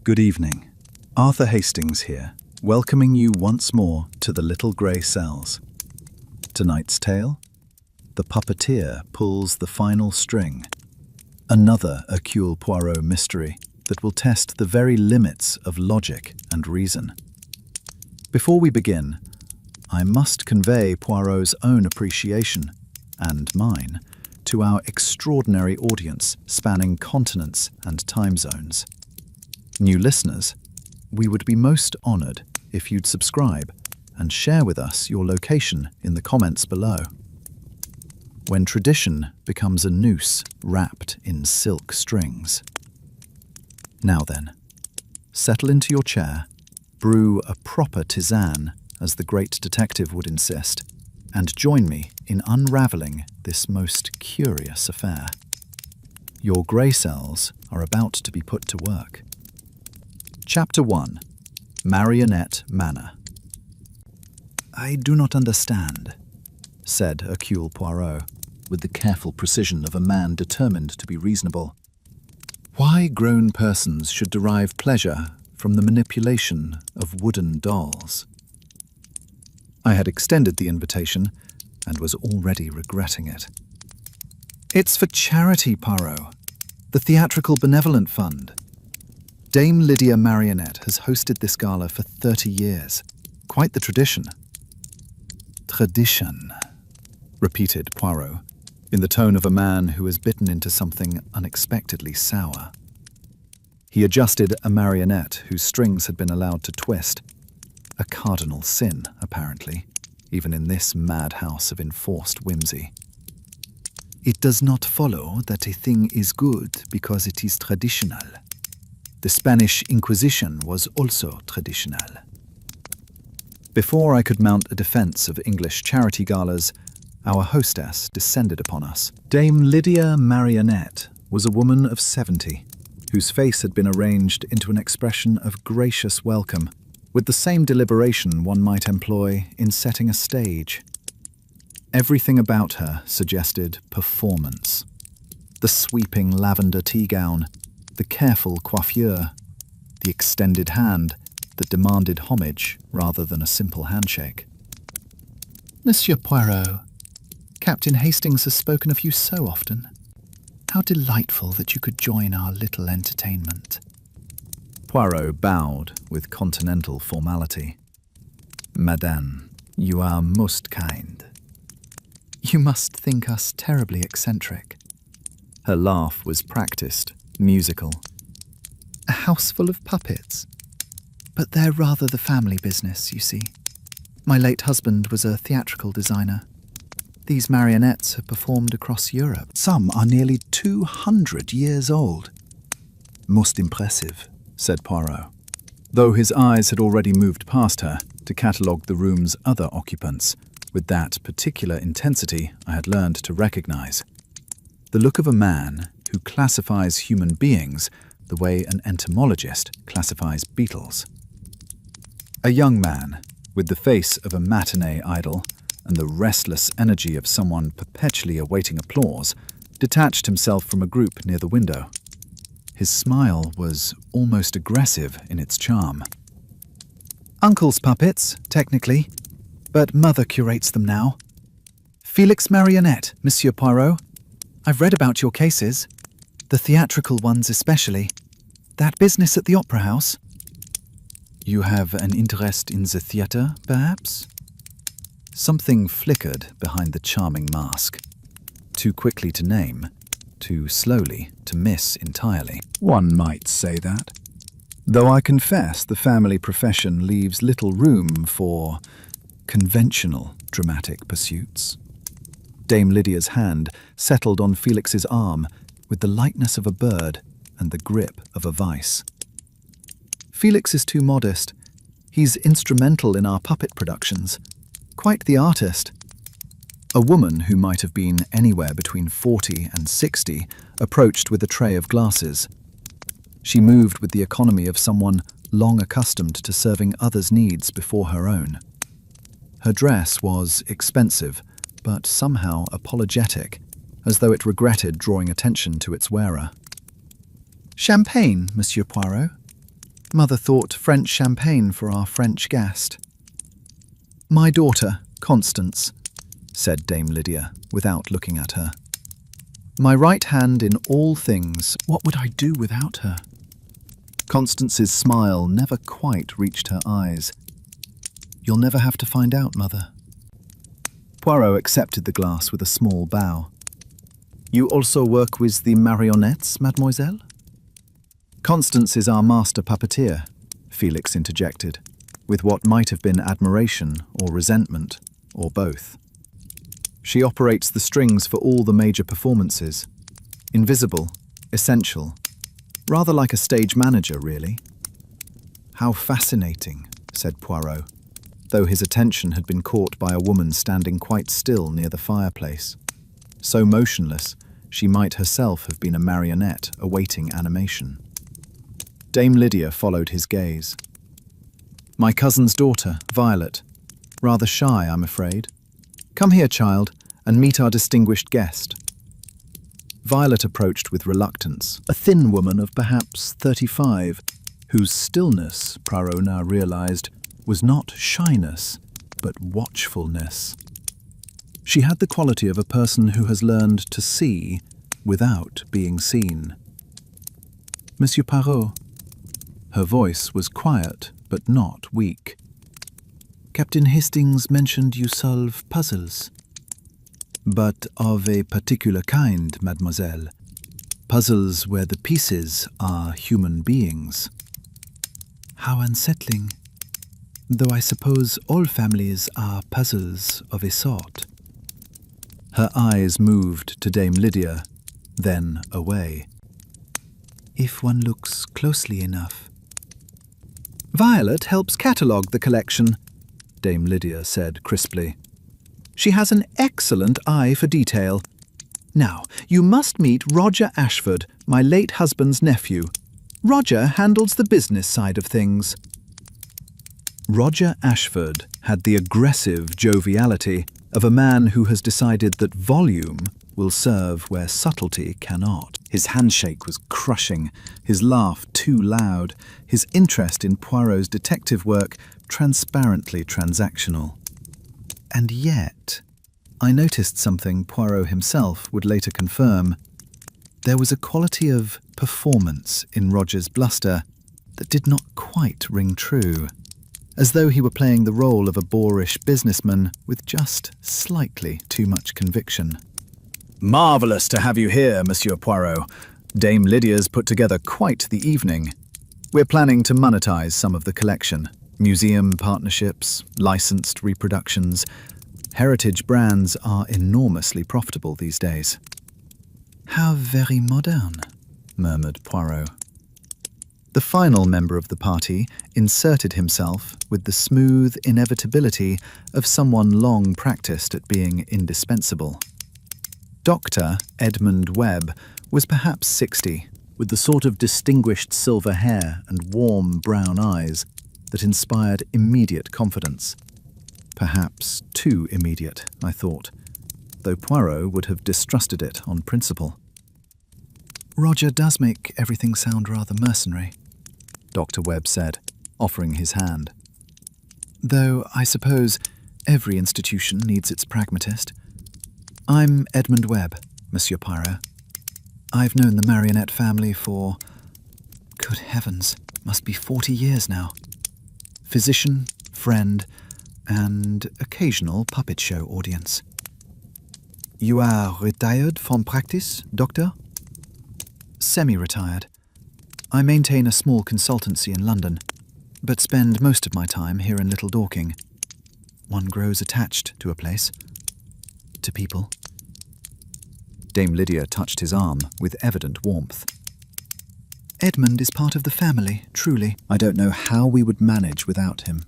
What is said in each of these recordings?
Good evening. Arthur Hastings here, welcoming you once more to the Little Grey Cells. Tonight's tale? The Puppeteer Pulls the Final String. Another Hercule Poirot mystery that will test the very limits of logic and reason. Before we begin, I must convey Poirot's own appreciation, and mine, to our extraordinary audience spanning continents and time zones. New listeners, we would be most honoured if you'd subscribe and share with us your location in the comments below. When tradition becomes a noose wrapped in silk strings. Now then, settle into your chair, brew a proper tisane, as the great detective would insist, and join me in unravelling this most curious affair. Your grey cells are about to be put to work. Chapter 1. Marionette Manor. "I do not understand," said Hercule Poirot, with the careful precision of a man determined to be reasonable, "why grown persons should derive pleasure from the manipulation of wooden dolls." I had extended the invitation and was already regretting it. "It's for charity, Poirot. The Theatrical Benevolent Fund. Dame Lydia Marionette has hosted this gala for 30 years. Quite the tradition." "Tradition," repeated Poirot, in the tone of a man who has bitten into something unexpectedly sour. He adjusted a marionette whose strings had been allowed to twist. A cardinal sin, apparently, even in this madhouse of enforced whimsy. "It does not follow that a thing is good because it is traditional. The Spanish Inquisition was also traditional." Before I could mount a defense of English charity galas, our hostess descended upon us. Dame Lydia Marionette was a woman of 70, whose face had been arranged into an expression of gracious welcome, with the same deliberation one might employ in setting a stage. Everything about her suggested performance. The sweeping lavender tea gown, the careful coiffure, the extended hand that demanded homage rather than a simple handshake. "Monsieur Poirot, Captain Hastings has spoken of you so often. How delightful that you could join our little entertainment." Poirot bowed with continental formality. "Madame, you are most kind." "You must think us terribly eccentric." Her laugh was practiced, musical. "A house full of puppets. But they're rather the family business, you see. My late husband was a theatrical designer. These marionettes have performed across Europe. Some are nearly 200 years old." "Most impressive," said Poirot, though his eyes had already moved past her to catalogue the room's other occupants, with that particular intensity I had learned to recognise. The look of a man who classifies human beings the way an entomologist classifies beetles. A young man, with the face of a matinee idol and the restless energy of someone perpetually awaiting applause, detached himself from a group near the window. His smile was almost aggressive in its charm. "Uncle's puppets, technically, but Mother curates them now. Felix Marionette, Monsieur Poirot. I've read about your cases, the theatrical ones especially. That business at the Opera House." "You have an interest in the theatre, perhaps?" Something flickered behind the charming mask. Too quickly to name, too slowly to miss entirely. One might say that. Though I confess the family profession leaves little room for conventional dramatic pursuits. Dame Lydia's hand settled on Felix's arm with the lightness of a bird and the grip of a vice. "Felix is too modest. He's instrumental in our puppet productions. Quite the artist." A woman who might have been anywhere between 40 and 60 approached with a tray of glasses. She moved with the economy of someone long accustomed to serving others' needs before her own. Her dress was expensive, but somehow apologetic, as though it regretted drawing attention to its wearer. "Champagne, Monsieur Poirot?" Mother thought French champagne for our French guest. My daughter, Constance, said Dame Lydia, without looking at her. My right hand in all things, what would I do without her? Constance's smile never quite reached her eyes. You'll never have to find out, Mother. Poirot accepted the glass with a small bow. You also work with the marionettes, mademoiselle? Constance is our master puppeteer, Felix interjected, with what might have been admiration or resentment, or both. She operates the strings for all the major performances. Invisible, essential, rather like a stage manager, really. How fascinating, said Poirot, though his attention had been caught by a woman standing quite still near the fireplace. So motionless, she might herself have been a marionette awaiting animation. Dame Lydia followed his gaze. My cousin's daughter, Violet. Rather shy, I'm afraid. Come here, child, and meet our distinguished guest. Violet approached with reluctance, a thin woman of perhaps 35, whose stillness, Poirot now realized, was not shyness, but watchfulness. She had the quality of a person who has learned to see without being seen. Monsieur Poirot. Her voice was quiet, but not weak. Captain Hastings mentioned you solve puzzles. But of a particular kind, mademoiselle. Puzzles where the pieces are human beings. How unsettling. Though I suppose all families are puzzles of a sort. Her eyes moved to Dame Lydia, then away. If one looks closely enough. Violet helps catalogue the collection, Dame Lydia said crisply. She has an excellent eye for detail. Now, you must meet Roger Ashford, my late husband's nephew. Roger handles the business side of things. Roger Ashford had the aggressive joviality of a man who has decided that volume will serve where subtlety cannot. His handshake was crushing, his laugh too loud, his interest in Poirot's detective work transparently transactional. And yet, I noticed something Poirot himself would later confirm. There was a quality of performance in Roger's bluster that did not quite ring true, as though he were playing the role of a boorish businessman with just slightly too much conviction. Marvellous to have you here, Monsieur Poirot. Dame Lydia's put together quite the evening. We're planning to monetize some of the collection. Museum partnerships, licensed reproductions. Heritage brands are enormously profitable these days. How very modern, murmured Poirot. The final member of the party inserted himself with the smooth inevitability of someone long practiced at being indispensable. Dr. Edmund Webb was perhaps 60, with the sort of distinguished silver hair and warm brown eyes that inspired immediate confidence. Perhaps too immediate, I thought, though Poirot would have distrusted it on principle. Roger does make everything sound rather mercenary, Dr. Webb said, offering his hand. Though I suppose every institution needs its pragmatist. I'm Edmund Webb, Monsieur Poirot. I've known the Marionette family for, good heavens, must be 40 years now. Physician, friend, and occasional puppet show audience. You are retired from practice, doctor? Semi-retired. I maintain a small consultancy in London, but spend most of my time here in Little Dorking. One grows attached to a place. To people. Dame Lydia touched his arm with evident warmth. Edmund is part of the family, truly. I don't know how we would manage without him.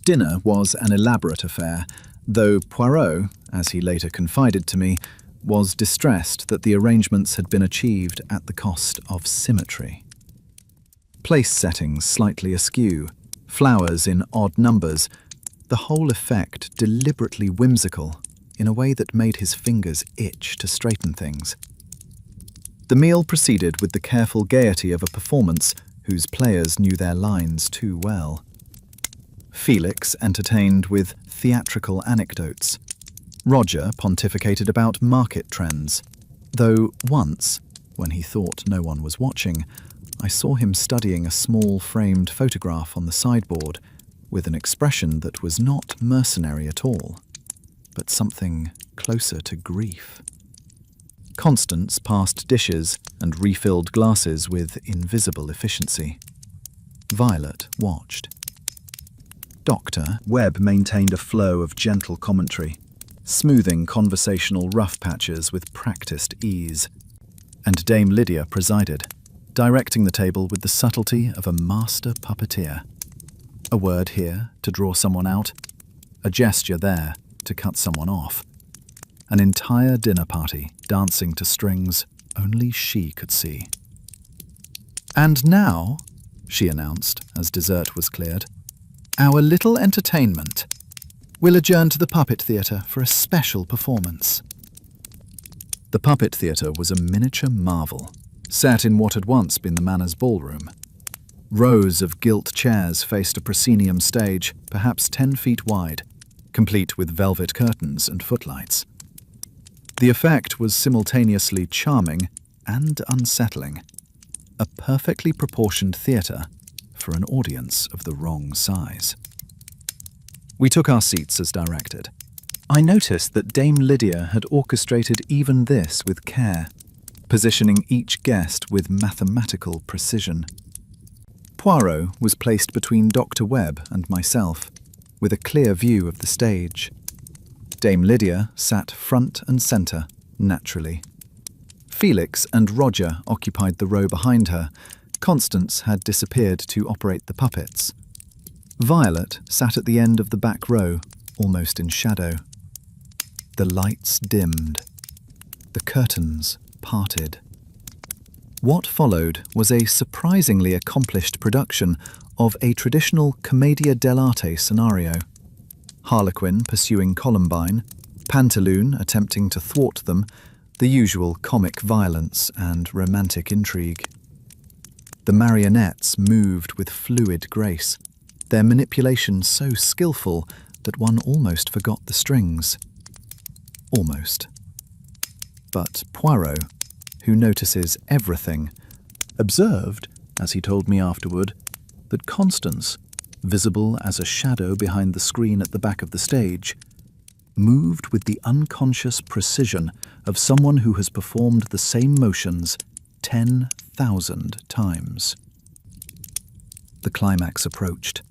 Dinner was an elaborate affair, though Poirot, as he later confided to me, was distressed that the arrangements had been achieved at the cost of symmetry. Place settings slightly askew, flowers in odd numbers, the whole effect deliberately whimsical in a way that made his fingers itch to straighten things. The meal proceeded with the careful gaiety of a performance whose players knew their lines too well. Felix entertained with theatrical anecdotes. Roger pontificated about market trends, though once, when he thought no one was watching, I saw him studying a small framed photograph on the sideboard with an expression that was not mercenary at all, but something closer to grief. Constance passed dishes and refilled glasses with invisible efficiency. Violet watched. Dr. Webb maintained a flow of gentle commentary, smoothing conversational rough patches with practiced ease. And Dame Lydia presided, directing the table with the subtlety of a master puppeteer. A word here to draw someone out, a gesture there to cut someone off. An entire dinner party dancing to strings only she could see. "And now," she announced as dessert was cleared, "our little entertainment. We'll adjourn to the puppet theatre for a special performance." The puppet theatre was a miniature marvel, set in what had once been the Manor's ballroom. Rows of gilt chairs faced a proscenium stage, perhaps 10 feet wide, complete with velvet curtains and footlights. The effect was simultaneously charming and unsettling. A perfectly proportioned theatre for an audience of the wrong size. We took our seats as directed. I noticed that Dame Lydia had orchestrated even this with care, positioning each guest with mathematical precision. Poirot was placed between Dr. Webb and myself, with a clear view of the stage. Dame Lydia sat front and centre, naturally. Felix and Roger occupied the row behind her. Constance had disappeared to operate the puppets. Violet sat at the end of the back row, almost in shadow. The lights dimmed. The curtains parted. What followed was a surprisingly accomplished production of a traditional commedia dell'arte scenario. Harlequin pursuing Columbine, Pantaloon attempting to thwart them, the usual comic violence and romantic intrigue. The marionettes moved with fluid grace, their manipulation so skillful that one almost forgot the strings. Almost. But Poirot, who notices everything, observed, as he told me afterward, that Constance, visible as a shadow behind the screen at the back of the stage, moved with the unconscious precision of someone who has performed the same motions 10,000 times. The climax approached.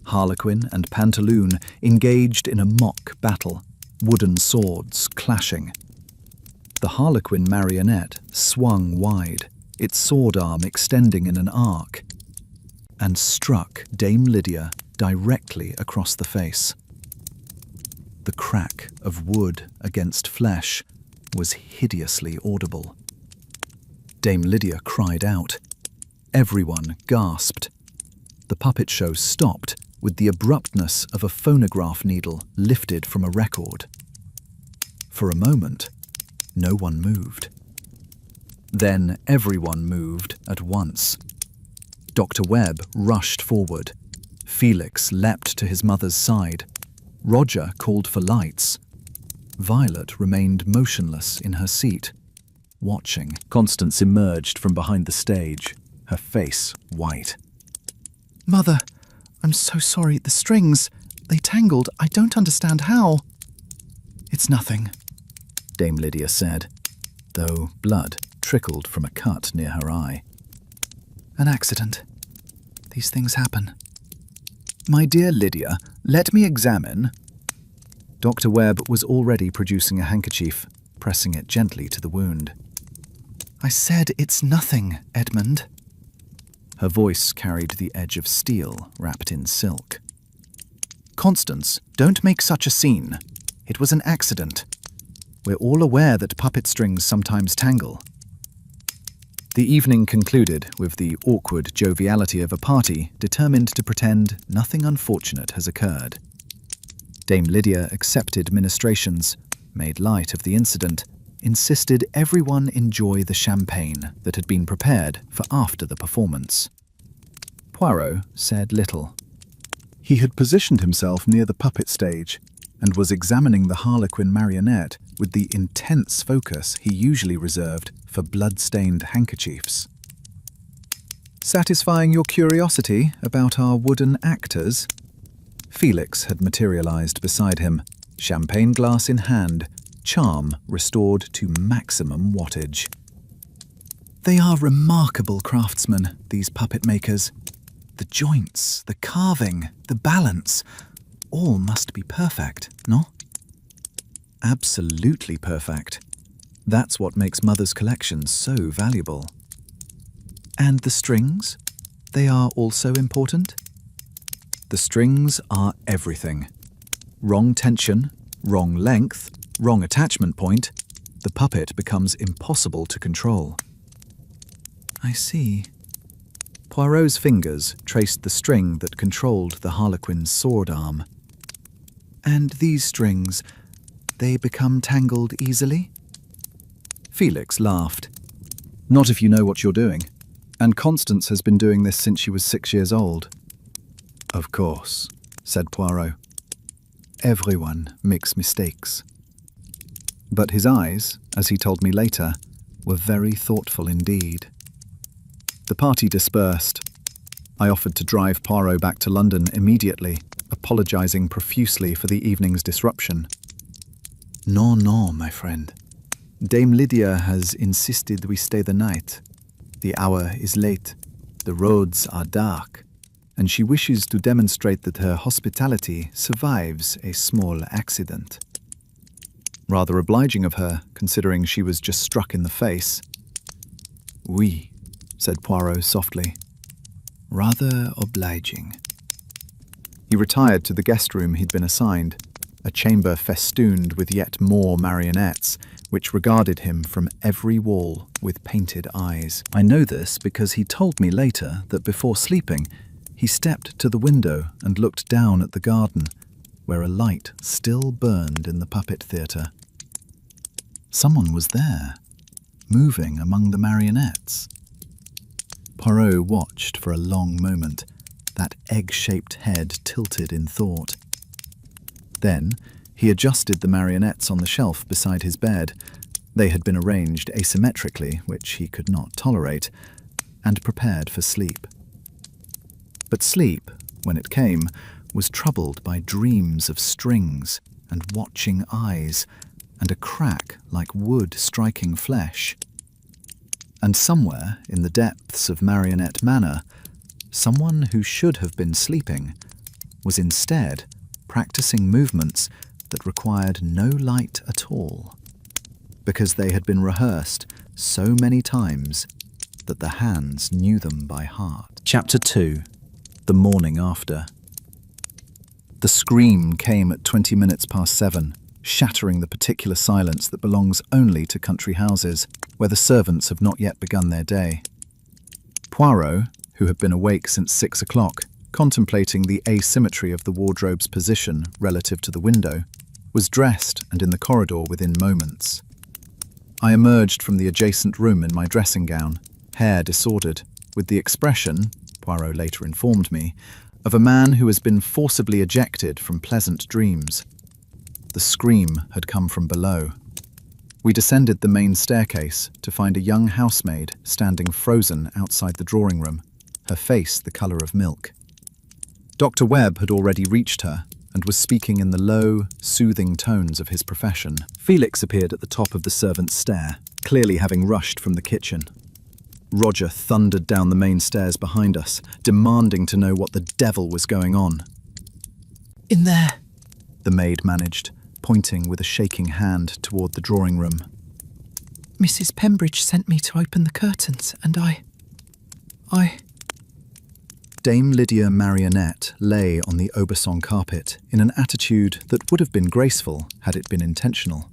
Harlequin and Pantaloon engaged in a mock battle, wooden swords clashing. The Harlequin marionette swung wide, its sword arm extending in an arc, and struck Dame Lydia directly across the face. The crack of wood against flesh was hideously audible. Dame Lydia cried out. Everyone gasped. The puppet show stopped with the abruptness of a phonograph needle lifted from a record. For a moment, no one moved. Then everyone moved at once. Dr. Webb rushed forward. Felix leapt to his mother's side. Roger called for lights. Violet remained motionless in her seat, watching. Constance emerged from behind the stage, her face white. "Mother, I'm so sorry. The strings, they tangled. I don't understand how." "It's nothing," Dame Lydia said, though blood trickled from a cut near her eye. "An accident. These things happen." "My dear Lydia, let me examine." Dr. Webb was already producing a handkerchief, pressing it gently to the wound. "I said it's nothing, Edmund." Her voice carried the edge of steel wrapped in silk. "Constance, don't make such a scene. It was an accident. We're all aware that puppet strings sometimes tangle." The evening concluded with the awkward joviality of a party determined to pretend nothing unfortunate has occurred. Dame Lydia accepted ministrations, made light of the incident, insisted everyone enjoy the champagne that had been prepared for after the performance. Poirot said little. He had positioned himself near the puppet stage and was examining the Harlequin marionette with the intense focus he usually reserved for blood-stained handkerchiefs. Satisfying your curiosity about our wooden actors? Felix had materialized beside him, champagne glass in hand, charm restored to maximum wattage. They are remarkable craftsmen, these puppet makers. The joints, the carving, the balance, all must be perfect, no? Absolutely perfect. That's what makes Mother's collection so valuable. And the strings? They are also important? The strings are everything. Wrong tension, wrong length, wrong attachment point, the puppet becomes impossible to control. I see. Poirot's fingers traced the string that controlled the Harlequin's sword arm. And these strings, they become tangled easily? Felix laughed. Not if you know what you're doing. And Constance has been doing this since she was 6 years old. Of course, said Poirot. Everyone makes mistakes. But his eyes, as he told me later, were very thoughtful indeed. The party dispersed. I offered to drive Poirot back to London immediately, apologizing profusely for the evening's disruption. No, my friend. Dame Lydia has insisted we stay the night. The hour is late, the roads are dark, and she wishes to demonstrate that her hospitality survives a small accident. Rather obliging of her, considering she was just struck in the face. Oui, said Poirot softly. Rather obliging. He retired to the guest room he'd been assigned, a chamber festooned with yet more marionettes, which regarded him from every wall with painted eyes. I know this because he told me later that before sleeping, he stepped to the window and looked down at the garden, where a light still burned in the puppet theatre. Someone was there, moving among the marionettes. Poirot watched for a long moment, that egg-shaped head tilted in thought. Then he adjusted the marionettes on the shelf beside his bed. They had been arranged asymmetrically, which he could not tolerate, and prepared for sleep. But sleep, when it came, was troubled by dreams of strings and watching eyes and a crack like wood striking flesh. And somewhere in the depths of Marionette Manor, someone who should have been sleeping was instead practicing movements that required no light at all, because they had been rehearsed so many times that the hands knew them by heart. Chapter 2. The morning after. The scream came at 20 minutes past 7, shattering the particular silence that belongs only to country houses, where the servants have not yet begun their day. Poirot, who had been awake since 6 o'clock, contemplating the asymmetry of the wardrobe's position relative to the window, was dressed and in the corridor within moments. I emerged from the adjacent room in my dressing gown, hair disordered, with the expression, Poirot later informed me, of a man who has been forcibly ejected from pleasant dreams. The scream had come from below. We descended the main staircase to find a young housemaid standing frozen outside the drawing room, her face the colour of milk. Dr. Webb had already reached her and was speaking in the low, soothing tones of his profession. Felix appeared at the top of the servants' stair, clearly having rushed from the kitchen. Roger thundered down the main stairs behind us, demanding to know what the devil was going on. In there, the maid managed, pointing with a shaking hand toward the drawing room. Mrs. Pembridge sent me to open the curtains, and I... Dame Lydia Marionette lay on the Aubusson carpet in an attitude that would have been graceful had it been intentional.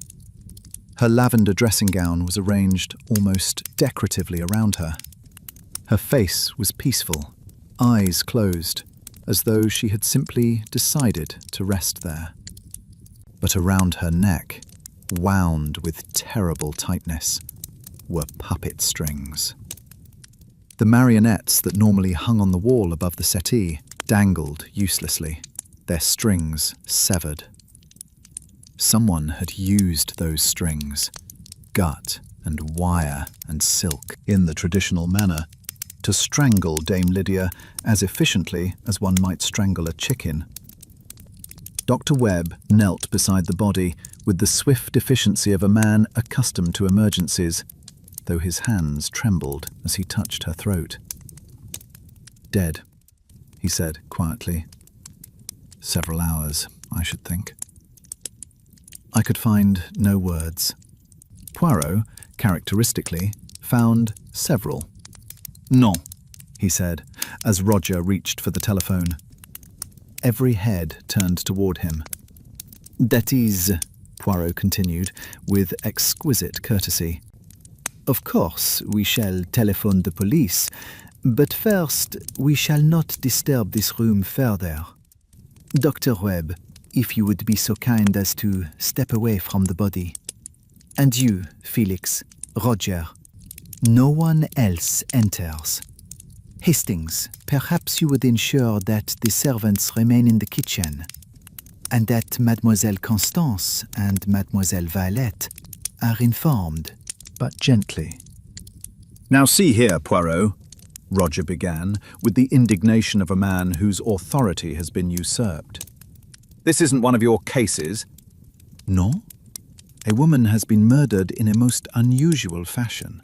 Her lavender dressing gown was arranged almost decoratively around her. Her face was peaceful, eyes closed, as though she had simply decided to rest there. But around her neck, wound with terrible tightness, were puppet strings. The marionettes that normally hung on the wall above the settee dangled uselessly, their strings severed. Someone had used those strings, gut and wire and silk, in the traditional manner, to strangle Dame Lydia as efficiently as one might strangle a chicken. Dr. Webb knelt beside the body with the swift efficiency of a man accustomed to emergencies, though his hands trembled as he touched her throat. "Dead," he said quietly. "Several hours, I should think." I could find no words. Poirot, characteristically, found several. "Non," he said, as Roger reached for the telephone. Every head turned toward him. "That is," Poirot continued, with exquisite courtesy. "Of course, we shall telephone the police, but first we shall not disturb this room further. Dr. Webb, if you would be so kind as to step away from the body. And you, Felix, Roger, no one else enters. Hastings, perhaps you would ensure that the servants remain in the kitchen, and that Mademoiselle Constance and Mademoiselle Violette are informed." But gently. "Now see here, Poirot," Roger began, with the indignation of a man whose authority has been usurped. "This isn't one of your cases." "No? A woman has been murdered in a most unusual fashion.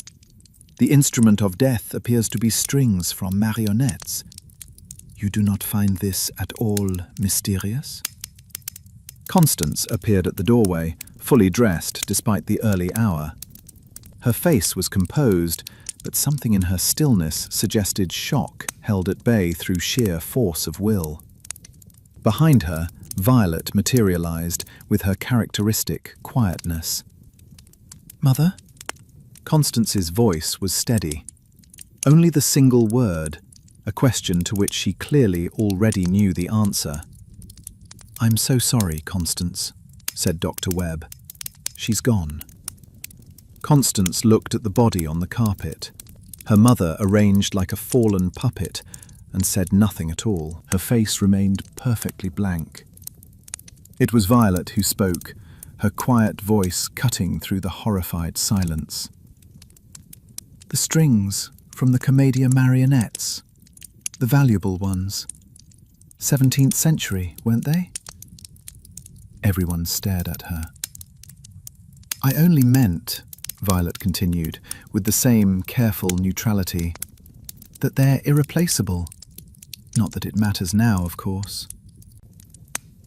The instrument of death appears to be strings from marionettes. You do not find this at all mysterious?" Constance appeared at the doorway, fully dressed despite the early hour. Her face was composed, but something in her stillness suggested shock held at bay through sheer force of will. Behind her, Violet materialized with her characteristic quietness. "Mother?" Constance's voice was steady. Only the single word, a question to which she clearly already knew the answer. "I'm so sorry, Constance," said Dr. Webb. "She's gone." Constance looked at the body on the carpet, her mother arranged like a fallen puppet, and said nothing at all. Her face remained perfectly blank. It was Violet who spoke, her quiet voice cutting through the horrified silence. "The strings from the Commedia marionettes, the valuable ones. 17th century, weren't they?" Everyone stared at her. "I only meant," Violet continued, with the same careful neutrality, "that they're irreplaceable. Not that it matters now, of course."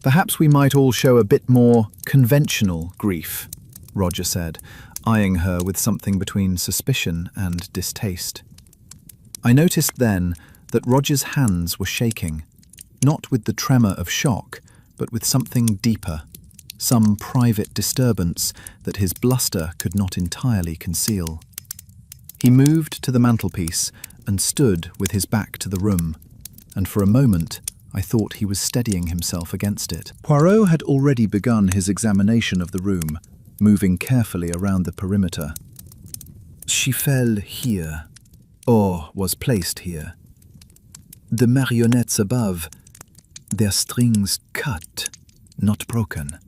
"Perhaps we might all show a bit more conventional grief," Roger said, eyeing her with something between suspicion and distaste. I noticed then that Roger's hands were shaking, not with the tremor of shock, but with something deeper, some private disturbance that his bluster could not entirely conceal. He moved to the mantelpiece and stood with his back to the room, and for a moment I thought he was steadying himself against it. Poirot had already begun his examination of the room, moving carefully around the perimeter. "She fell here, or was placed here. The marionettes above, their strings cut, not broken.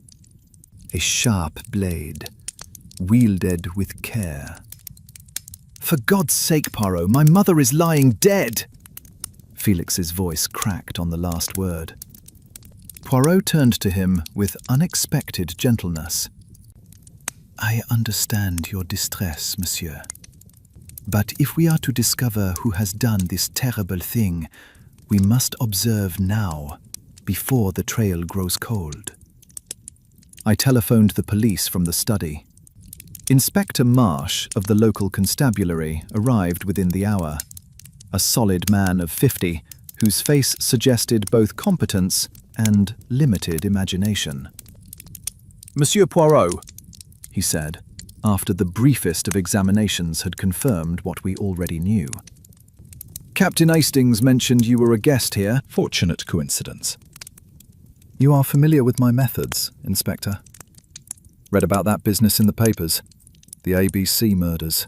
A sharp blade, wielded with care." "For God's sake, Poirot, my mother is lying dead!" Felix's voice cracked on the last word. Poirot turned to him with unexpected gentleness. "I understand your distress, monsieur. But if we are to discover who has done this terrible thing, we must observe now, before the trail grows cold." I telephoned the police from the study. Inspector Marsh of the local constabulary arrived within the hour, a solid man of 50, whose face suggested both competence and limited imagination. "Monsieur Poirot," he said, after the briefest of examinations had confirmed what we already knew. "Captain Hastings mentioned you were a guest here." "Fortunate coincidence." "You are familiar with my methods, Inspector?" "Read about that business in the papers. The ABC murders."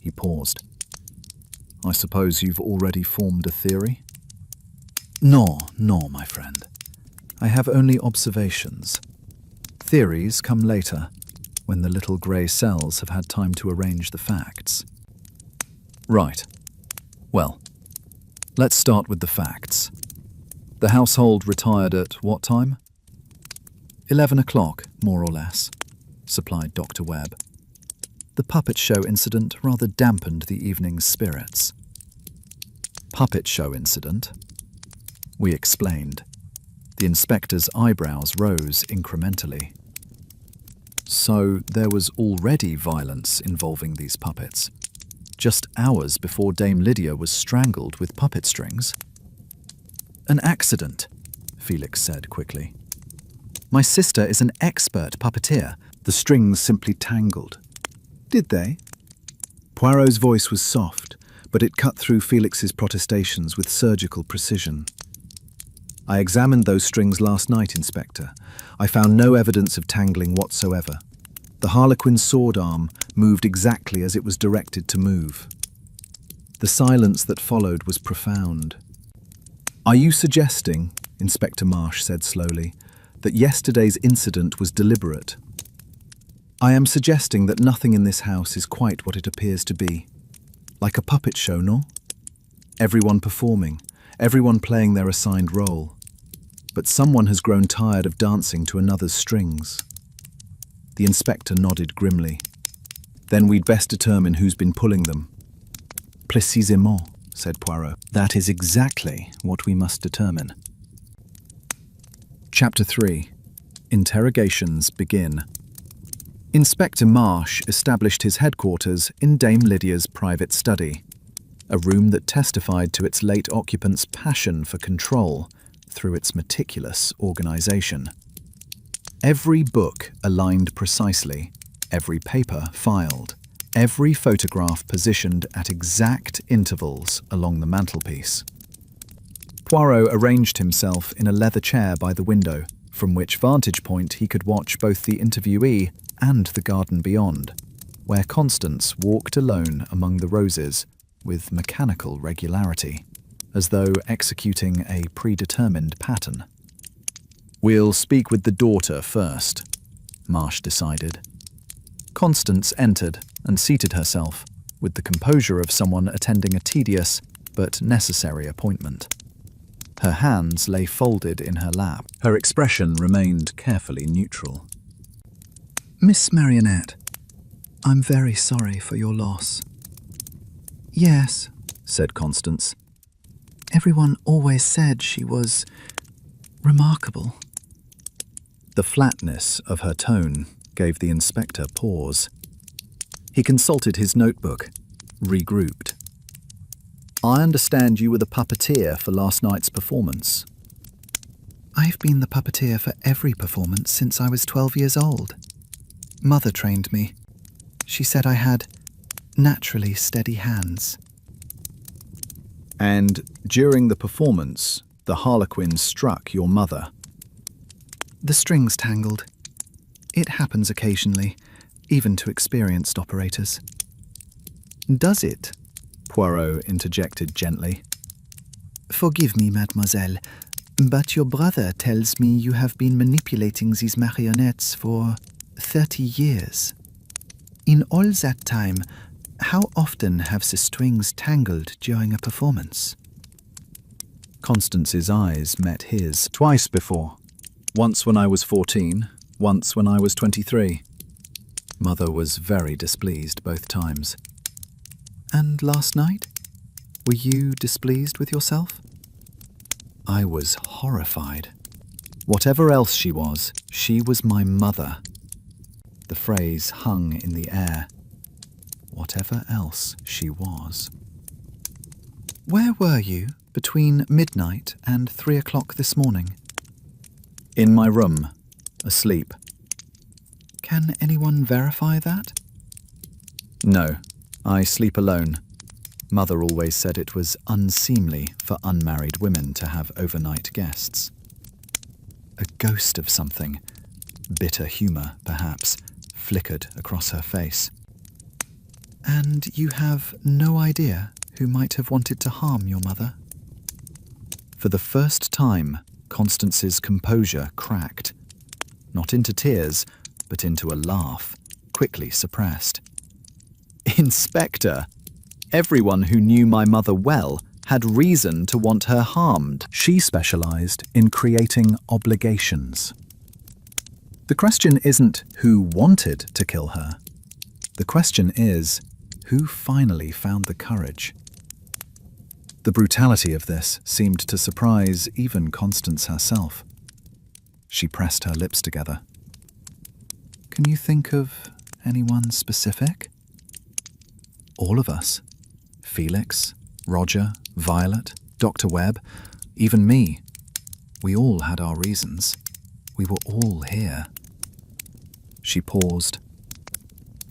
He paused. I suppose you've already formed a theory? No, my friend. I have only observations. Theories come later, when the little grey cells have had time to arrange the facts. Right. Well, let's start with the facts. The household retired at what time? 11 o'clock, more or less, supplied Dr. Webb. The puppet show incident rather dampened the evening's spirits. Puppet show incident? We explained. The inspector's eyebrows rose incrementally. So there was already violence involving these puppets, just hours before Dame Lydia was strangled with puppet strings? An accident, Felix said quickly. My sister is an expert puppeteer. The strings simply tangled. Did they? Poirot's voice was soft, but it cut through Felix's protestations with surgical precision. I examined those strings last night, Inspector. I found no evidence of tangling whatsoever. The Harlequin's sword arm moved exactly as it was directed to move. The silence that followed was profound. Are you suggesting, Inspector Marsh said slowly, that yesterday's incident was deliberate? I am suggesting that nothing in this house is quite what it appears to be. Like a puppet show, no? Everyone performing, everyone playing their assigned role. But someone has grown tired of dancing to another's strings. The inspector nodded grimly. Then we'd best determine who's been pulling them. Précisément, said Poirot. That is exactly what we must determine. Chapter 3. Interrogations begin. Inspector Marsh established his headquarters in Dame Lydia's private study, a room that testified to its late occupant's passion for control through its meticulous organization. Every book aligned precisely, every paper filed, every photograph positioned at exact intervals along the mantelpiece. Poirot arranged himself in a leather chair by the window, from which vantage point he could watch both the interviewee and the garden beyond, where Constance walked alone among the roses with mechanical regularity, as though executing a predetermined pattern. We'll speak with the daughter first, Marsh decided. Constance entered and seated herself, with the composure of someone attending a tedious but necessary appointment. Her hands lay folded in her lap. Her expression remained carefully neutral. Miss Marionette, I'm very sorry for your loss. Yes, said Constance. Everyone always said she was remarkable. The flatness of her tone gave the inspector pause. He consulted his notebook, regrouped. I understand you were the puppeteer for last night's performance. I've been the puppeteer for every performance since I was 12 years old. Mother trained me. She said I had naturally steady hands. And during the performance, the Harlequin struck your mother. The strings tangled. It happens occasionally, even to experienced operators. Does it? Poirot interjected gently. Forgive me, mademoiselle, but your brother tells me you have been manipulating these marionettes for 30 years. In all that time, how often have the strings tangled during a performance? Constance's eyes met his. Twice before. Once when I was 14, once when I was 23. Mother was very displeased both times. And last night? Were you displeased with yourself? I was horrified. Whatever else she was my mother. The phrase hung in the air. Whatever else she was. Where were you between midnight and 3 o'clock this morning? In my room, asleep. Can anyone verify that? No, I sleep alone. Mother always said it was unseemly for unmarried women to have overnight guests. A ghost of something, bitter humour perhaps, flickered across her face. And you have no idea who might have wanted to harm your mother. For the first time, Constance's composure cracked, not into tears, but into a laugh, quickly suppressed. Inspector, everyone who knew my mother well had reason to want her harmed. She specialized in creating obligations. The question isn't who wanted to kill her. The question is, who finally found the courage? The brutality of this seemed to surprise even Constance herself. She pressed her lips together. Can you think of anyone specific? All of us. Felix, Roger, Violet, Dr. Webb, even me. We all had our reasons. We were all here. She paused.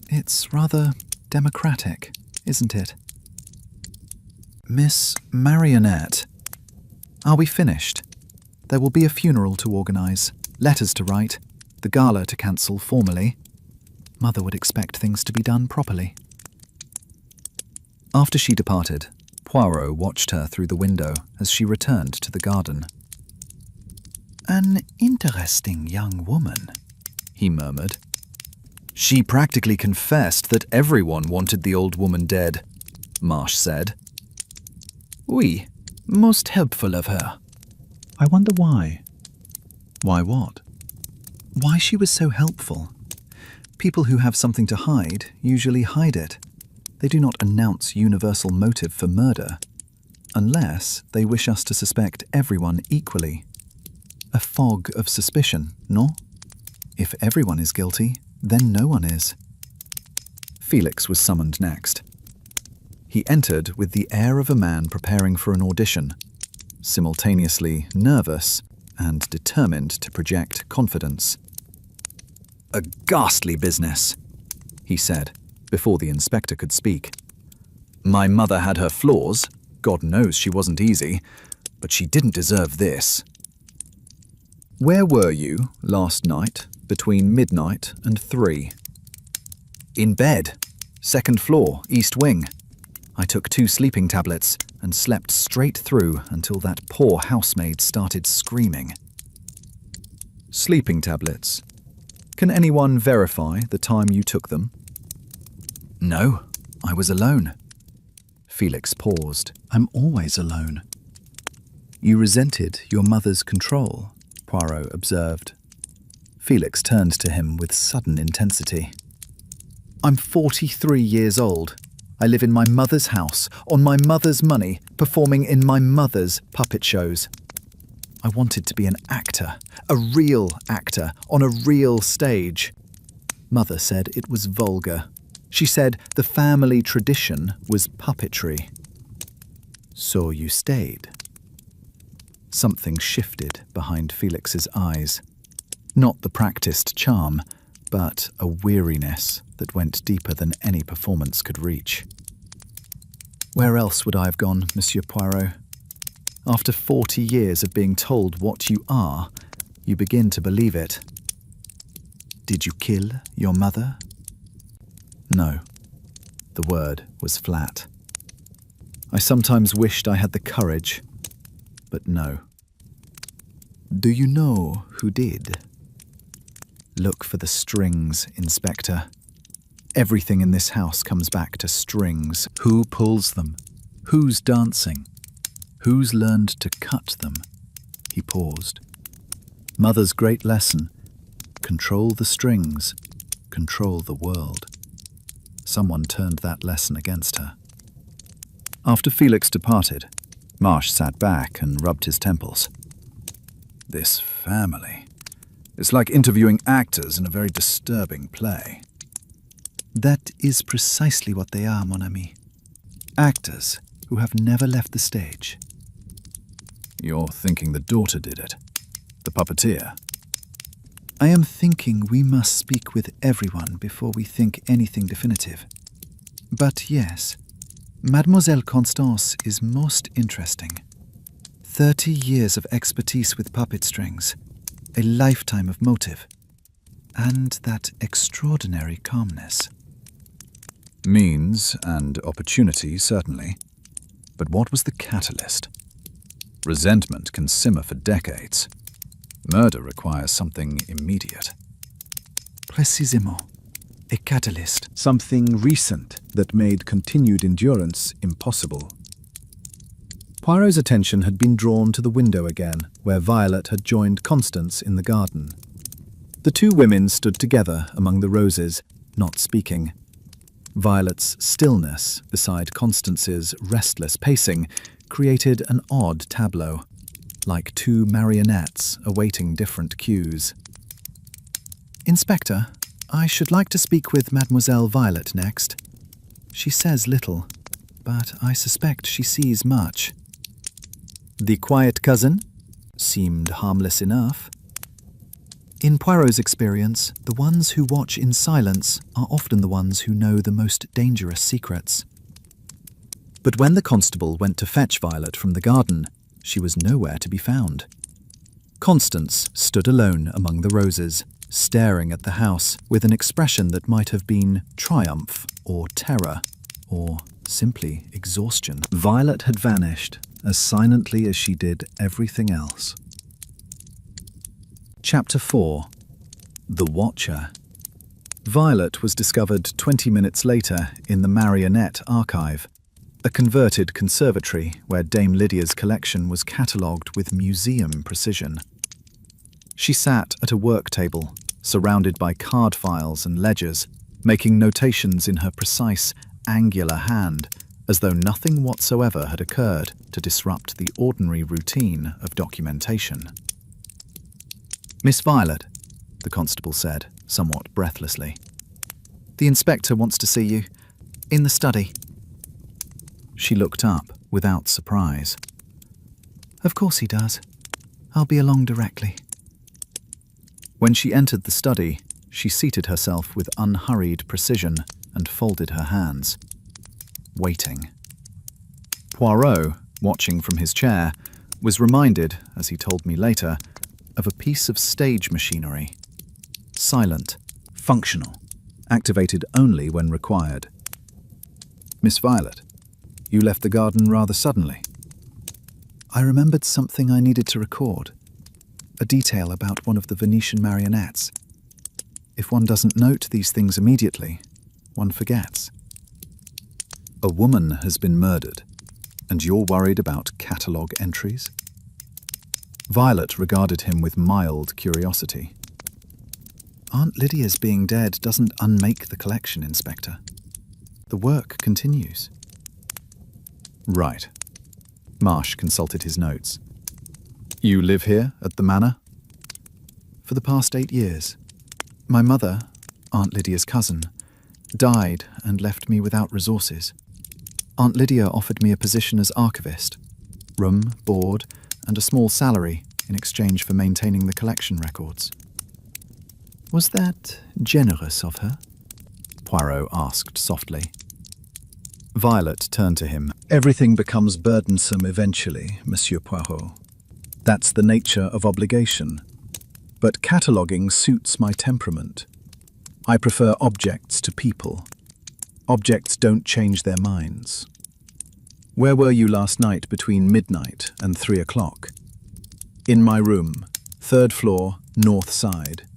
It's rather democratic, isn't it? Miss Marionette, are we finished? There will be a funeral to organise, letters to write, the gala to cancel formally. Mother would expect things to be done properly. After she departed, Poirot watched her through the window as she returned to the garden. An interesting young woman, he murmured. She practically confessed that everyone wanted the old woman dead, Marsh said. Oui, most helpful of her. I wonder why. Why what? Why she was so helpful. People who have something to hide usually hide it. They do not announce universal motive for murder, unless they wish us to suspect everyone equally. A fog of suspicion, no? If everyone is guilty, then no one is. Felix was summoned next. He entered with the air of a man preparing for an audition, simultaneously nervous and determined to project confidence. A ghastly business, he said, before the inspector could speak. My mother had her flaws. God knows she wasn't easy, but she didn't deserve this. Where were you last night between midnight and 3? In bed, 2nd floor, east wing. I took 2 sleeping tablets and slept straight through until that poor housemaid started screaming. Sleeping tablets. Can anyone verify the time you took them? No, I was alone. Felix paused. I'm always alone. You resented your mother's control, Poirot observed. Felix turned to him with sudden intensity. I'm 43 years old. I live in my mother's house, on my mother's money, performing in my mother's puppet shows. I wanted to be an actor, a real actor, on a real stage. Mother said it was vulgar. She said the family tradition was puppetry. So you stayed. Something shifted behind Felix's eyes. Not the practiced charm, but a weariness that went deeper than any performance could reach. Where else would I have gone, Monsieur Poirot? After 40 years of being told what you are, you begin to believe it. Did you kill your mother? No. The word was flat. I sometimes wished I had the courage, but no. Do you know who did? Look for the strings, Inspector. Everything in this house comes back to strings. Who pulls them? Who's dancing? Who's learned to cut them? He paused. Mother's great lesson. Control the strings. Control the world. Someone turned that lesson against her. After Felix departed, Marsh sat back and rubbed his temples. This family. It's like interviewing actors in a very disturbing play. That is precisely what they are, mon ami. Actors who have never left the stage. You're thinking the daughter did it? The puppeteer? I am thinking we must speak with everyone before we think anything definitive. But yes, Mademoiselle Constance is most interesting. 30 years of expertise with puppet strings, a lifetime of motive, and that extraordinary calmness. Means and opportunity, certainly. But what was the catalyst? Resentment can simmer for decades. Murder requires something immediate. Précisément. A catalyst. Something recent that made continued endurance impossible. Poirot's attention had been drawn to the window again, where Violet had joined Constance in the garden. The two women stood together among the roses, not speaking. Violet's stillness beside Constance's restless pacing created an odd tableau, like two marionettes awaiting different cues. "Inspector, I should like to speak with Mademoiselle Violet next. She says little, but I suspect she sees much." The quiet cousin seemed harmless enough. In Poirot's experience, the ones who watch in silence are often the ones who know the most dangerous secrets. But when the constable went to fetch Violet from the garden, she was nowhere to be found. Constance stood alone among the roses, staring at the house with an expression that might have been triumph or terror or simply exhaustion. Violet had vanished as silently as she did everything else. Chapter 4. The Watcher. Violet was discovered 20 minutes later in the Marionette archive, a converted conservatory where Dame Lydia's collection was catalogued with museum precision. She sat at a work table, surrounded by card files and ledgers, making notations in her precise, angular hand, as though nothing whatsoever had occurred to disrupt the ordinary routine of documentation. "Miss Violet," the constable said, somewhat breathlessly. "The inspector wants to see you. In the study." She looked up without surprise. "Of course he does. I'll be along directly." When she entered the study, she seated herself with unhurried precision and folded her hands, waiting. Poirot, watching from his chair, was reminded, as he told me later, of a piece of stage machinery. Silent, functional, activated only when required. "Miss Violet, you left the garden rather suddenly." "I remembered something I needed to record. A detail about one of the Venetian marionettes. If one doesn't note these things immediately, one forgets." "A woman has been murdered, and you're worried about catalogue entries?" Violet regarded him with mild curiosity. "Aunt Lydia's being dead doesn't unmake the collection, Inspector. The work continues." "Right." Marsh consulted his notes. "You live here at the manor?" "For the past 8 years. My mother, Aunt Lydia's cousin, died and left me without resources. Aunt Lydia offered me a position as archivist, room, board, and a small salary in exchange for maintaining the collection records." "Was that generous of her?" Poirot asked softly. Violet turned to him. "Everything becomes burdensome eventually, Monsieur Poirot. That's the nature of obligation. But cataloguing suits my temperament. I prefer objects to people. Objects don't change their minds. Where were you last night between midnight and 3 o'clock? "In my room, 3rd floor, north side."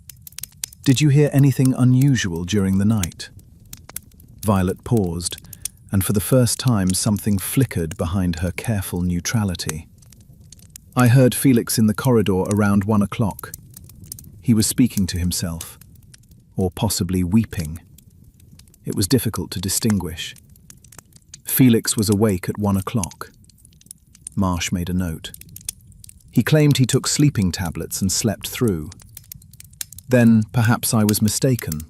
"Did you hear anything unusual during the night?" Violet paused, and for the first time something flickered behind her careful neutrality. "I heard Felix in the corridor around 1 o'clock. He was speaking to himself, or possibly weeping. It was difficult to distinguish. Felix was awake at 1 o'clock." Marsh made a note. "He claimed he took sleeping tablets and slept through." "Then perhaps I was mistaken,"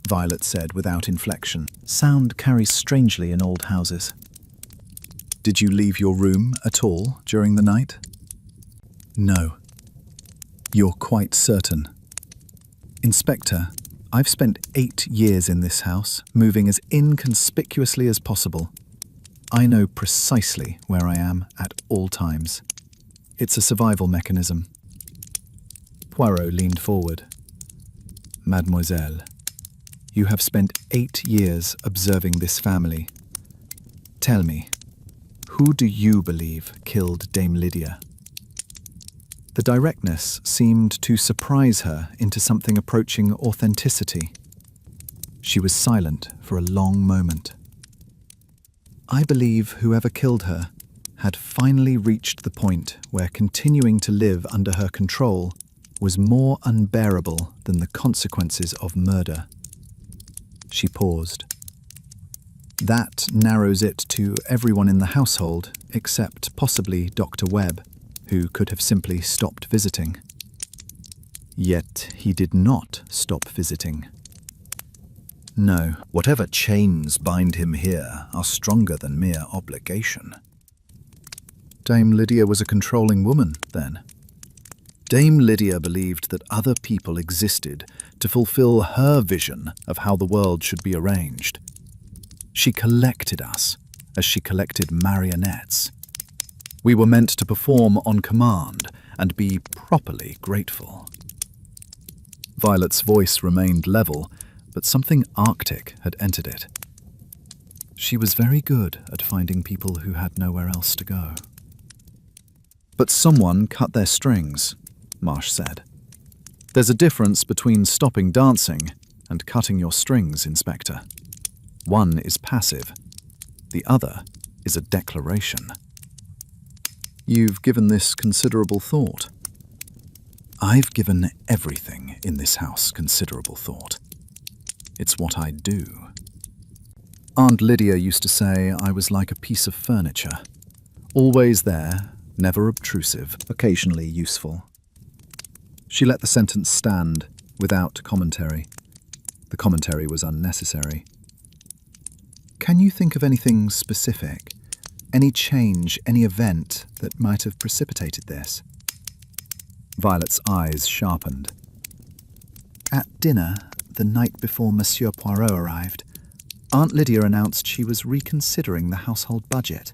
Violet said without inflection. Sound carries strangely in old houses. "Did you leave your room at all during the night?" "No." "You're quite certain?" "Inspector, I've spent 8 years in this house, moving as inconspicuously as possible. I know precisely where I am at all times. It's a survival mechanism." Poirot leaned forward. "Mademoiselle, you have spent 8 years observing this family. Tell me, Who do you believe killed Dame Lydia? The directness seemed to surprise her into something approaching authenticity. She was silent for a long moment. I believe whoever killed her had finally reached the point where continuing to live under her control was more unbearable than the consequences of murder. She paused. That narrows it to everyone in the household, except possibly Dr. Webb, who could have simply stopped visiting. Yet he did not stop visiting. No, Whatever chains bind him here are stronger than mere obligation. Dame Lydia was a controlling woman, then. Dame Lydia believed that other people existed to fulfill her vision of how the world should be arranged. She collected us as she collected marionettes. We were meant to perform on command and be properly grateful. Violet's voice remained level, but something arctic had entered it. She was very good at finding people who had nowhere else to go. But someone cut their strings, Marsh said. There's a difference between stopping dancing and cutting your strings, Inspector. One is passive. The other is a declaration. You've given this considerable thought. I've given everything in this house considerable thought. It's what I do. Aunt Lydia used to say I was like a piece of furniture. Always there, never obtrusive, occasionally useful. She let the sentence stand, without commentary. The commentary was unnecessary. Can you think of anything specific? Any change, any event that might have precipitated this? Violet's eyes sharpened. At dinner, the night before Monsieur Poirot arrived, Aunt Lydia announced she was reconsidering the household budget,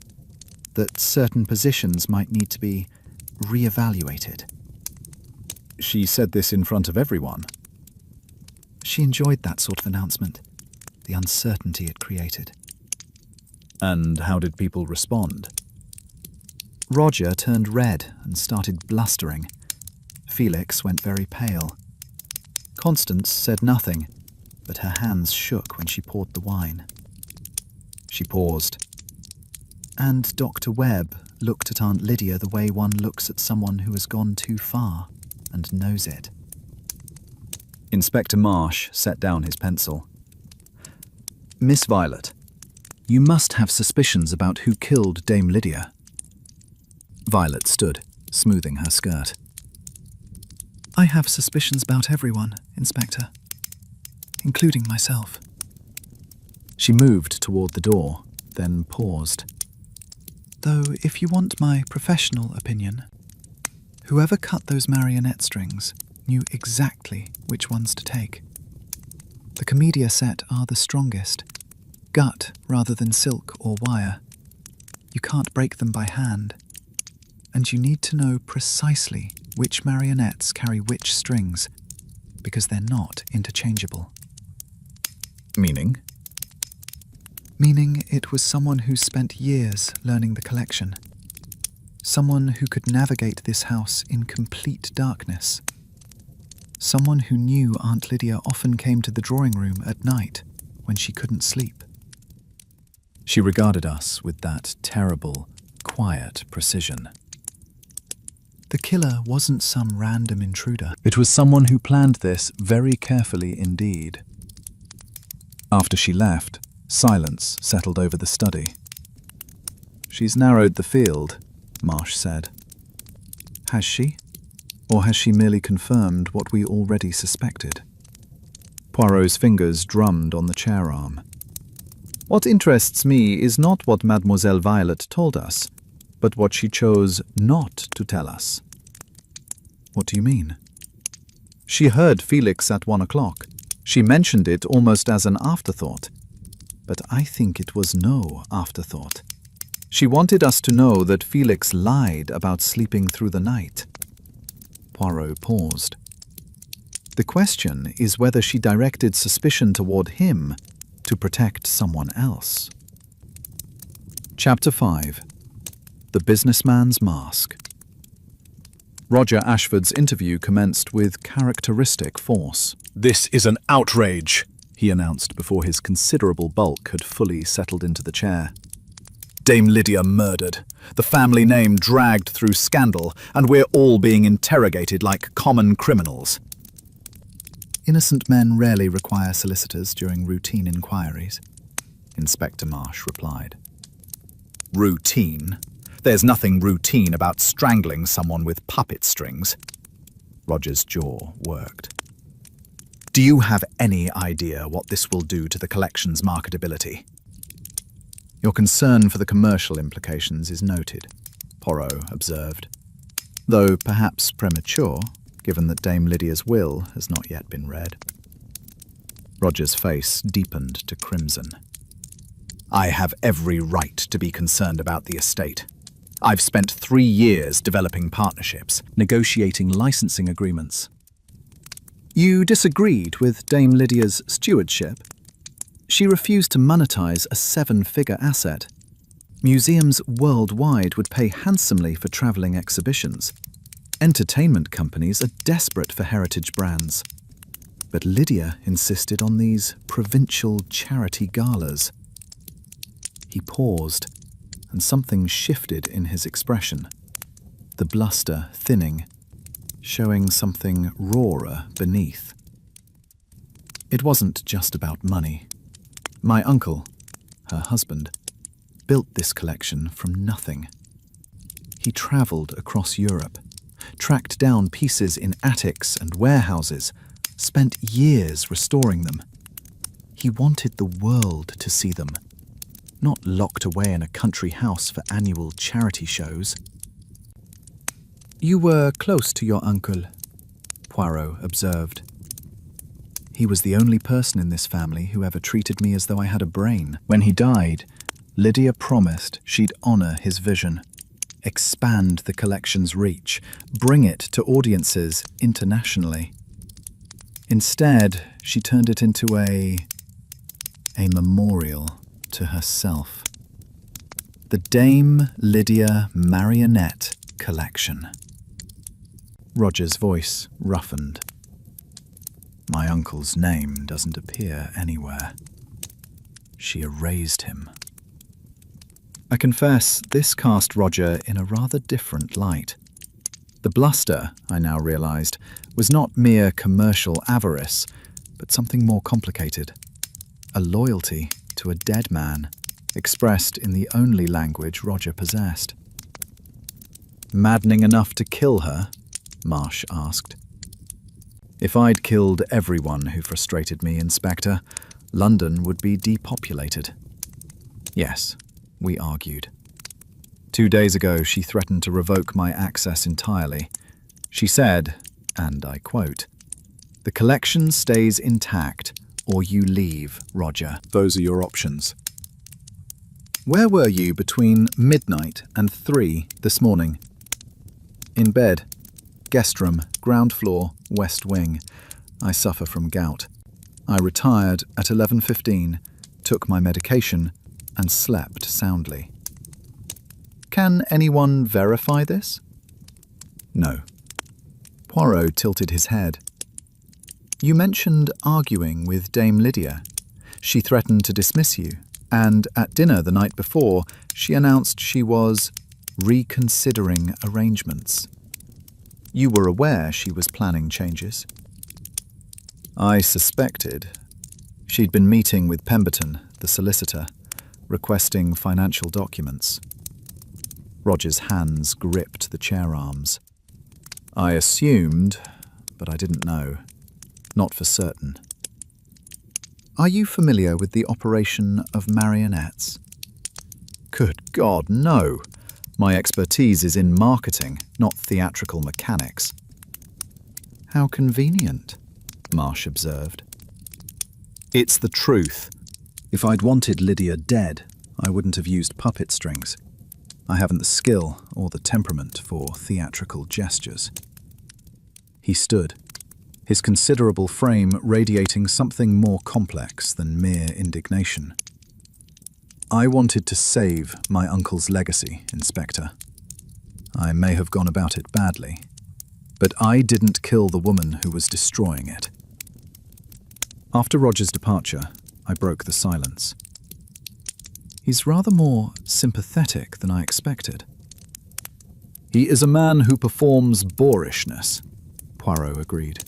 that certain positions might need to be re-evaluated. She said this in front of everyone. She enjoyed that sort of announcement, the uncertainty it created. And how did people respond? Roger turned red and started blustering. Felix went very pale. Constance said nothing, but her hands shook when she poured the wine. She paused. And Dr. Webb looked at Aunt Lydia the way one looks at someone who has gone too far and knows it. Inspector Marsh set down his pencil. Miss Violet, you must have suspicions about who killed Dame Lydia. Violet stood, smoothing her skirt. I have suspicions about everyone, Inspector, including myself. She moved toward the door, then paused. Though, if you want my professional opinion, whoever cut those marionette strings knew exactly which ones to take. The commedia set are the strongest, gut rather than silk or wire. You can't break them by hand, and you need to know precisely which marionettes carry which strings, because they're not interchangeable. Meaning? Meaning it was someone who spent years learning the collection. Someone who could navigate this house in complete darkness. Someone who knew Aunt Lydia often came to the drawing room at night when she couldn't sleep. She regarded us with that terrible, quiet precision. The killer wasn't some random intruder. It was someone who planned this very carefully indeed. After she left, silence settled over the study. She's narrowed the field, Marsh said. Has she? Or has she merely confirmed what we already suspected? Poirot's fingers drummed on the chair arm. What interests me is not what Mademoiselle Violet told us, but what she chose not to tell us. What do you mean? She heard Felix at 1 o'clock. She mentioned it almost as an afterthought. But I think it was no afterthought. She wanted us to know that Felix lied about sleeping through the night. Poirot paused. The question is whether she directed suspicion toward him to protect someone else. Chapter 5. The Businessman's Mask. Roger Ashford's interview commenced with characteristic force. "This is an outrage," he announced before his considerable bulk had fully settled into the chair. "Dame Lydia murdered, the family name dragged through scandal, and we're all being interrogated like common criminals." "Innocent men rarely require solicitors during routine inquiries," Inspector Marsh replied. "Routine? There's nothing routine about strangling someone with puppet strings." Roger's jaw worked. "Do you have any idea what this will do to the collection's marketability?" "Your concern for the commercial implications is noted," Poirot observed, "though perhaps premature, given that Dame Lydia's will has not yet been read." Roger's face deepened to crimson. "I have every right to be concerned about the estate. I've spent 3 years developing partnerships, negotiating licensing agreements." "You disagreed with Dame Lydia's stewardship. She refused to monetize a 7-figure asset. Museums worldwide would pay handsomely for traveling exhibitions. Entertainment companies are desperate for heritage brands. But Lydia insisted on these provincial charity galas." He paused, and something shifted in his expression, the bluster thinning, showing something rawer beneath. "It wasn't just about money. My uncle, her husband, built this collection from nothing. He travelled across Europe, tracked down pieces in attics and warehouses, spent years restoring them. He wanted the world to see them, not locked away in a country house for annual charity shows." "You were close to your uncle," Poirot observed. "He was the only person in this family who ever treated me as though I had a brain. When he died, Lydia promised she'd honour his vision, expand the collection's reach, bring it to audiences internationally. Instead, she turned it into a memorial to herself. The Dame Lydia Marionette collection." Roger's voice roughened. "My uncle's name doesn't appear anywhere. She erased him." I confess, this cast Roger in a rather different light. The bluster, I now realized, was not mere commercial avarice, but something more complicated. A loyalty to a dead man, expressed in the only language Roger possessed. "Maddening enough to kill her?" Marsh asked. "If I'd killed everyone who frustrated me, Inspector, London would be depopulated." "Yes," we argued. 2 days ago, she threatened to revoke my access entirely. She said, and I quote, "The collection stays intact, or you leave, Roger. Those are your options." "Where were you between midnight and 3 this morning?" "In bed. Guest room, ground floor, west wing. I suffer from gout. I retired at 11:15, took my medication, and slept soundly." "Can anyone verify this?" "No." Poirot tilted his head. "You mentioned arguing with Dame Lydia. She threatened to dismiss you, and at dinner the night before, she announced she was reconsidering arrangements. You were aware she was planning changes?" "I suspected. She'd been meeting with Pemberton, the solicitor, requesting financial documents." Roger's hands gripped the chair arms. "I assumed, but I didn't know. Not for certain." "Are you familiar with the operation of marionettes?" "Good God, no. My expertise is in marketing, not theatrical mechanics." "How convenient," Marsh observed. "It's the truth. If I'd wanted Lydia dead, I wouldn't have used puppet strings. I haven't the skill or the temperament for theatrical gestures." He stood, his considerable frame radiating something more complex than mere indignation. I wanted to save my uncle's legacy, Inspector. I may have gone about it badly, but I didn't kill the woman who was destroying it. After Roger's departure, I broke the silence. He's rather more sympathetic than I expected. He is a man who performs boorishness, Poirot agreed,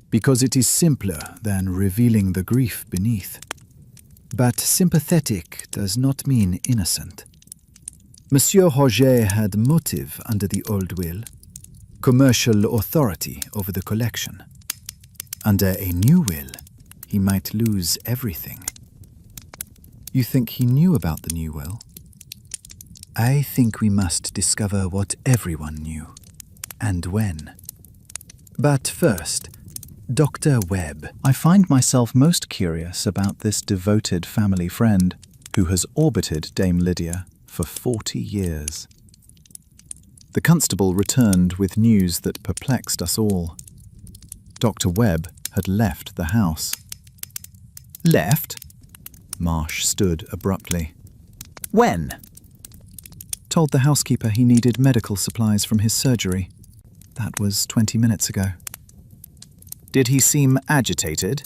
because it is simpler than revealing the grief beneath. But sympathetic does not mean innocent. Monsieur Roger had motive under the old will, commercial authority over the collection. Under a new will, he might lose everything. You think he knew about the new will? I think we must discover what everyone knew, and when. But first, Dr. Webb. I find myself most curious about this devoted family friend who has orbited Dame Lydia for 40 years. The constable returned with news that perplexed us all. Dr. Webb had left the house. Left? Marsh stood abruptly. When? Told the housekeeper he needed medical supplies from his surgery. That was 20 minutes ago. Did he seem agitated?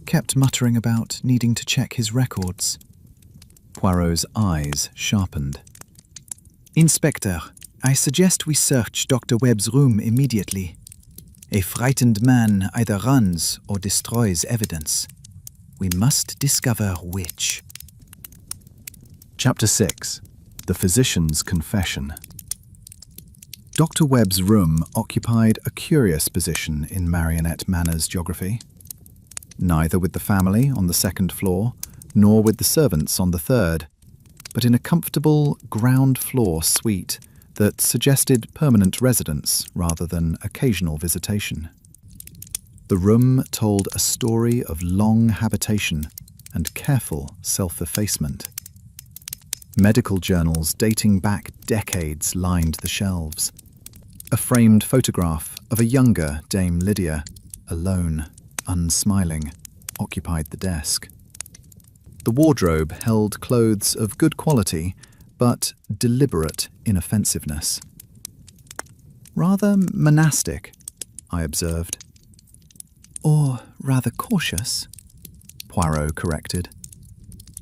Kept muttering about needing to check his records. Poirot's eyes sharpened. Inspector, I suggest we search Dr. Webb's room immediately. A frightened man either runs or destroys evidence. We must discover which. Chapter 6. The Physician's Confession. Dr. Webb's room occupied a curious position in Marionette Manor's geography. Neither with the family on the second floor, nor with the servants on the third, but in a comfortable ground-floor suite that suggested permanent residence rather than occasional visitation. The room told a story of long habitation and careful self-effacement. Medical journals dating back decades lined the shelves. A framed photograph of a younger Dame Lydia, alone, unsmiling, occupied the desk. The wardrobe held clothes of good quality, but deliberate inoffensiveness. Rather monastic, I observed. Or rather cautious, Poirot corrected.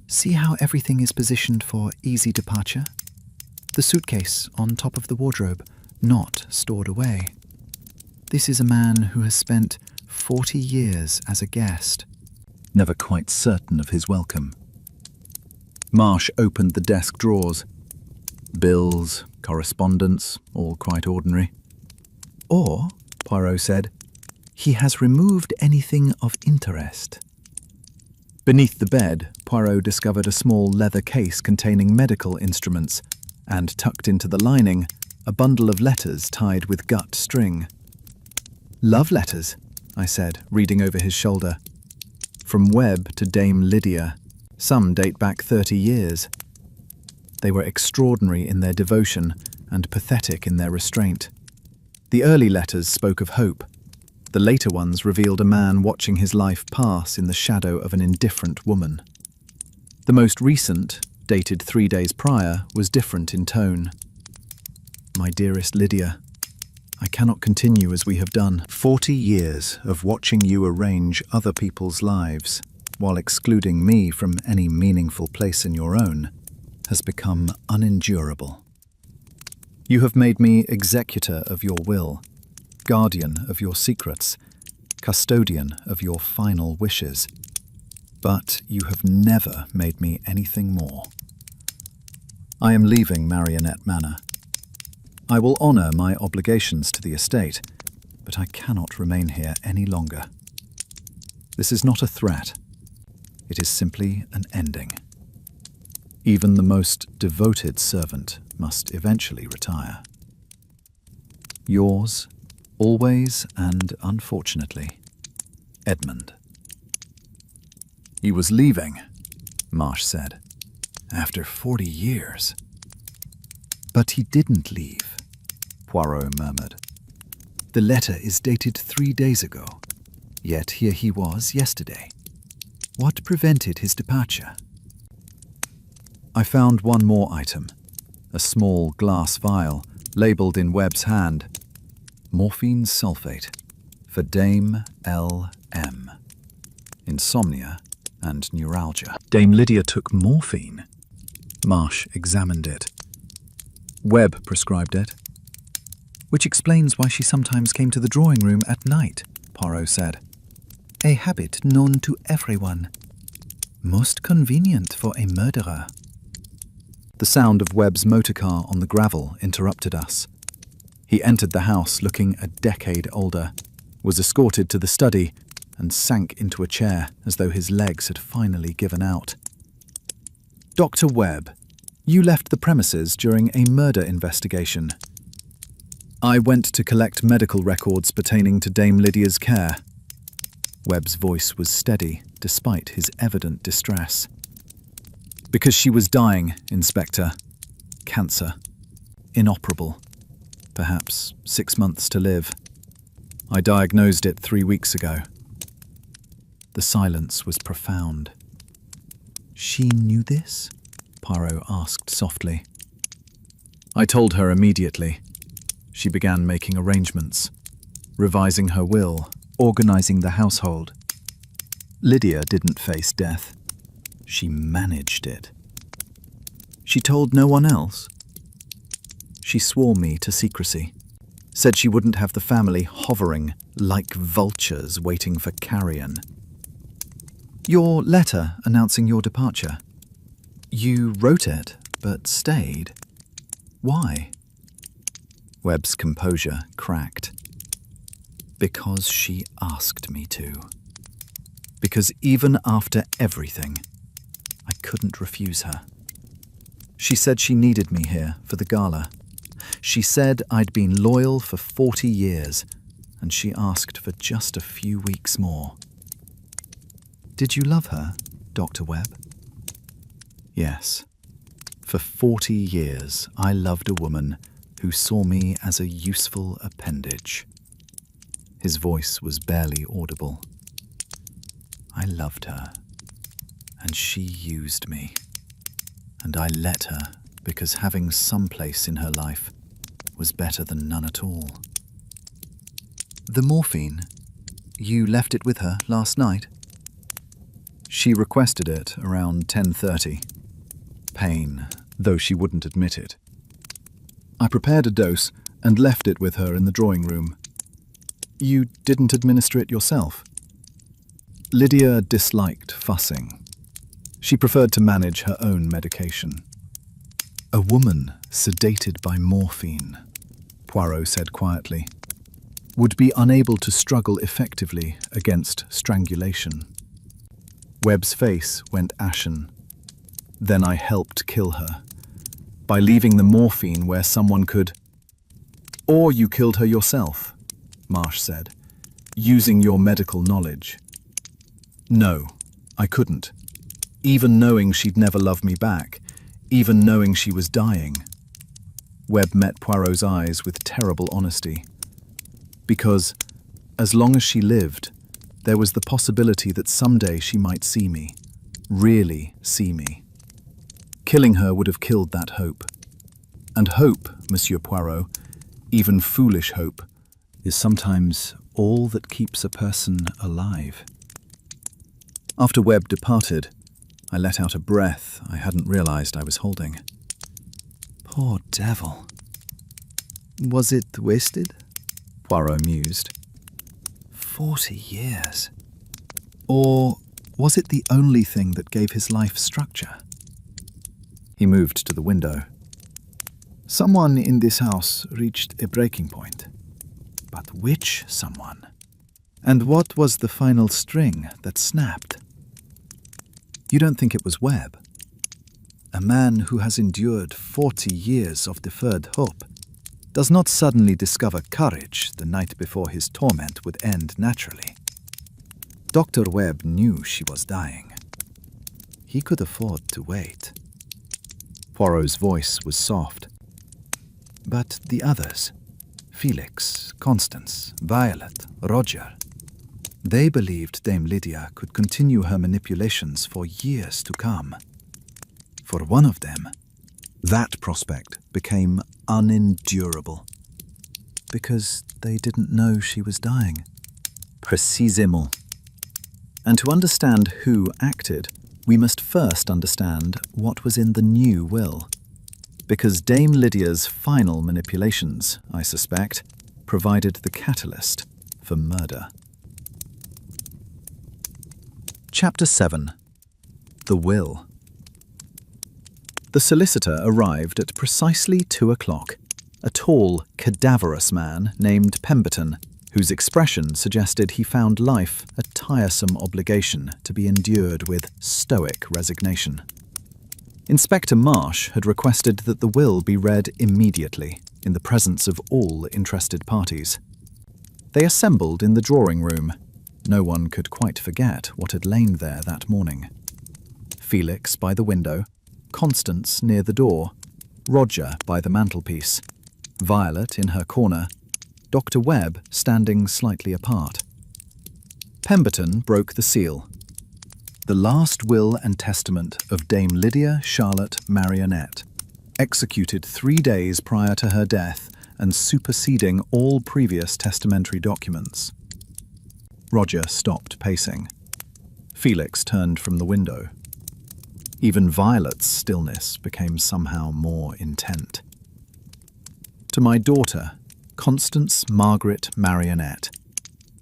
See how everything is positioned for easy departure? The suitcase on top of the wardrobe, not stored away. This is a man who has spent 40 years as a guest, never quite certain of his welcome. Marsh opened the desk drawers. Bills, correspondence, all quite ordinary. Or, Poirot said, he has removed anything of interest. Beneath the bed, Poirot discovered a small leather case containing medical instruments, and tucked into the lining, a bundle of letters tied with gut string. Love letters, I said, reading over his shoulder. From Webb to Dame Lydia. Some date back 30 years. They were extraordinary in their devotion and pathetic in their restraint. The early letters spoke of hope. The later ones revealed a man watching his life pass in the shadow of an indifferent woman. The most recent, dated 3 days prior, was different in tone. My dearest Lydia, I cannot continue as we have done. 40 years of watching you arrange other people's lives, while excluding me from any meaningful place in your own, has become unendurable. You have made me executor of your will, guardian of your secrets, custodian of your final wishes, but you have never made me anything more. I am leaving Marionette Manor. I will honour my obligations to the estate, but I cannot remain here any longer. This is not a threat. It is simply an ending. Even the most devoted servant must eventually retire. Yours, always and unfortunately, Edmund. He was leaving, Marsh said, after 40 years. But he didn't leave, Poirot murmured. The letter is dated 3 days ago, yet here he was yesterday. What prevented his departure? I found one more item, a small glass vial labelled in Webb's hand. Morphine sulfate for Dame L.M. Insomnia and neuralgia. Dame Lydia took morphine. Marsh examined it. Webb prescribed it. Which explains why she sometimes came to the drawing room at night, Poirot said. A habit known to everyone. Most convenient for a murderer. The sound of Webb's motorcar on the gravel interrupted us. He entered the house looking a decade older, was escorted to the study, and sank into a chair as though his legs had finally given out. Dr. Webb, you left the premises during a murder investigation. I went to collect medical records pertaining to Dame Lydia's care. Webb's voice was steady, despite his evident distress. Because she was dying, Inspector. Cancer. Inoperable. Perhaps 6 months to live. I diagnosed it 3 weeks ago. The silence was profound. She knew this? Poirot asked softly. I told her immediately. She began making arrangements, revising her will, organizing the household. Lydia didn't face death. She managed it. She told no one else. She swore me to secrecy, said she wouldn't have the family hovering like vultures waiting for carrion. Your letter announcing your departure. You wrote it, but stayed. Why? Webb's composure cracked. Because she asked me to. Because even after everything, I couldn't refuse her. She said she needed me here for the gala. She said I'd been loyal for 40 years, and she asked for just a few weeks more. Did you love her, Dr. Webb? Yes. For 40 years, I loved a woman who saw me as a useful appendage. His voice was barely audible. I loved her, and she used me. And I let her because having some place in her life was better than none at all. The morphine, you left it with her last night? She requested it around 10:30. Pain, though she wouldn't admit it. I prepared a dose and left it with her in the drawing room. You didn't administer it yourself? Lydia disliked fussing. She preferred to manage her own medication. A woman sedated by morphine, Poirot said quietly, would be unable to struggle effectively against strangulation. Webb's face went ashen. Then I helped kill her, by leaving the morphine where someone could... Or you killed her yourself, Marsh said, using your medical knowledge. No, I couldn't. Even knowing she'd never love me back, even knowing she was dying. Webb met Poirot's eyes with terrible honesty. Because, as long as she lived, there was the possibility that someday she might see me, really see me. Killing her would have killed that hope. And hope, Monsieur Poirot, even foolish hope, is sometimes all that keeps a person alive. After Webb departed, I let out a breath I hadn't realized I was holding. Poor devil. Was it wasted? Poirot mused. 40 years. Or was it the only thing that gave his life structure? He moved to the window. Someone in this house reached a breaking point. But which someone? And what was the final string that snapped? You don't think it was Webb? A man who has endured 40 years of deferred hope does not suddenly discover courage the night before his torment would end naturally. Dr. Webb knew she was dying. He could afford to wait. Poirot's voice was soft. But the others, Felix, Constance, Violet, Roger, they believed Dame Lydia could continue her manipulations for years to come. for one of them. That prospect became unendurable. Because they didn't know she was dying. Précisément. And to understand who acted, we must first understand what was in the new will. Because Dame Lydia's final manipulations, I suspect, provided the catalyst for murder. Chapter 7. The Will. The solicitor arrived at precisely 2 o'clock. A tall, cadaverous man named Pemberton, whose expression suggested he found life a tiresome obligation to be endured with stoic resignation. Inspector Marsh had requested that the will be read immediately, in the presence of all interested parties. They assembled in the drawing room. No one could quite forget what had lain there that morning. Felix by the window, Constance near the door, Roger by the mantelpiece, Violet in her corner, Dr. Webb standing slightly apart. Pemberton broke the seal. The last will and testament of Dame Lydia Charlotte Marionette, executed 3 days prior to her death and superseding all previous testamentary documents. Roger stopped pacing. Felix turned from the window. Even Violet's stillness became somehow more intent. To my daughter, Constance Margaret Marionette,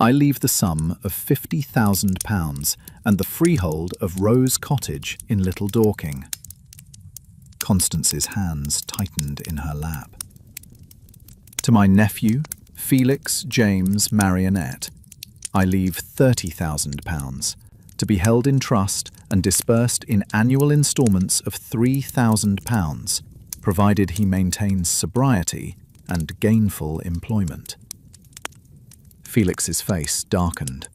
I leave the sum of £50,000 and the freehold of Rose Cottage in Little Dorking. Constance's hands tightened in her lap. To my nephew, Felix James Marionette, I leave £30,000 to be held in trust and disbursed in annual instalments of £3,000, provided he maintains sobriety and gainful employment. Felix's face darkened,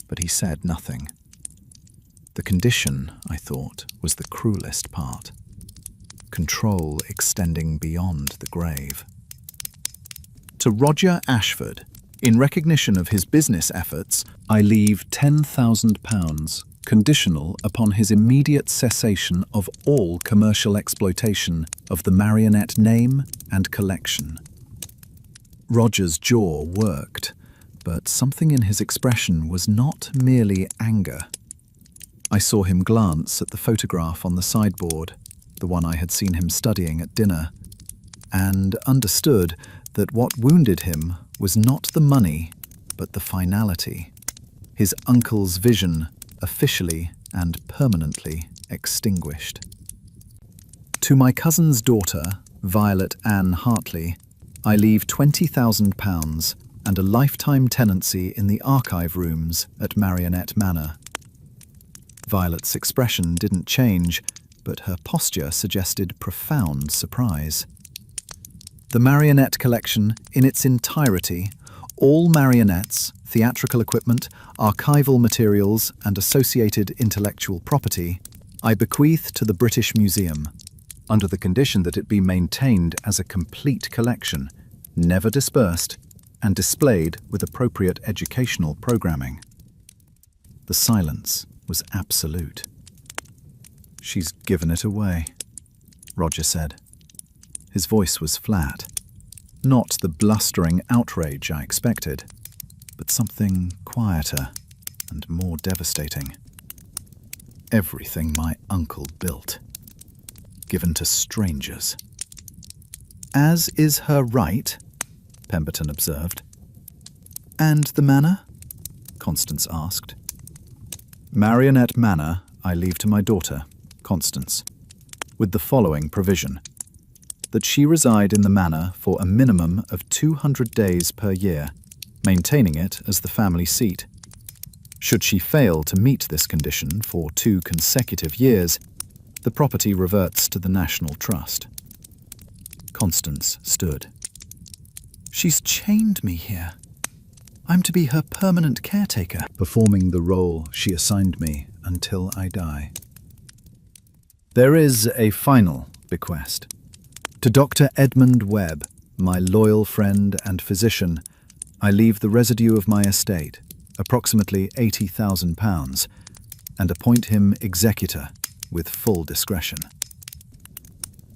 but he said nothing. The condition, I thought, was the cruelest part. Control extending beyond the grave. To Roger Ashford, in recognition of his business efforts, I leave £10,000, conditional upon his immediate cessation of all commercial exploitation of the Marionette name and collection. Roger's jaw worked, but something in his expression was not merely anger. I saw him glance at the photograph on the sideboard, the one I had seen him studying at dinner, and understood that what wounded him was not the money, but the finality. His uncle's vision officially and permanently extinguished. To my cousin's daughter, Violet Ann Hartley, I leave £20,000 and a lifetime tenancy in the archive rooms at Marionette Manor. Violet's expression didn't change, but her posture suggested profound surprise. The Marionette collection in its entirety, all marionettes, theatrical equipment, archival materials and associated intellectual property, I bequeath to the British Museum, under the condition that it be maintained as a complete collection, never dispersed, and displayed with appropriate educational programming. The silence was absolute. "She's given it away," Roger said. His voice was flat. Not the blustering outrage I expected, but something quieter and more devastating. Everything my uncle built, given to strangers. "As is her right," Pemberton observed. "And the manor?" Constance asked. "Marionette Manor I leave to my daughter, Constance, with the following provision: that she reside in the manor for a minimum of 200 days per year, maintaining it as the family seat. Should she fail to meet this condition for 2 consecutive years, the property reverts to the National Trust." Constance stood. "She's chained me here. I'm to be her permanent caretaker, performing the role she assigned me until I die. There is a final bequest. To Dr. Edmund Webb, my loyal friend and physician, I leave the residue of my estate, approximately £80,000, and appoint him executor with full discretion.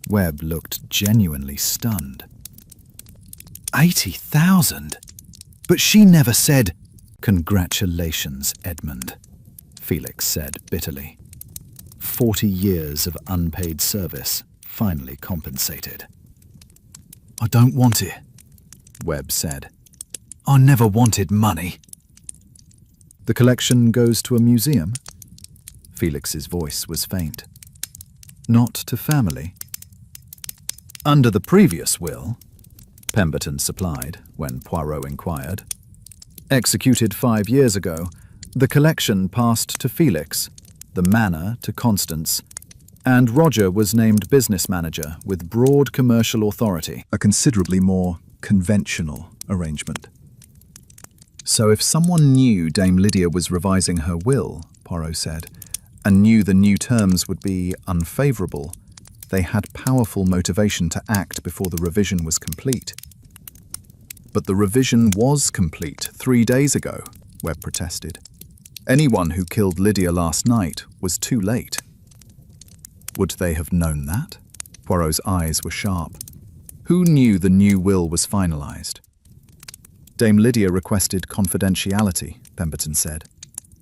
Webb looked genuinely stunned. 80,000? But she never said— "Congratulations, Edmund," Felix said bitterly. 40 years of unpaid service finally compensated. "I don't want it," Webb said. "I never wanted money." "The collection goes to a museum?" Felix's voice was faint. "Not to family?" "Under the previous will," Pemberton supplied when Poirot inquired. "Executed 5 years ago, the collection passed to Felix, the manor to Constance, and Roger was named business manager with broad commercial authority." A considerably more conventional arrangement. "So if someone knew Dame Lydia was revising her will," Poirot said, "and knew the new terms would be unfavourable, they had powerful motivation to act before the revision was complete." "But the revision was complete 3 days ago," Webb protested. "Anyone who killed Lydia last night was too late." "Would they have known that?" Poirot's eyes were sharp. "Who knew the new will was finalised?" "Dame Lydia requested confidentiality," Pemberton said.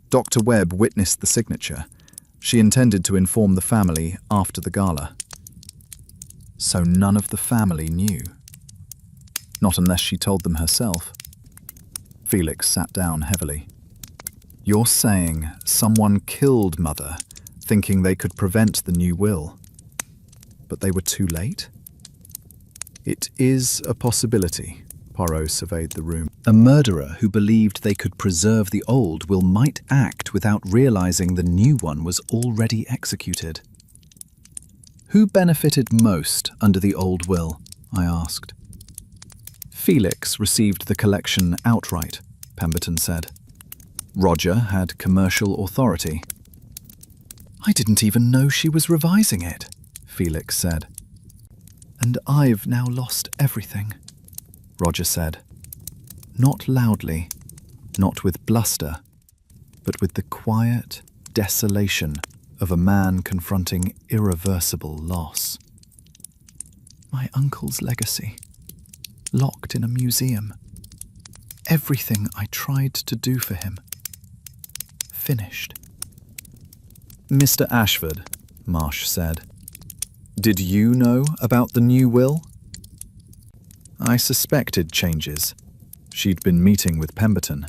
"Dr. Webb witnessed the signature. She intended to inform the family after the gala." "So none of the family knew?" "Not unless she told them herself." Felix sat down heavily. "You're saying someone killed Mother, thinking they could prevent the new will. But they were too late?" "It is a possibility," Poirot surveyed the room. "A murderer who believed they could preserve the old will might act without realizing the new one was already executed." "Who benefited most under the old will?" I asked. "Felix received the collection outright," Pemberton said. "Roger had commercial authority." "I didn't even know she was revising it," Felix said. "And I've now lost everything," Roger said. Not loudly, not with bluster, but with the quiet desolation of a man confronting irreversible loss. "My uncle's legacy, locked in a museum. Everything I tried to do for him, finished." "Mr. Ashford," Marsh said, "did you know about the new will?" "I suspected changes. She'd been meeting with Pemberton,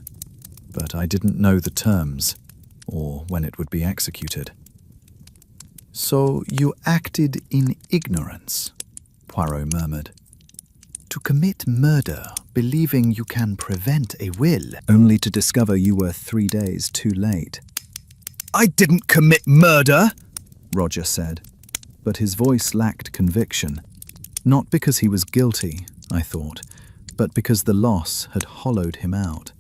but I didn't know the terms, or when it would be executed." "So you acted in ignorance," Poirot murmured. "To commit murder, believing you can prevent a will, only to discover you were 3 days too late." "I didn't commit murder," Roger said, but his voice lacked conviction. Not because he was guilty, I thought, but because the loss had hollowed him out.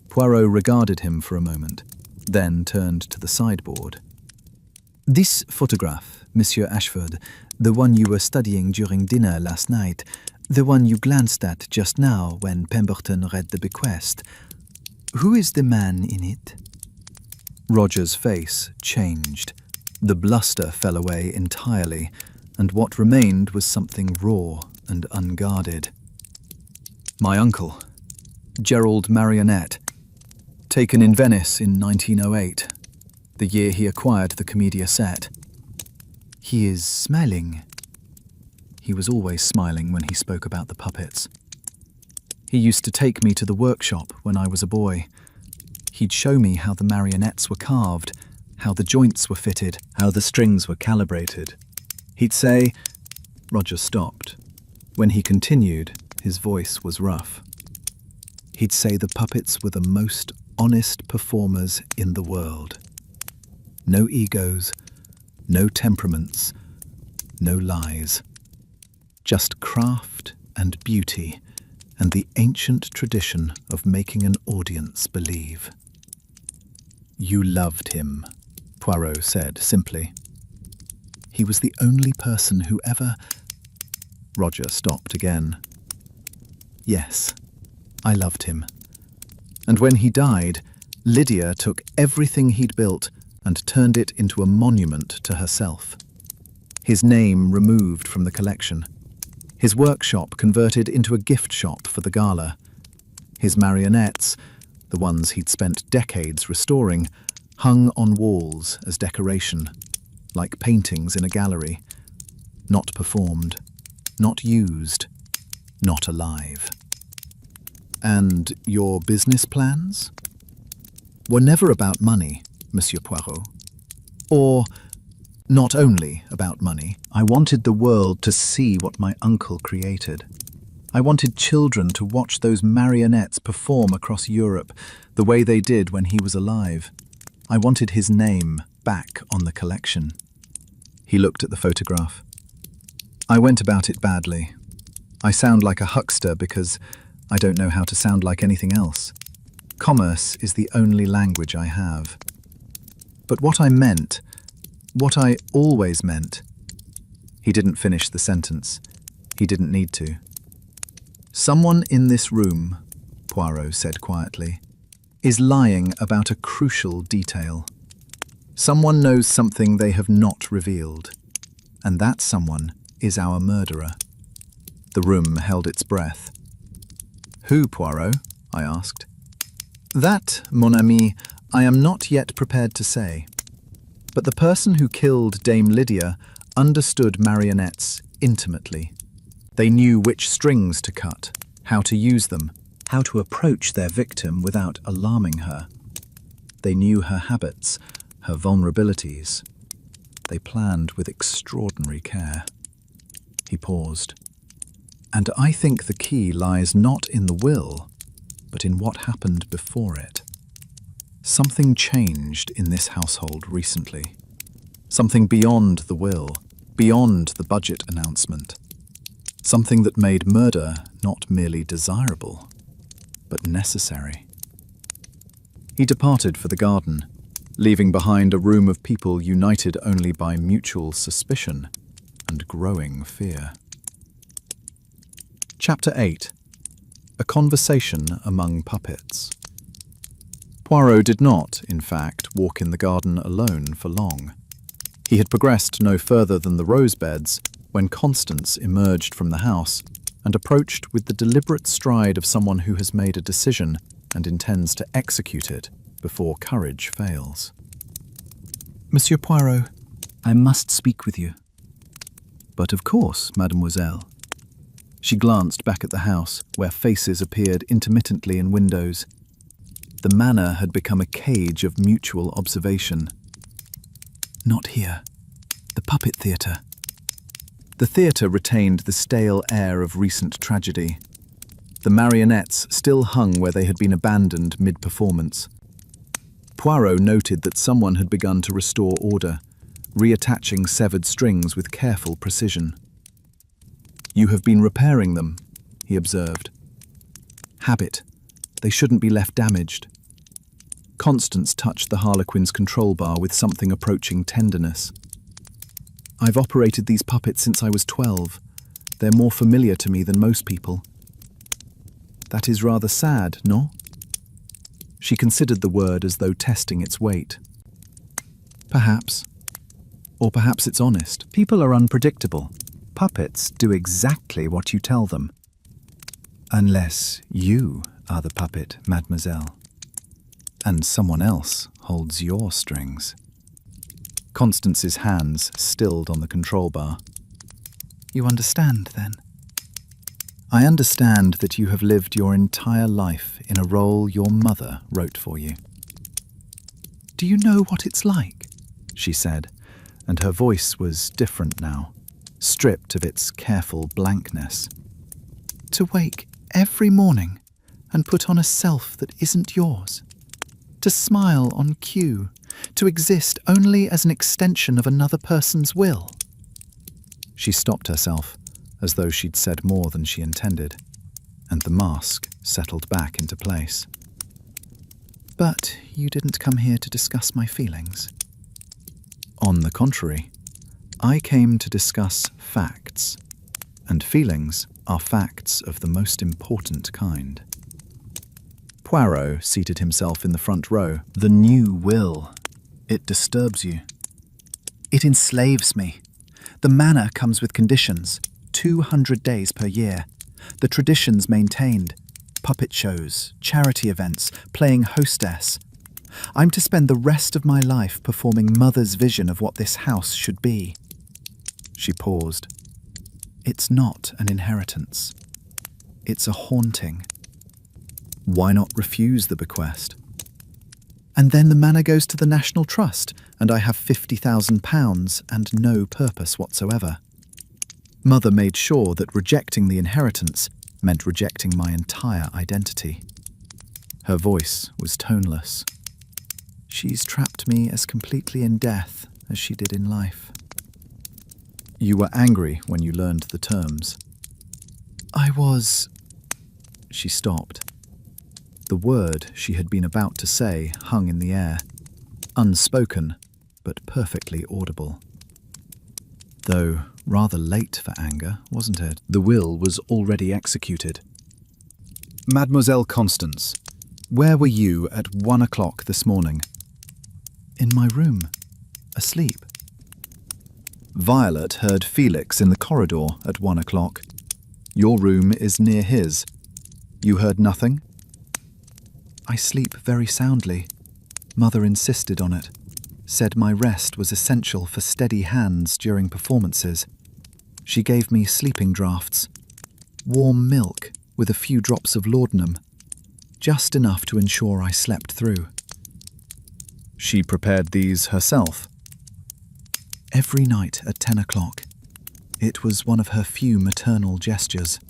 Poirot regarded him for a moment, then turned to the sideboard. "This photograph, Monsieur Ashford, the one you were studying during dinner last night, the one you glanced at just now when Pemberton read the bequest. Who is the man in it?" Roger's face changed. The bluster fell away entirely, and what remained was something raw and unguarded. "My uncle, Gerald Marionette, taken in Venice in 1908, the year he acquired the Commedia set." "He is smiling." He was always smiling when he spoke about the puppets. "He used to take me to the workshop when I was a boy. He'd show me how the marionettes were carved, how the joints were fitted, how the strings were calibrated. He'd say—" Roger stopped. When he continued, his voice was rough. "He'd say the puppets were the most honest performers in the world. No egos, no temperaments, no lies. Just craft and beauty and the ancient tradition of making an audience believe." "You loved him," Poirot said simply. "He was the only person who ever—" Roger stopped again. "Yes, I loved him. And when he died, Lydia took everything he'd built and turned it into a monument to herself. his name removed from the collection, his workshop converted into a gift shop for the gala, his marionettes, the ones he'd spent decades restoring, hung on walls as decoration, like paintings in a gallery, not performed, not used, not alive. And your business plans? Were never about money, Monsieur Poirot. Or not only about money. I wanted the world to see what my uncle created. I wanted children to watch those marionettes perform across Europe the way they did when he was alive. I wanted his name back on the collection. He looked at the photograph. I went about it badly. I sound like a huckster because I don't know how to sound like anything else. Commerce is the only language I have. But what I meant, what I always meant. He didn't finish the sentence. He didn't need to. Someone in this room, Poirot said quietly, is lying about a crucial detail. Someone knows something they have not revealed, and that someone is our murderer. The room held its breath. Who, Poirot? I asked. That, mon ami, I am not yet prepared to say. But the person who killed Dame Lydia understood marionettes intimately. They knew which strings to cut, how to use them, how to approach their victim without alarming her. They knew her habits, her vulnerabilities. They planned with extraordinary care. He paused. And I think the key lies not in the will, but in what happened before it. Something changed in this household recently. Something beyond the will, beyond the budget announcement. Something that made murder not merely desirable, but necessary. He departed for the garden, leaving behind a room of people united only by mutual suspicion and growing fear. Chapter 8. A conversation among puppets. Poirot did not, in fact, walk in the garden alone for long. He had progressed no further than the rose beds when Constance emerged from the house and approached with the deliberate stride of someone who has made a decision and intends to execute it before courage fails. Monsieur Poirot, I must speak with you. But of course, mademoiselle. She glanced back at the house, where faces appeared intermittently in windows. The manor had become a cage of mutual observation. Not here. The puppet theatre. The theatre retained the stale air of recent tragedy. The marionettes still hung where they had been abandoned mid-performance. Poirot noted that someone had begun to restore order, reattaching severed strings with careful precision. You have been repairing them, he observed. Habit. They shouldn't be left damaged. Constance touched the Harlequin's control bar with something approaching tenderness. I've operated these puppets since I was 12. They're more familiar to me than most people. That is rather sad, no? She considered the word as though testing its weight. Perhaps. Or perhaps it's honest. People are unpredictable. Puppets do exactly what you tell them. Unless you are the puppet, mademoiselle. And someone else holds your strings. Constance's hands stilled on the control bar. You understand, then? I understand that you have lived your entire life in a role your mother wrote for you. Do you know what it's like? She said, and her voice was different now, stripped of its careful blankness. To wake every morning and put on a self that isn't yours. To smile on cue, to exist only as an extension of another person's will. She stopped herself, as though she'd said more than she intended, and the mask settled back into place. But you didn't come here to discuss my feelings. On the contrary, I came to discuss facts, and feelings are facts of the most important kind. Poirot seated himself in the front row. The new will. It disturbs you. It enslaves me. The manor comes with conditions, 200 days per year. The traditions maintained, puppet shows, charity events, playing hostess. I'm to spend the rest of my life performing Mother's vision of what this house should be. She paused. It's not an inheritance. It's a haunting. Why not refuse the bequest? And then the manor goes to the National Trust, and I have £50,000 and no purpose whatsoever. Mother made sure that rejecting the inheritance meant rejecting my entire identity. Her voice was toneless. She's trapped me as completely in death as she did in life. You were angry when you learned the terms. I was... She stopped. The word she had been about to say hung in the air, unspoken, but perfectly audible. Though rather late for anger, wasn't it? The will was already executed. Mademoiselle Constance, where were you at 1 o'clock this morning? In my room, asleep. Violet heard Felix in the corridor at 1 o'clock. Your room is near his. You heard nothing? I sleep very soundly. Mother insisted on it. Said my rest was essential for steady hands during performances. She gave me sleeping draughts. Warm milk with a few drops of laudanum. Just enough to ensure I slept through. She prepared these herself? Every night at 10 o'clock. It was one of her few maternal gestures.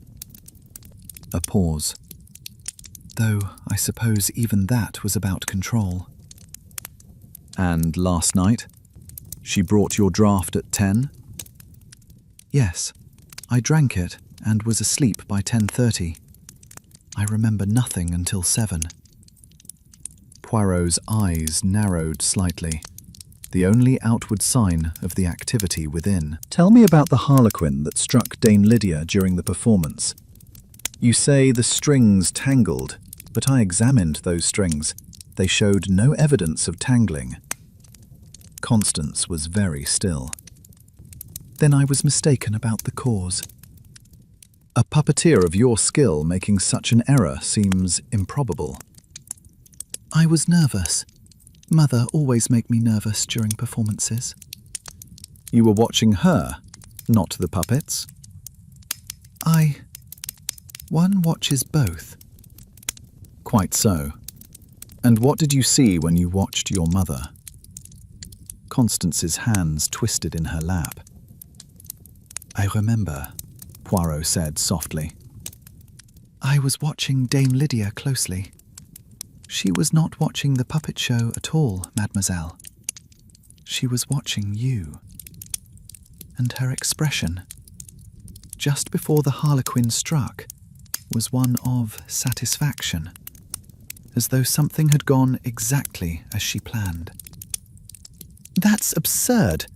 A pause. Though I suppose even that was about control. And last night? She brought your draught at 10? Yes, I drank it and was asleep by 10:30. I remember nothing until 7. Poirot's eyes narrowed slightly, the only outward sign of the activity within. Tell me about the harlequin that struck Dame Lydia during the performance. You say the strings tangled, but I examined those strings. They showed no evidence of tangling. Constance was very still. Then I was mistaken about the cause. A puppeteer of your skill making such an error seems improbable. I was nervous. Mother always made me nervous during performances. You were watching her, not the puppets? One watches both. Quite so. And what did you see when you watched your mother? Constance's hands twisted in her lap. I remember, Poirot said softly. I was watching Dame Lydia closely. She was not watching the puppet show at all, mademoiselle. She was watching you. And her expression, just before the harlequin struck, was one of satisfaction, as though something had gone exactly as she planned. That's absurd.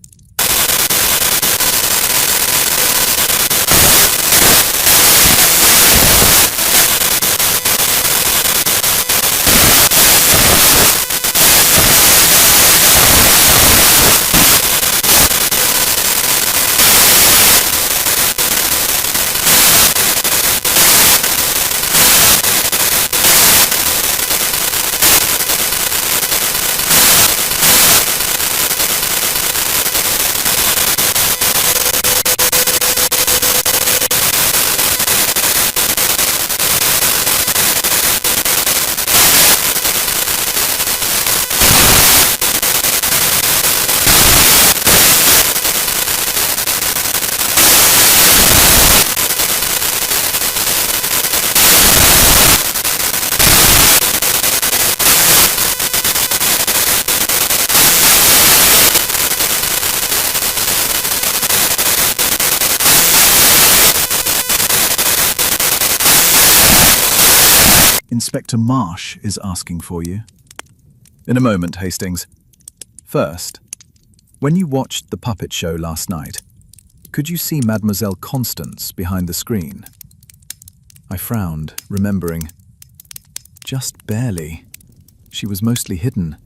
Inspector Marsh is asking for you. In a moment, Hastings. First, when you watched the puppet show last night, could you see Mademoiselle Constance behind the screen? I frowned, remembering. Just barely. She was mostly hidden.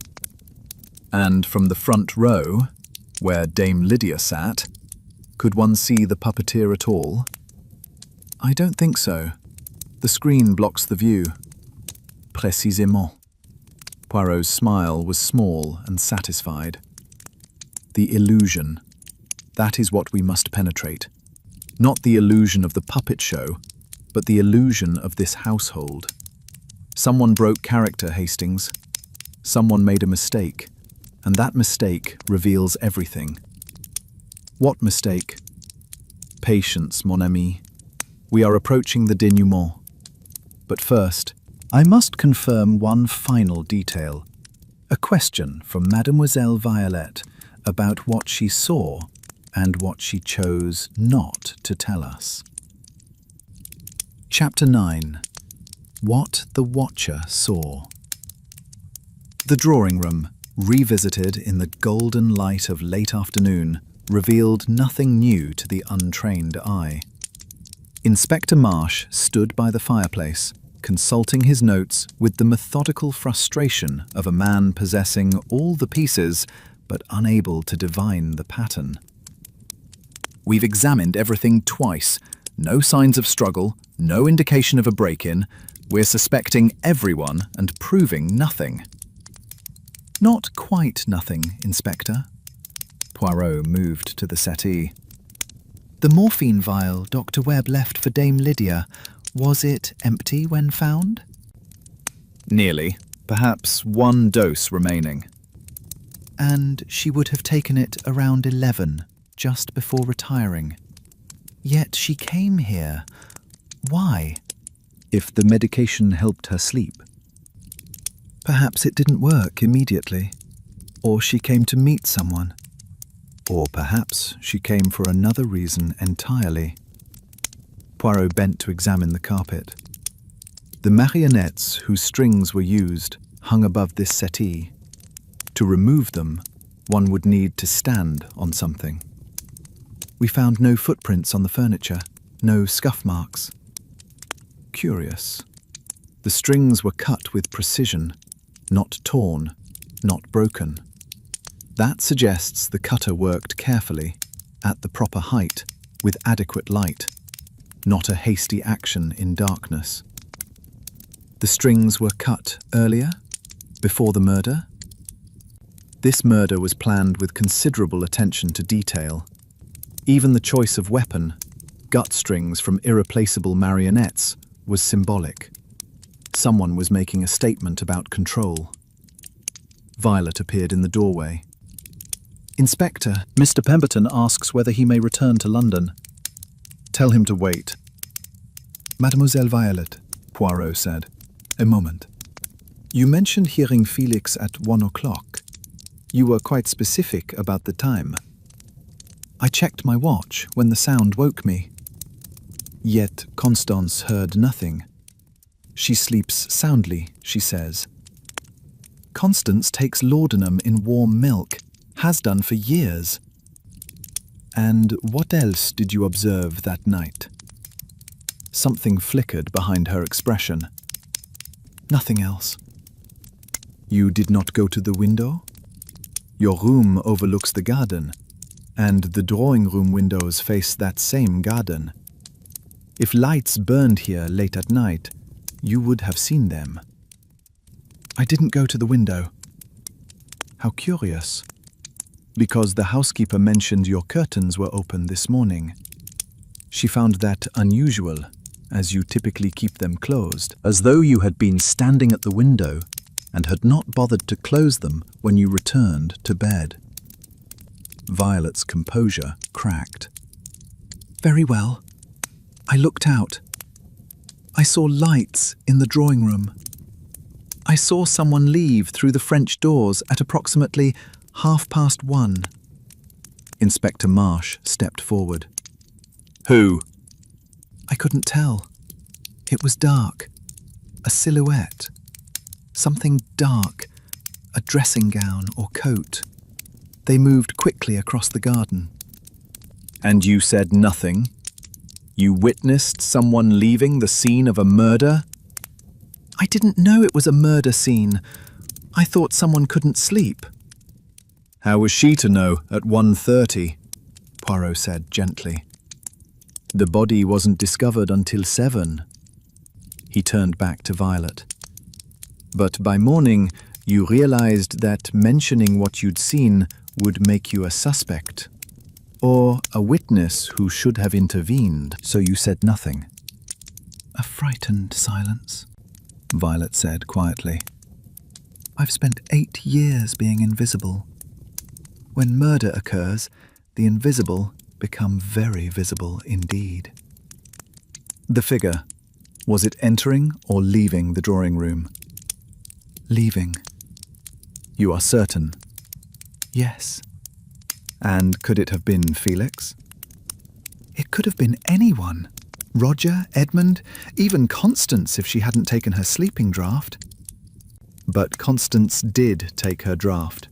And from the front row, where Dame Lydia sat, Could one see the puppeteer at all? I don't think so. The screen blocks the view. Précisément. Poirot's smile was small and satisfied. The illusion. That is what we must penetrate. Not the illusion of the puppet show, but the illusion of this household. Someone broke character, Hastings. Someone made a mistake, and that mistake reveals everything. What mistake? Patience, mon ami. We are approaching the denouement. But first, I must confirm one final detail. A question from Mademoiselle Violette about what she saw and what she chose not to tell us. Chapter 9. What the Watcher Saw. The drawing room, revisited in the golden light of late afternoon, revealed nothing new to the untrained eye. Inspector Marsh stood by the fireplace, consulting his notes with the methodical frustration of a man possessing all the pieces but unable to divine the pattern. We've examined everything twice. No signs of struggle, no indication of a break-in. We're suspecting everyone and proving nothing. Not quite nothing, Inspector. Poirot moved to the settee. The morphine vial Dr. Webb left for Dame Lydia, was it empty when found? Nearly. Perhaps one dose remaining. And she would have taken it around 11, just before retiring. Yet she came here. Why? If the medication helped her sleep. Perhaps it didn't work immediately. Or she came to meet someone. Or perhaps she came for another reason entirely. Poirot bent to examine the carpet. The marionettes whose strings were used hung above this settee. To remove them, one would need to stand on something. We found no footprints on the furniture, no scuff marks. Curious. The strings were cut with precision, not torn, not broken. That suggests the cutter worked carefully, at the proper height, with adequate light, not a hasty action in darkness. The strings were cut earlier, before the murder? This murder was planned with considerable attention to detail. Even the choice of weapon, gut strings from irreplaceable marionettes, was symbolic. Someone was making a statement about control. Violet appeared in the doorway. Inspector, Mr. Pemberton asks whether he may return to London. Tell him to wait. Mademoiselle Violet, Poirot said. A moment. You mentioned hearing Felix at 1 o'clock. You were quite specific about the time. I checked my watch when the sound woke me. Yet Constance heard nothing. She sleeps soundly, she says. Constance takes laudanum in warm milk, has done for years. And what else did you observe that night? Something flickered behind her expression. Nothing else. You did not go to the window? Your room overlooks the garden, and the drawing-room windows face that same garden. If lights burned here late at night, you would have seen them. I didn't go to the window. How curious. Because the housekeeper mentioned your curtains were open this morning. She found that unusual, as you typically keep them closed, as though you had been standing at the window and had not bothered to close them when you returned to bed. Violet's composure cracked. Very well. I looked out. I saw lights in the drawing room. I saw someone leave through the French doors at approximately 1:30. Inspector Marsh stepped forward. Who? I couldn't tell. It was dark. A silhouette. Something dark. A dressing gown or coat. They moved quickly across the garden. And you said nothing? You witnessed someone leaving the scene of a murder? I didn't know it was a murder scene. I thought someone couldn't sleep. How was she to know at 1:30? Poirot said gently. The body wasn't discovered until 7. He turned back to Violet. But by morning, you realized that mentioning what you'd seen would make you a suspect, or a witness who should have intervened, so you said nothing. A frightened silence, Violet said quietly. I've spent 8 years being invisible. When murder occurs, the invisible become very visible indeed. The figure, was it entering or leaving the drawing room? Leaving. You are certain? Yes. And could it have been Felix? It could have been anyone. Roger, Edmund, even Constance if she hadn't taken her sleeping draught. But Constance did take her draught.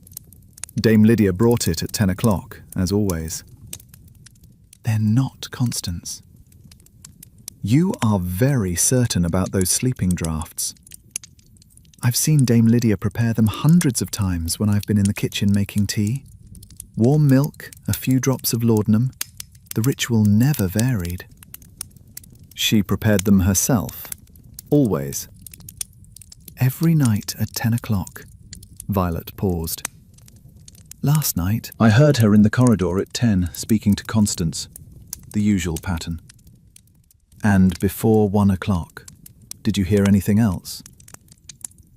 Dame Lydia brought it at 10 o'clock, as always. They're not Constance. You are very certain about those sleeping draughts. I've seen Dame Lydia prepare them hundreds of times when I've been in the kitchen making tea. Warm milk, a few drops of laudanum. The ritual never varied. She prepared them herself, always. Every night at 10 o'clock. Violet paused. Last night, I heard her in the corridor at 10 speaking to Constance, the usual pattern. And before 1 o'clock, did you hear anything else?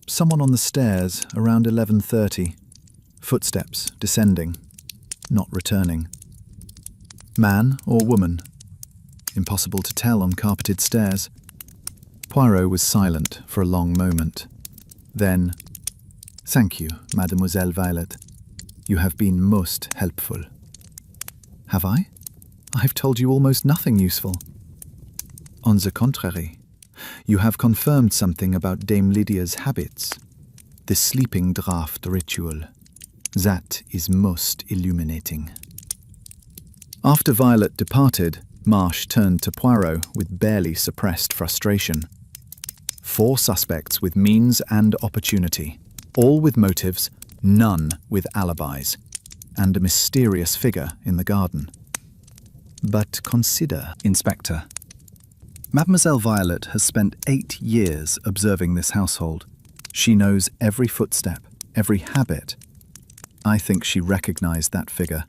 Someone on the stairs around 11:30. Footsteps descending, not returning. Man or woman? Impossible to tell on carpeted stairs. Poirot was silent for a long moment. Then, "Thank you, Mademoiselle Violet. You have been most helpful." Have I? I've told you almost nothing useful. On the contrary, you have confirmed something about Dame Lydia's habits. The sleeping draught ritual. That is most illuminating. After Violet departed, Marsh turned to Poirot with barely suppressed frustration. 4 suspects with means and opportunity, all with motives, none with alibis, and a mysterious figure in the garden. But consider, Inspector. Mademoiselle Violet has spent 8 years observing this household. She knows every footstep, every habit. I think she recognized that figure.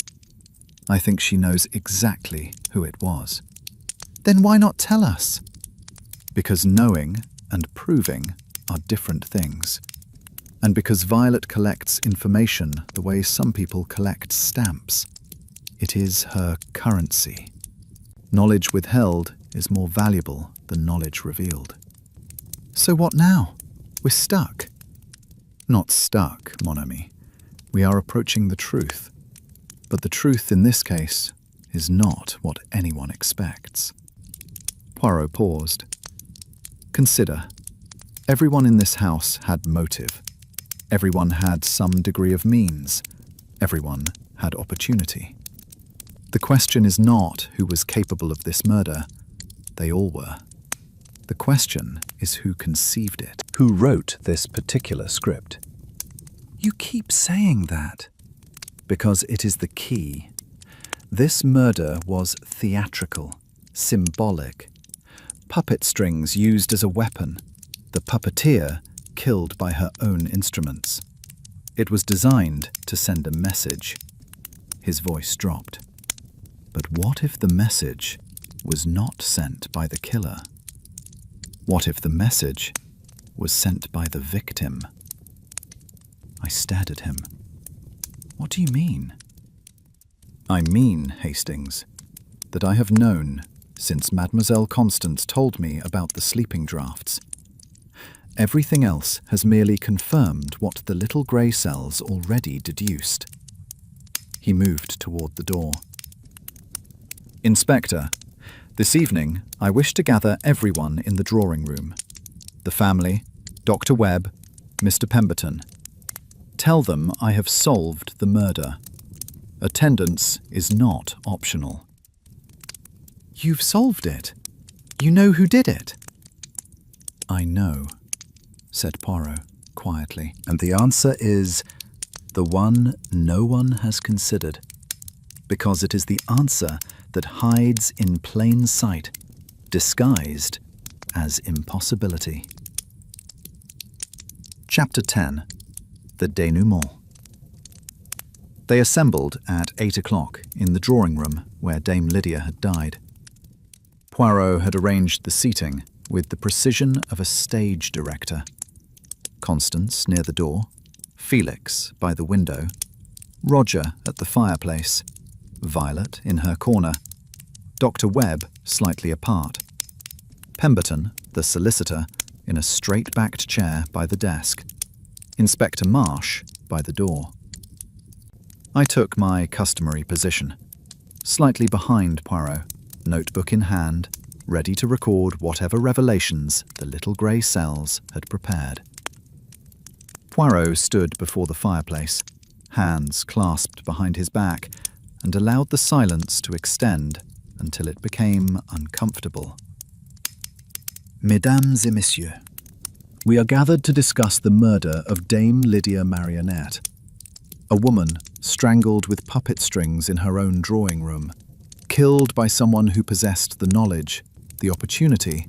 I think she knows exactly who it was. Then why not tell us? Because knowing and proving are different things. And because Violet collects information the way some people collect stamps. It is her currency. Knowledge withheld is more valuable than knowledge revealed. So what now? We're stuck. Not stuck, mon ami. We are approaching the truth. But the truth in this case is not what anyone expects. Poirot paused. Consider. Everyone in this house had motive. Everyone had some degree of means. Everyone had opportunity. The question is not who was capable of this murder. They all were. The question is who conceived it, who wrote this particular script. You keep saying that. Because it is the key. This murder was theatrical, symbolic. Puppet strings used as a weapon. The puppeteer killed by her own instruments. It was designed to send a message. His voice dropped. But what if the message was not sent by the killer? What if the message was sent by the victim? I stared at him. What do you mean? I mean, Hastings, that I have known since Mademoiselle Constance told me about the sleeping draughts. Everything else has merely confirmed what the little grey cells already deduced. He moved toward the door. Inspector, this evening I wish to gather everyone in the drawing room. The family, Dr. Webb, Mr. Pemberton. Tell them I have solved the murder. Attendance is not optional. You've solved it. You know who did it. I know, said Poirot quietly. And the answer is the one no one has considered. because it is the answer that hides in plain sight, disguised as impossibility. Chapter 10. The Denouement. They assembled at 8 o'clock in the drawing room where Dame Lydia had died. Poirot had arranged the seating with the precision of a stage director. Constance near the door, Felix by the window, Roger at the fireplace, Violet in her corner, Dr. Webb slightly apart, Pemberton, the solicitor, in a straight-backed chair by the desk, Inspector Marsh by the door. I took my customary position, slightly behind Poirot, notebook in hand, ready to record whatever revelations the little grey cells had prepared. Poirot stood before the fireplace, hands clasped behind his back, and allowed the silence to extend until it became uncomfortable. Mesdames et messieurs, we are gathered to discuss the murder of Dame Lydia Marionette, a woman strangled with puppet strings in her own drawing room, killed by someone who possessed the knowledge, the opportunity,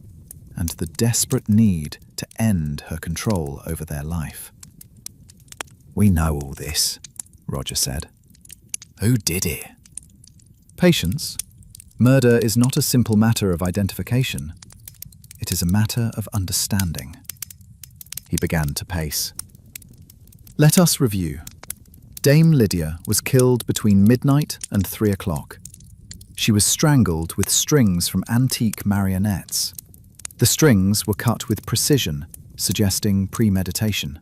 and the desperate need to end her control over their life. We know all this, Roger said. Who did it? Patience. Murder is not a simple matter of identification. It is a matter of understanding. He began to pace. Let us review. Dame Lydia was killed between midnight and 3 o'clock. She was strangled with strings from antique marionettes. The strings were cut with precision, suggesting premeditation.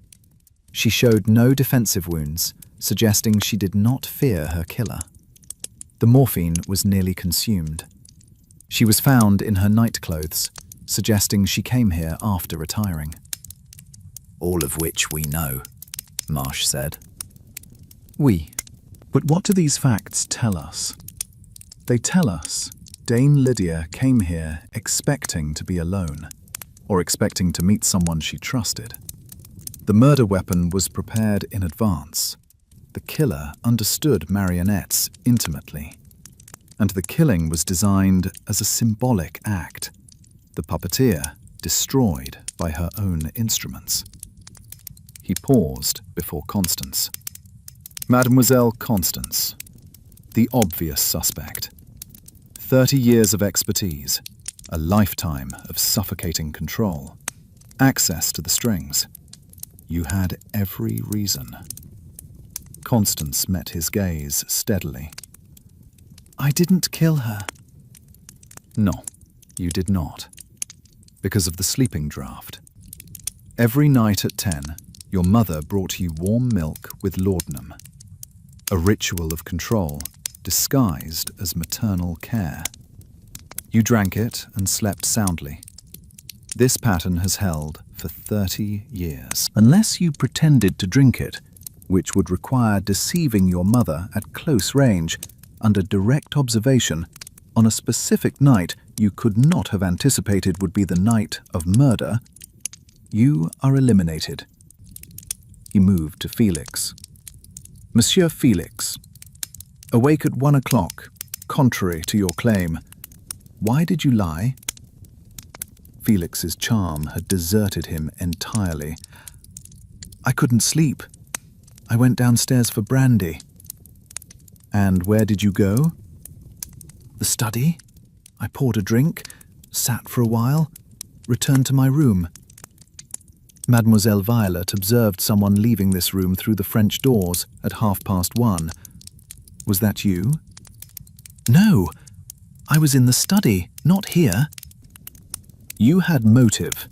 She showed no defensive wounds, suggesting she did not fear her killer. The morphine was nearly consumed. She was found in her nightclothes, suggesting she came here after retiring. All of which we know, Marsh said. Oui, but what do these facts tell us? They tell us Dame Lydia came here expecting to be alone, or expecting to meet someone she trusted. The murder weapon was prepared in advance. The killer understood marionettes intimately, and the killing was designed as a symbolic act, the puppeteer destroyed by her own instruments. He paused before Constance. Mademoiselle Constance, the obvious suspect. 30 years of expertise, a lifetime of suffocating control, access to the strings. You had every reason. Constance met his gaze steadily. I didn't kill her. No, you did not. Because of the sleeping draught. Every night at 10, your mother brought you warm milk with laudanum. A ritual of control, disguised as maternal care. You drank it and slept soundly. This pattern has held for 30 years. Unless you pretended to drink it, which would require deceiving your mother at close range, under direct observation, on a specific night you could not have anticipated would be the night of murder, you are eliminated. He moved to Felix. Monsieur Felix, awake at 1 o'clock, contrary to your claim, why did you lie? Felix's charm had deserted him entirely. I couldn't sleep. I went downstairs for brandy. And where did you go? The study. I poured a drink, sat for a while, returned to my room. Mademoiselle Violet observed someone leaving this room through the French doors at 1:30. Was that you? No, I was in the study, not here. You had motive.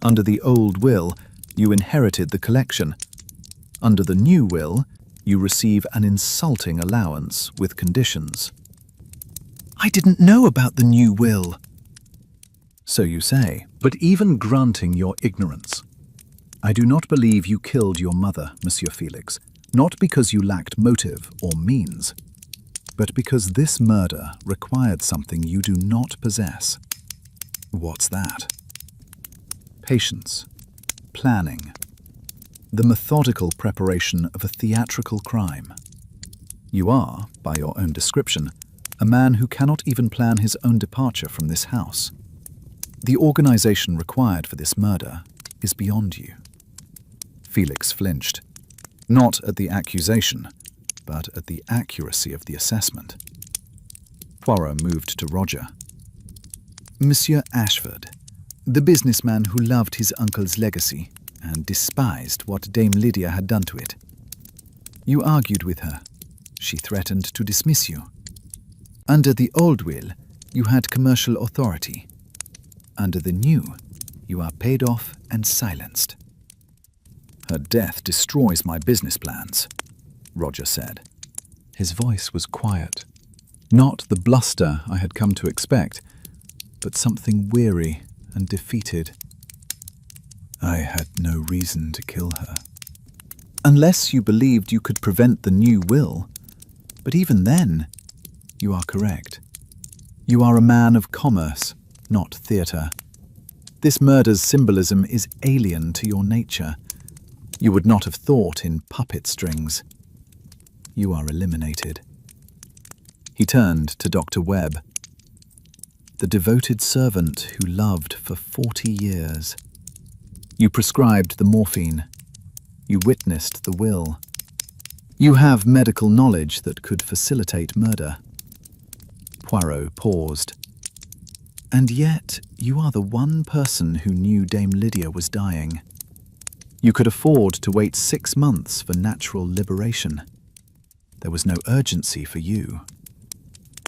Under the old will, you inherited the collection. Under the new will, you receive an insulting allowance with conditions. I didn't know about the new will. So you say, but even granting your ignorance, I do not believe you killed your mother, Monsieur Felix, not because you lacked motive or means, but because this murder required something you do not possess. What's that? Patience, planning, the methodical preparation of a theatrical crime. You are, by your own description, a man who cannot even plan his own departure from this house. The organization required for this murder is beyond you." Felix flinched, not at the accusation, but at the accuracy of the assessment. Poirot moved to Roger. "Monsieur Ashford, the businessman who loved his uncle's legacy and despised what Dame Lydia had done to it. You argued with her. She threatened to dismiss you. Under the old will, you had commercial authority. Under the new, you are paid off and silenced." "Her death destroys my business plans," Roger said. His voice was quiet. Not the bluster I had come to expect, but something weary and defeated. "I had no reason to kill her." "Unless you believed you could prevent the new will. But even then, you are correct. You are a man of commerce, not theatre. This murder's symbolism is alien to your nature. You would not have thought in puppet strings. You are eliminated." He turned to Dr. Webb. "The devoted servant who loved for 40 years. You prescribed the morphine. You witnessed the will. You have medical knowledge that could facilitate murder." Poirot paused. "And yet, you are the one person who knew Dame Lydia was dying. You could afford to wait 6 months for natural liberation. There was no urgency for you.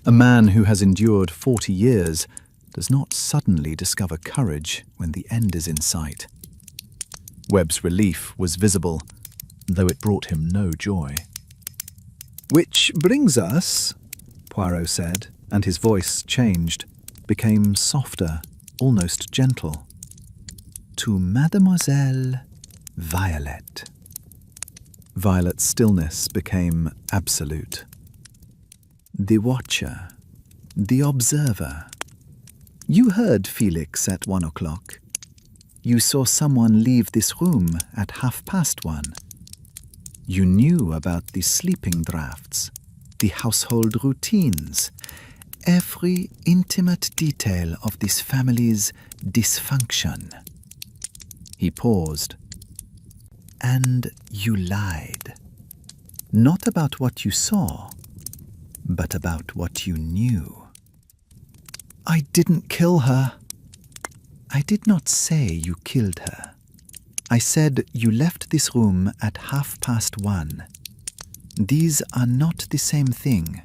A man who has endured 40 years does not suddenly discover courage when the end is in sight." Webb's relief was visible, though it brought him no joy. "Which brings us," Poirot said, and his voice changed, became softer, almost gentle, "to Mademoiselle Violet." Violet's stillness became absolute. "The watcher, the observer. You heard Felix at 1 o'clock. You saw someone leave this room at 1:30. You knew about the sleeping drafts, the household routines, every intimate detail of this family's dysfunction." He paused. "And you lied. Not about what you saw, but about what you knew." "I didn't kill her." "I did not say you killed her. I said you left this room at 1:30. These are not the same thing.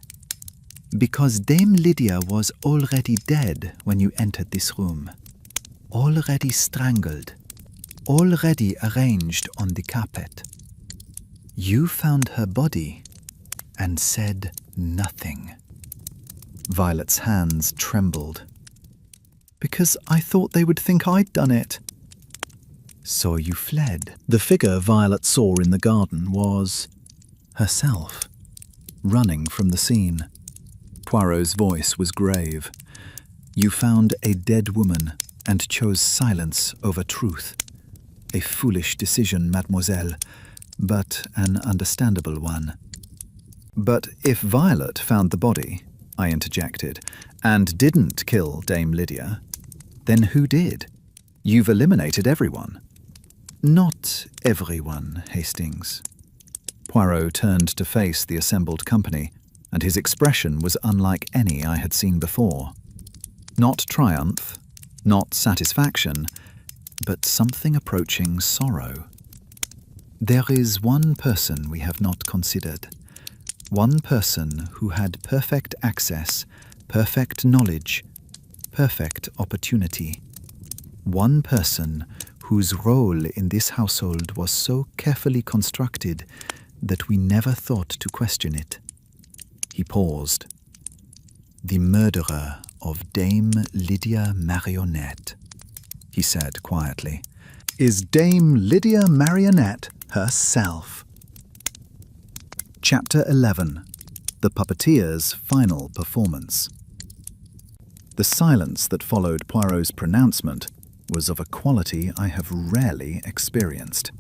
Because Dame Lydia was already dead when you entered this room. Already strangled. Already arranged on the carpet. You found her body and said nothing." Violet's hands trembled. "Because I thought they would think I'd done it." "So you fled." The figure Violet saw in the garden was herself, running from the scene. Poirot's voice was grave. "You found a dead woman and chose silence over truth. A foolish decision, mademoiselle, but an understandable one." "But if Violet found the body," I interjected, "and didn't kill Dame Lydia, then who did? You've eliminated everyone." "Not everyone, Hastings." Poirot turned to face the assembled company, and his expression was unlike any I had seen before. Not triumph, not satisfaction, but something approaching sorrow. "There is one person we have not considered. One person who had perfect access, perfect knowledge, perfect opportunity. One person whose role in this household was so carefully constructed that we never thought to question it." He paused. "The murderer of Dame Lydia Marionette," he said quietly, "is Dame Lydia Marionette herself." Chapter 11. The Puppeteer's Final Performance. The silence that followed Poirot's pronouncement was of a quality I have rarely experienced.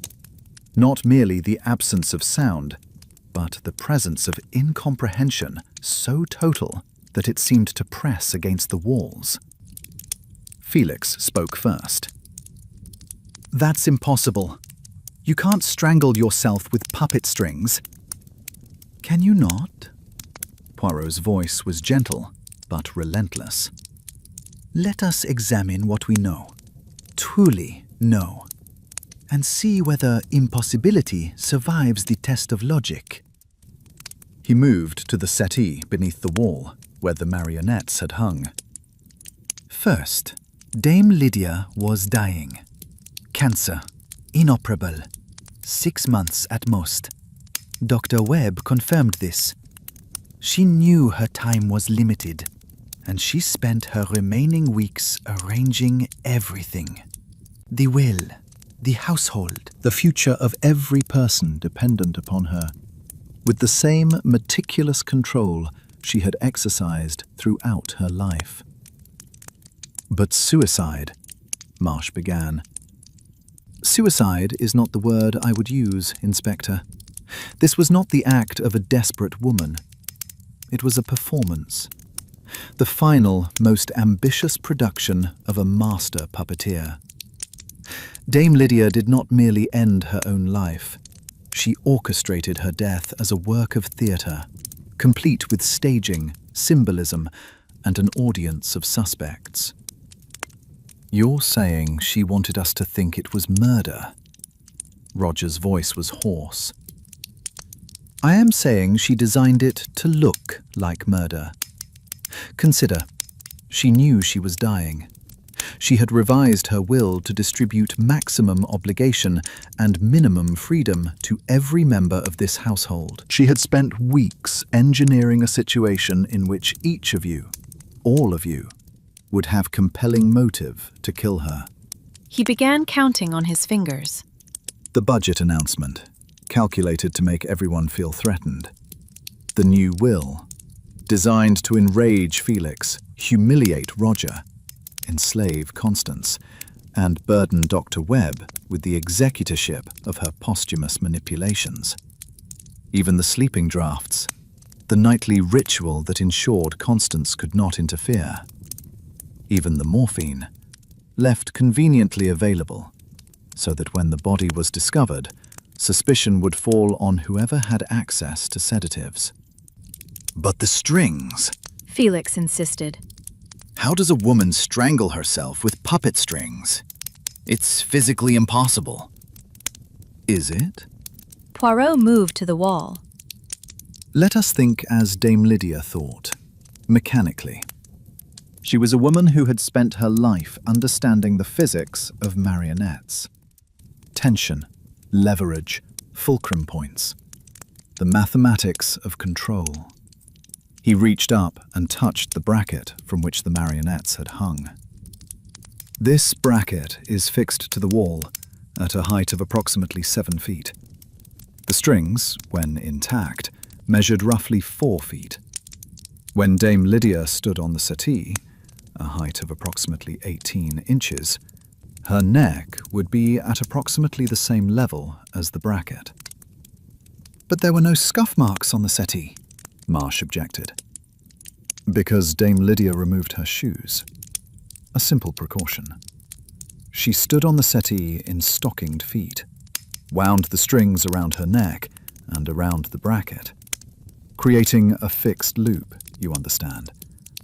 Not merely the absence of sound, but the presence of incomprehension so total that it seemed to press against the walls. Felix spoke first. "That's impossible. You can't strangle yourself with puppet strings." "Can you not?" Poirot's voice was gentle, but relentless. "Let us examine what we know, truly know, and see whether impossibility survives the test of logic." He moved to the settee beneath the wall, where the marionettes had hung. "First, Dame Lydia was dying. Cancer, inoperable, 6 months at most. Dr. Webb confirmed this. She knew her time was limited, and she spent her remaining weeks arranging everything. The will, the household, the future of every person dependent upon her, with the same meticulous control she had exercised throughout her life. But suicide, Marsh began. "Suicide is not the word I would use, Inspector. This was not the act of a desperate woman. It was a performance. The final, most ambitious production of a master puppeteer. Dame Lydia did not merely end her own life. She orchestrated her death as a work of theatre, complete with staging, symbolism, and an audience of suspects." "You're saying she wanted us to think it was murder?" Roger's voice was hoarse. "I am saying she designed it to look like murder. Consider, she knew she was dying. She had revised her will to distribute maximum obligation and minimum freedom to every member of this household. She had spent weeks engineering a situation in which each of you, all of you, would have compelling motive to kill her." He began counting on his fingers. The budget announcement, calculated to make everyone feel threatened. The new will, designed to enrage Felix, humiliate Roger, enslave Constance, and burden Dr. Webb with the executorship of her posthumous manipulations. Even the sleeping drafts, the nightly ritual that ensured Constance could not interfere. Even the morphine, left conveniently available, so that when the body was discovered, suspicion would fall on whoever had access to sedatives. "But the strings," Felix insisted. "How does a woman strangle herself with puppet strings? It's physically impossible." "Is it?" Poirot moved to the wall. "Let us think as Dame Lydia thought, mechanically. She was a woman who had spent her life understanding the physics of marionettes. Tension, leverage, fulcrum points. The mathematics of control." He reached up and touched the bracket from which the marionettes had hung. "This bracket is fixed to the wall at a height of approximately 7 feet. The strings, when intact, measured roughly 4 feet. When Dame Lydia stood on the settee, a height of approximately 18 inches, her neck would be at approximately the same level as the bracket." "But there were no scuff marks on the settee," Marsh objected. "Because Dame Lydia removed her shoes. A simple precaution. She stood on the settee in stockinged feet, wound the strings around her neck and around the bracket, creating a fixed loop, you understand.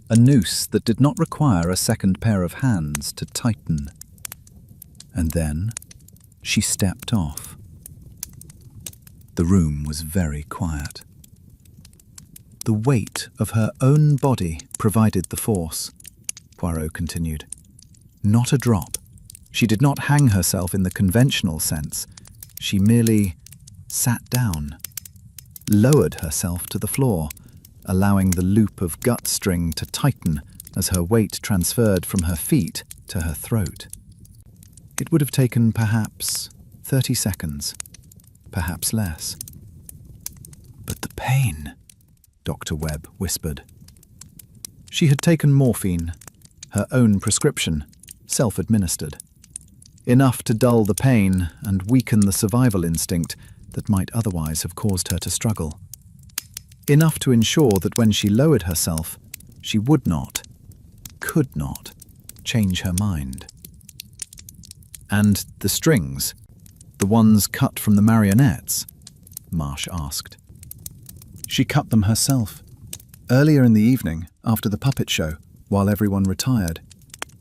A noose that did not require a second pair of hands to tighten. And then she stepped off. The room was very quiet. The weight of her own body provided the force," Poirot continued. "Not a drop. She did not hang herself in the conventional sense. She merely sat down, lowered herself to the floor, allowing the loop of gut string to tighten as her weight transferred from her feet to her throat. It would have taken perhaps 30 seconds, perhaps less." "But the pain," Dr. Webb whispered. "She had taken morphine, her own prescription, self-administered. Enough to dull the pain and weaken the survival instinct that might otherwise have caused her to struggle. Enough to ensure that when she lowered herself, she would not, could not, change her mind. "And the strings? The ones cut from the marionettes?" Marsh asked. "She cut them herself. Earlier in the evening, after the puppet show, while everyone retired.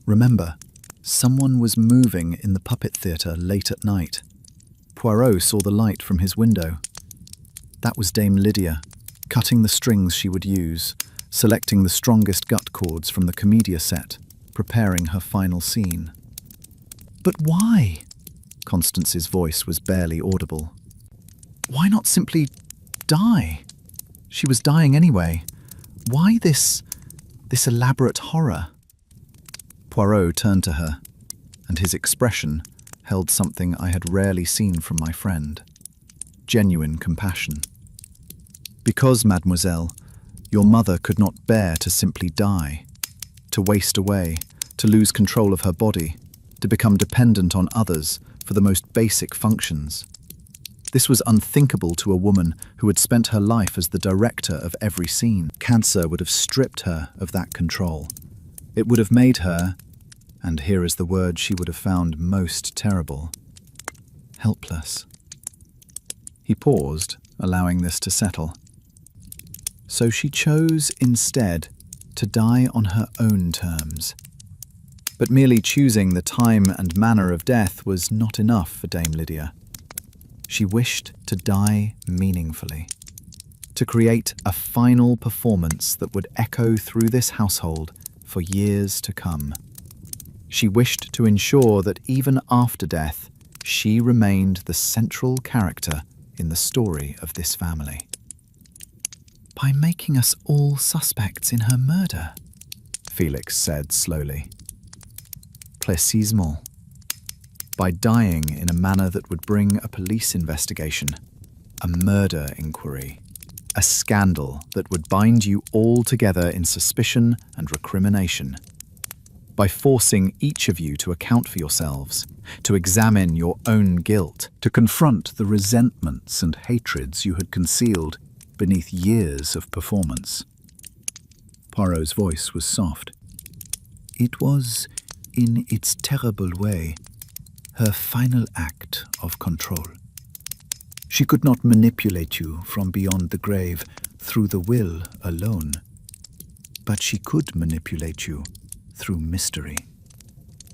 Remember, someone was moving in the puppet theatre late at night. Poirot saw the light from his window. That was Dame Lydia, cutting the strings she would use, selecting the strongest gut chords from the commedia set, preparing her final scene." "But why?" Constance's voice was barely audible. "Why not simply die? She was dying anyway. Why this elaborate horror?" Poirot turned to her, and his expression held something I had rarely seen from my friend: genuine compassion. "Because, mademoiselle, your mother could not bear to simply die, to waste away, to lose control of her body, to become dependent on others for the most basic functions. This was unthinkable to a woman who had spent her life as the director of every scene. Cancer would have stripped her of that control. It would have made her, and here is the word she would have found most terrible, helpless." He paused, allowing this to settle. "So she chose instead to die on her own terms. But merely choosing the time and manner of death was not enough for Dame Lydia. She wished to die meaningfully, to create a final performance that would echo through this household for years to come. She wished to ensure that even after death, she remained the central character in the story of this family." "By making us all suspects in her murder," Felix said slowly. "Précisément. By dying in a manner that would bring a police investigation, a murder inquiry, a scandal that would bind you all together in suspicion and recrimination. By forcing each of you to account for yourselves, to examine your own guilt, to confront the resentments and hatreds you had concealed beneath years of performance." Poirot's voice was soft. "It was, in its terrible way, her final act of control. She could not manipulate you from beyond the grave through the will alone, but she could manipulate you through mystery,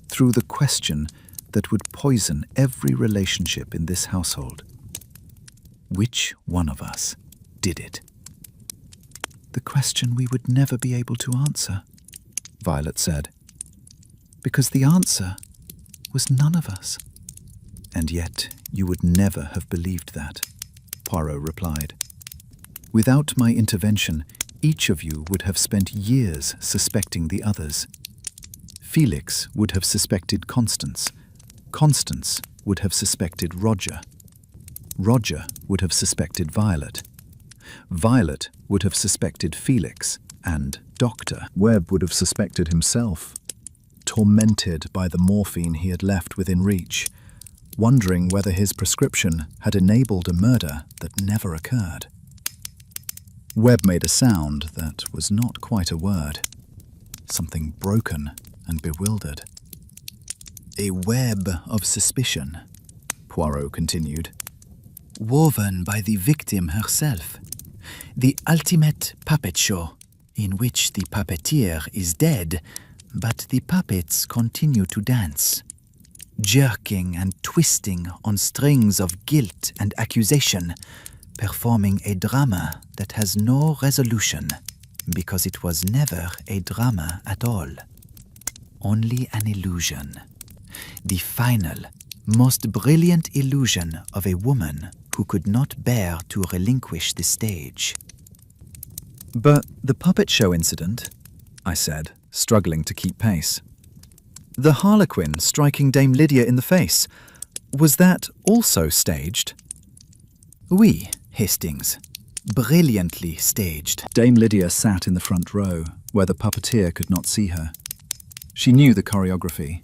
through the question that would poison every relationship in this household. Which one of us did it?" "The question we would never be able to answer," Violet said, "because the answer was none of us." "And yet you would never have believed that," Poirot replied. "Without my intervention, each of you would have spent years suspecting the others. Felix would have suspected Constance. Constance would have suspected Roger. Roger would have suspected Violet. Violet would have suspected Felix, and Dr. Webb would have suspected himself, tormented by the morphine he had left within reach, wondering whether his prescription had enabled a murder that never occurred." Webb made a sound that was not quite a word, something broken and bewildered. "A web of suspicion," Poirot continued, "woven by the victim herself. The ultimate puppet show, in which the puppeteer is dead, but the puppets continue to dance, jerking and twisting on strings of guilt and accusation, performing a drama that has no resolution, because it was never a drama at all. Only an illusion. The final, most brilliant illusion of a woman who could not bear to relinquish the stage." "But the puppet show incident," I said, struggling to keep pace. "The Harlequin striking Dame Lydia in the face, was that also staged?" "Oui, Hastings. Brilliantly staged." Dame Lydia sat in the front row, where the puppeteer could not see her. She knew the choreography.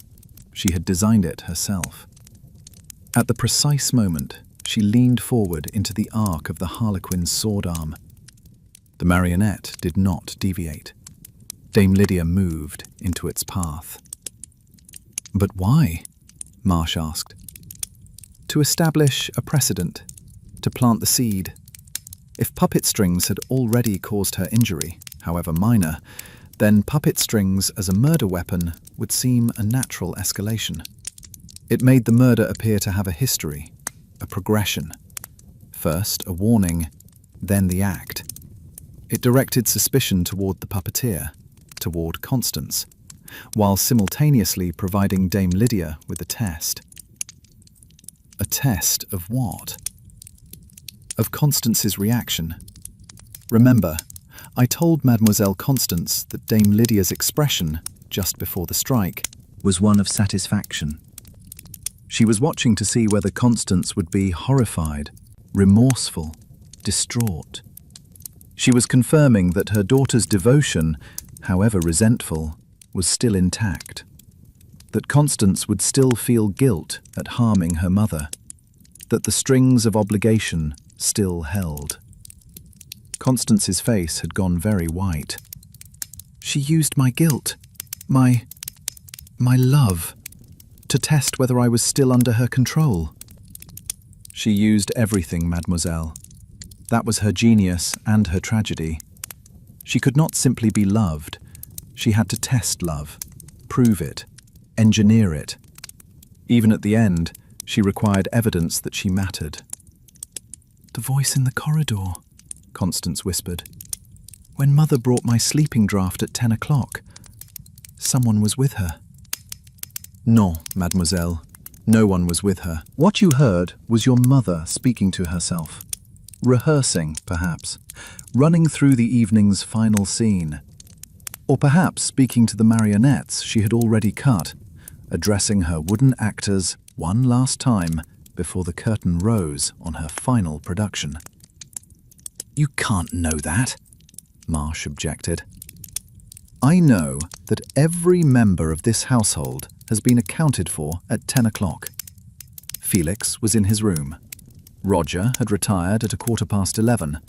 She had designed it herself. At the precise moment, she leaned forward into the arc of the harlequin's sword arm. The marionette did not deviate. Dame Lydia moved into its path. "But why?" Marsh asked. "To establish a precedent, to plant the seed. If puppet strings had already caused her injury, however minor, then puppet strings as a murder weapon would seem a natural escalation. It made the murder appear to have a history, a progression. First a warning, then the act. It directed suspicion toward the puppeteer, toward Constance, while simultaneously providing Dame Lydia with a test. A test of what? Of Constance's reaction. Remember, I told Mademoiselle Constance that Dame Lydia's expression, just before the strike, was one of satisfaction. She was watching to see whether Constance would be horrified, remorseful, distraught. She was confirming that her daughter's devotion, however resentful, was still intact. That Constance would still feel guilt at harming her mother. That the strings of obligation still held. Constance's face had gone very white. "She used my guilt, my love, to test whether I was still under her control." "She used everything, mademoiselle. That was her genius and her tragedy. She could not simply be loved. She had to test love, prove it, engineer it. Even at the end, she required evidence that she mattered." "The voice in the corridor," Constance whispered. "When Mother brought my sleeping draught at 10 o'clock, someone was with her." "No, mademoiselle, no one was with her. What you heard was your mother speaking to herself. Rehearsing, perhaps, running through the evening's final scene. Or perhaps speaking to the marionettes she had already cut, addressing her wooden actors one last time before the curtain rose on her final production." "You can't know that," Marsh objected. "I know that every member of this household has been accounted for at 10 o'clock. Felix was in his room. Roger had retired at 11:15,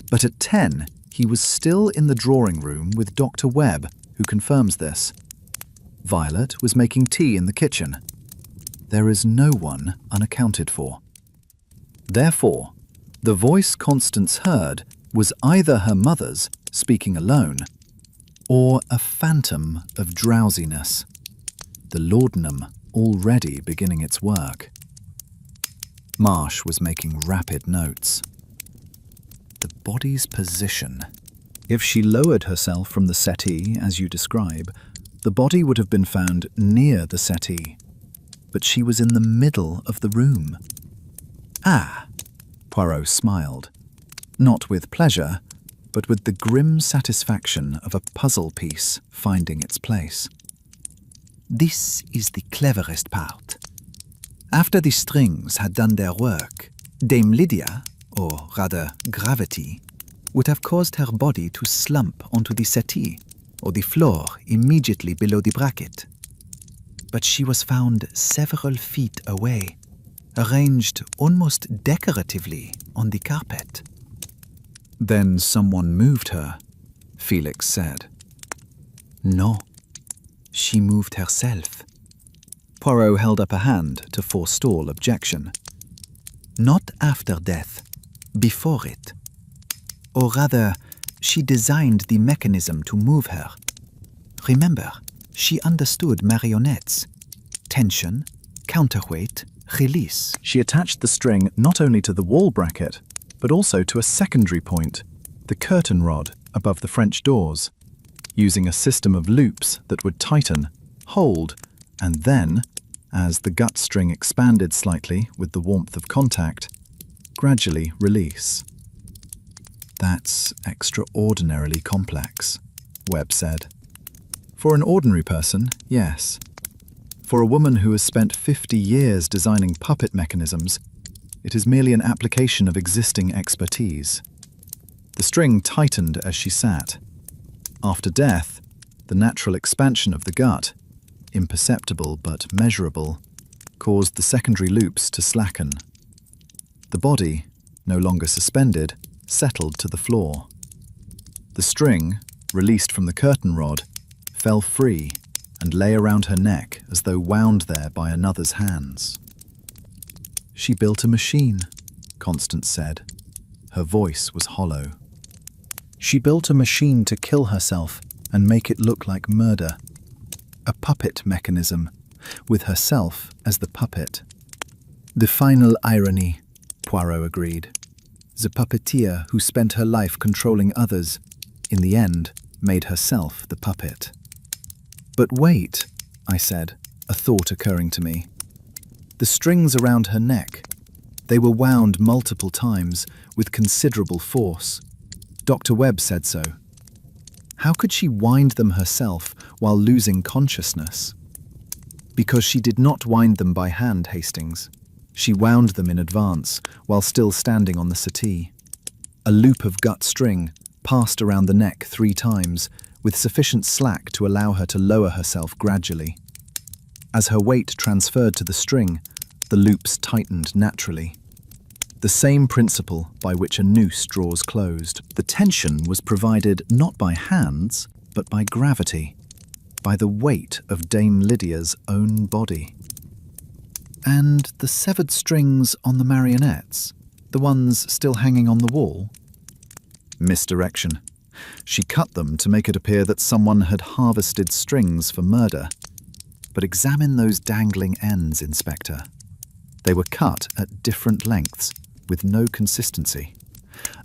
but at 10 he was still in the drawing room with Dr. Webb, who confirms this. Violet was making tea in the kitchen. There is no one unaccounted for. Therefore, the voice Constance heard was either her mother's, speaking alone, or a phantom of drowsiness, the laudanum already beginning its work." Marsh was making rapid notes. The body's position. If she lowered herself from the settee, as you describe, the body would have been found near the settee. But she was in the middle of the room. "Ah," Poirot smiled, not with pleasure, but with the grim satisfaction of a puzzle piece finding its place. "This is the cleverest part. After the strings had done their work, Dame Lydia, or rather gravity, would have caused her body to slump onto the settee, or the floor immediately below the bracket. But she was found several feet away, arranged almost decoratively on the carpet." "Then someone moved her," Felix said. "No, she moved herself." Poirot held up a hand to forestall objection. "Not after death, before it. Or rather, she designed the mechanism to move her. Remember, she understood marionettes. Tension, counterweight, release." She attached the string not only to the wall bracket, but also to a secondary point, the curtain rod above the French doors, using a system of loops that would tighten, hold, and then, as the gut string expanded slightly with the warmth of contact, gradually release. "That's extraordinarily complex," Webb said. "For an ordinary person, yes. For a woman who has spent 50 years designing puppet mechanisms, it is merely an application of existing expertise." The string tightened as she sat. After death, the natural expansion of the gut, imperceptible but measurable, caused the secondary loops to slacken. The body, no longer suspended, settled to the floor. The string, released from the curtain rod, fell free and lay around her neck as though wound there by another's hands. "She built a machine," Constance said. Her voice was hollow. "She built a machine to kill herself and make it look like murder. A puppet mechanism, with herself as the puppet." "The final irony," Poirot agreed. "The puppeteer who spent her life controlling others, in the end, made herself the puppet." "But wait," I said, a thought occurring to me. "The strings around her neck, they were wound multiple times with considerable force. Dr. Webb said so. How could she wind them herself while losing consciousness?" "Because she did not wind them by hand, Hastings. She wound them in advance while still standing on the settee. A loop of gut string passed around the neck 3 times, with sufficient slack to allow her to lower herself gradually. As her weight transferred to the string, the loops tightened naturally. The same principle by which a noose draws closed. The tension was provided not by hands, but by gravity, by the weight of Dame Lydia's own body." "And the severed strings on the marionettes, the ones still hanging on the wall?" "Misdirection. She cut them to make it appear that someone had harvested strings for murder. But examine those dangling ends, Inspector. They were cut at different lengths, with no consistency.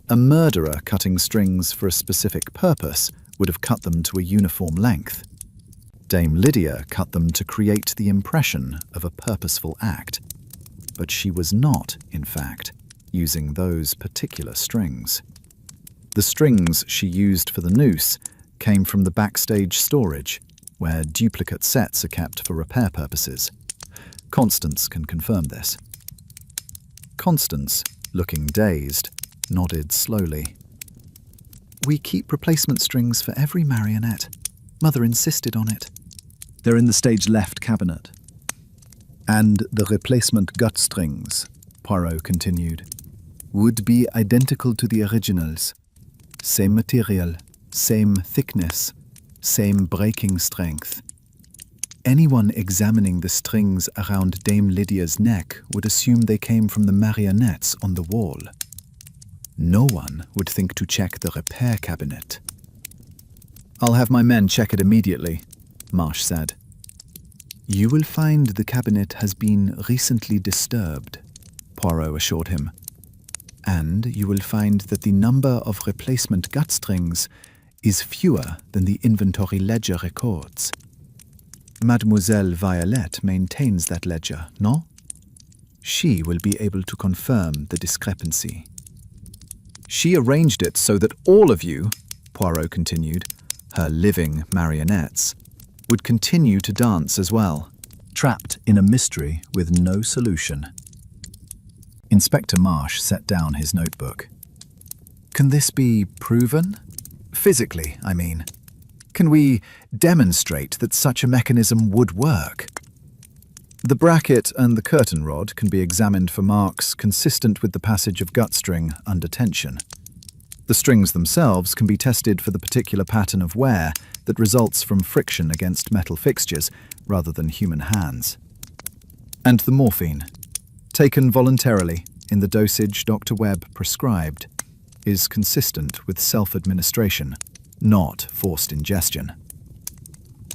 A murderer cutting strings for a specific purpose would have cut them to a uniform length. Dame Lydia cut them to create the impression of a purposeful act. But she was not, in fact, using those particular strings. The strings she used for the noose came from the backstage storage, where duplicate sets are kept for repair purposes. Constance can confirm this." Constance, looking dazed, nodded slowly. "We keep replacement strings for every marionette. Mother insisted on it." "They're in the stage left cabinet." "And the replacement gut strings," Poirot continued, "would be identical to the originals. Same material, same thickness, same breaking strength. Anyone examining the strings around Dame Lydia's neck would assume they came from the marionettes on the wall. No one would think to check the repair cabinet." "I'll have my men check it immediately," Marsh said. "You will find the cabinet has been recently disturbed," Poirot assured him. "And you will find that the number of replacement gut strings is fewer than the inventory ledger records. Mademoiselle Violette maintains that ledger, no? She will be able to confirm the discrepancy." "She arranged it so that all of you," Poirot continued, "her living marionettes, would continue to dance as well, trapped in a mystery with no solution." Inspector Marsh set down his notebook. "Can this be proven? Physically, I mean. Can we demonstrate that such a mechanism would work?" "The bracket and the curtain rod can be examined for marks consistent with the passage of gut string under tension. The strings themselves can be tested for the particular pattern of wear that results from friction against metal fixtures rather than human hands. And the morphine, taken voluntarily in the dosage Dr. Webb prescribed, is consistent with self-administration, not forced ingestion."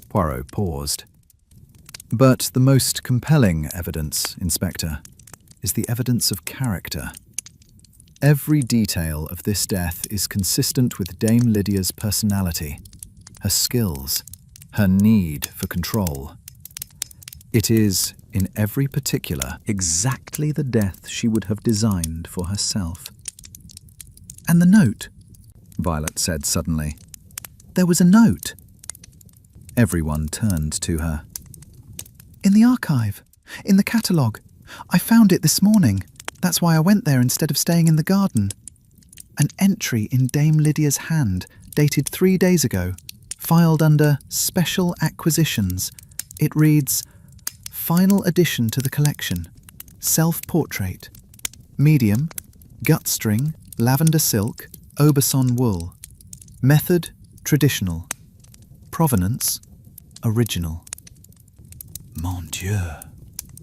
Poirot paused. "But the most compelling evidence, Inspector, is the evidence of character. Every detail of this death is consistent with Dame Lydia's personality, her skills, her need for control. It is, in every particular, exactly the death she would have designed for herself." "And the note," Violet said suddenly. "There was a note." Everyone turned to her. "In the archive, in the catalogue. I found it this morning. That's why I went there instead of staying in the garden. An entry in Dame Lydia's hand, dated 3 days ago, filed under Special Acquisitions. It reads, 'Final addition to the collection. Self-portrait. medium, gut string, lavender silk, Aubusson wool. Method, traditional. Provenance, original. Mon Dieu,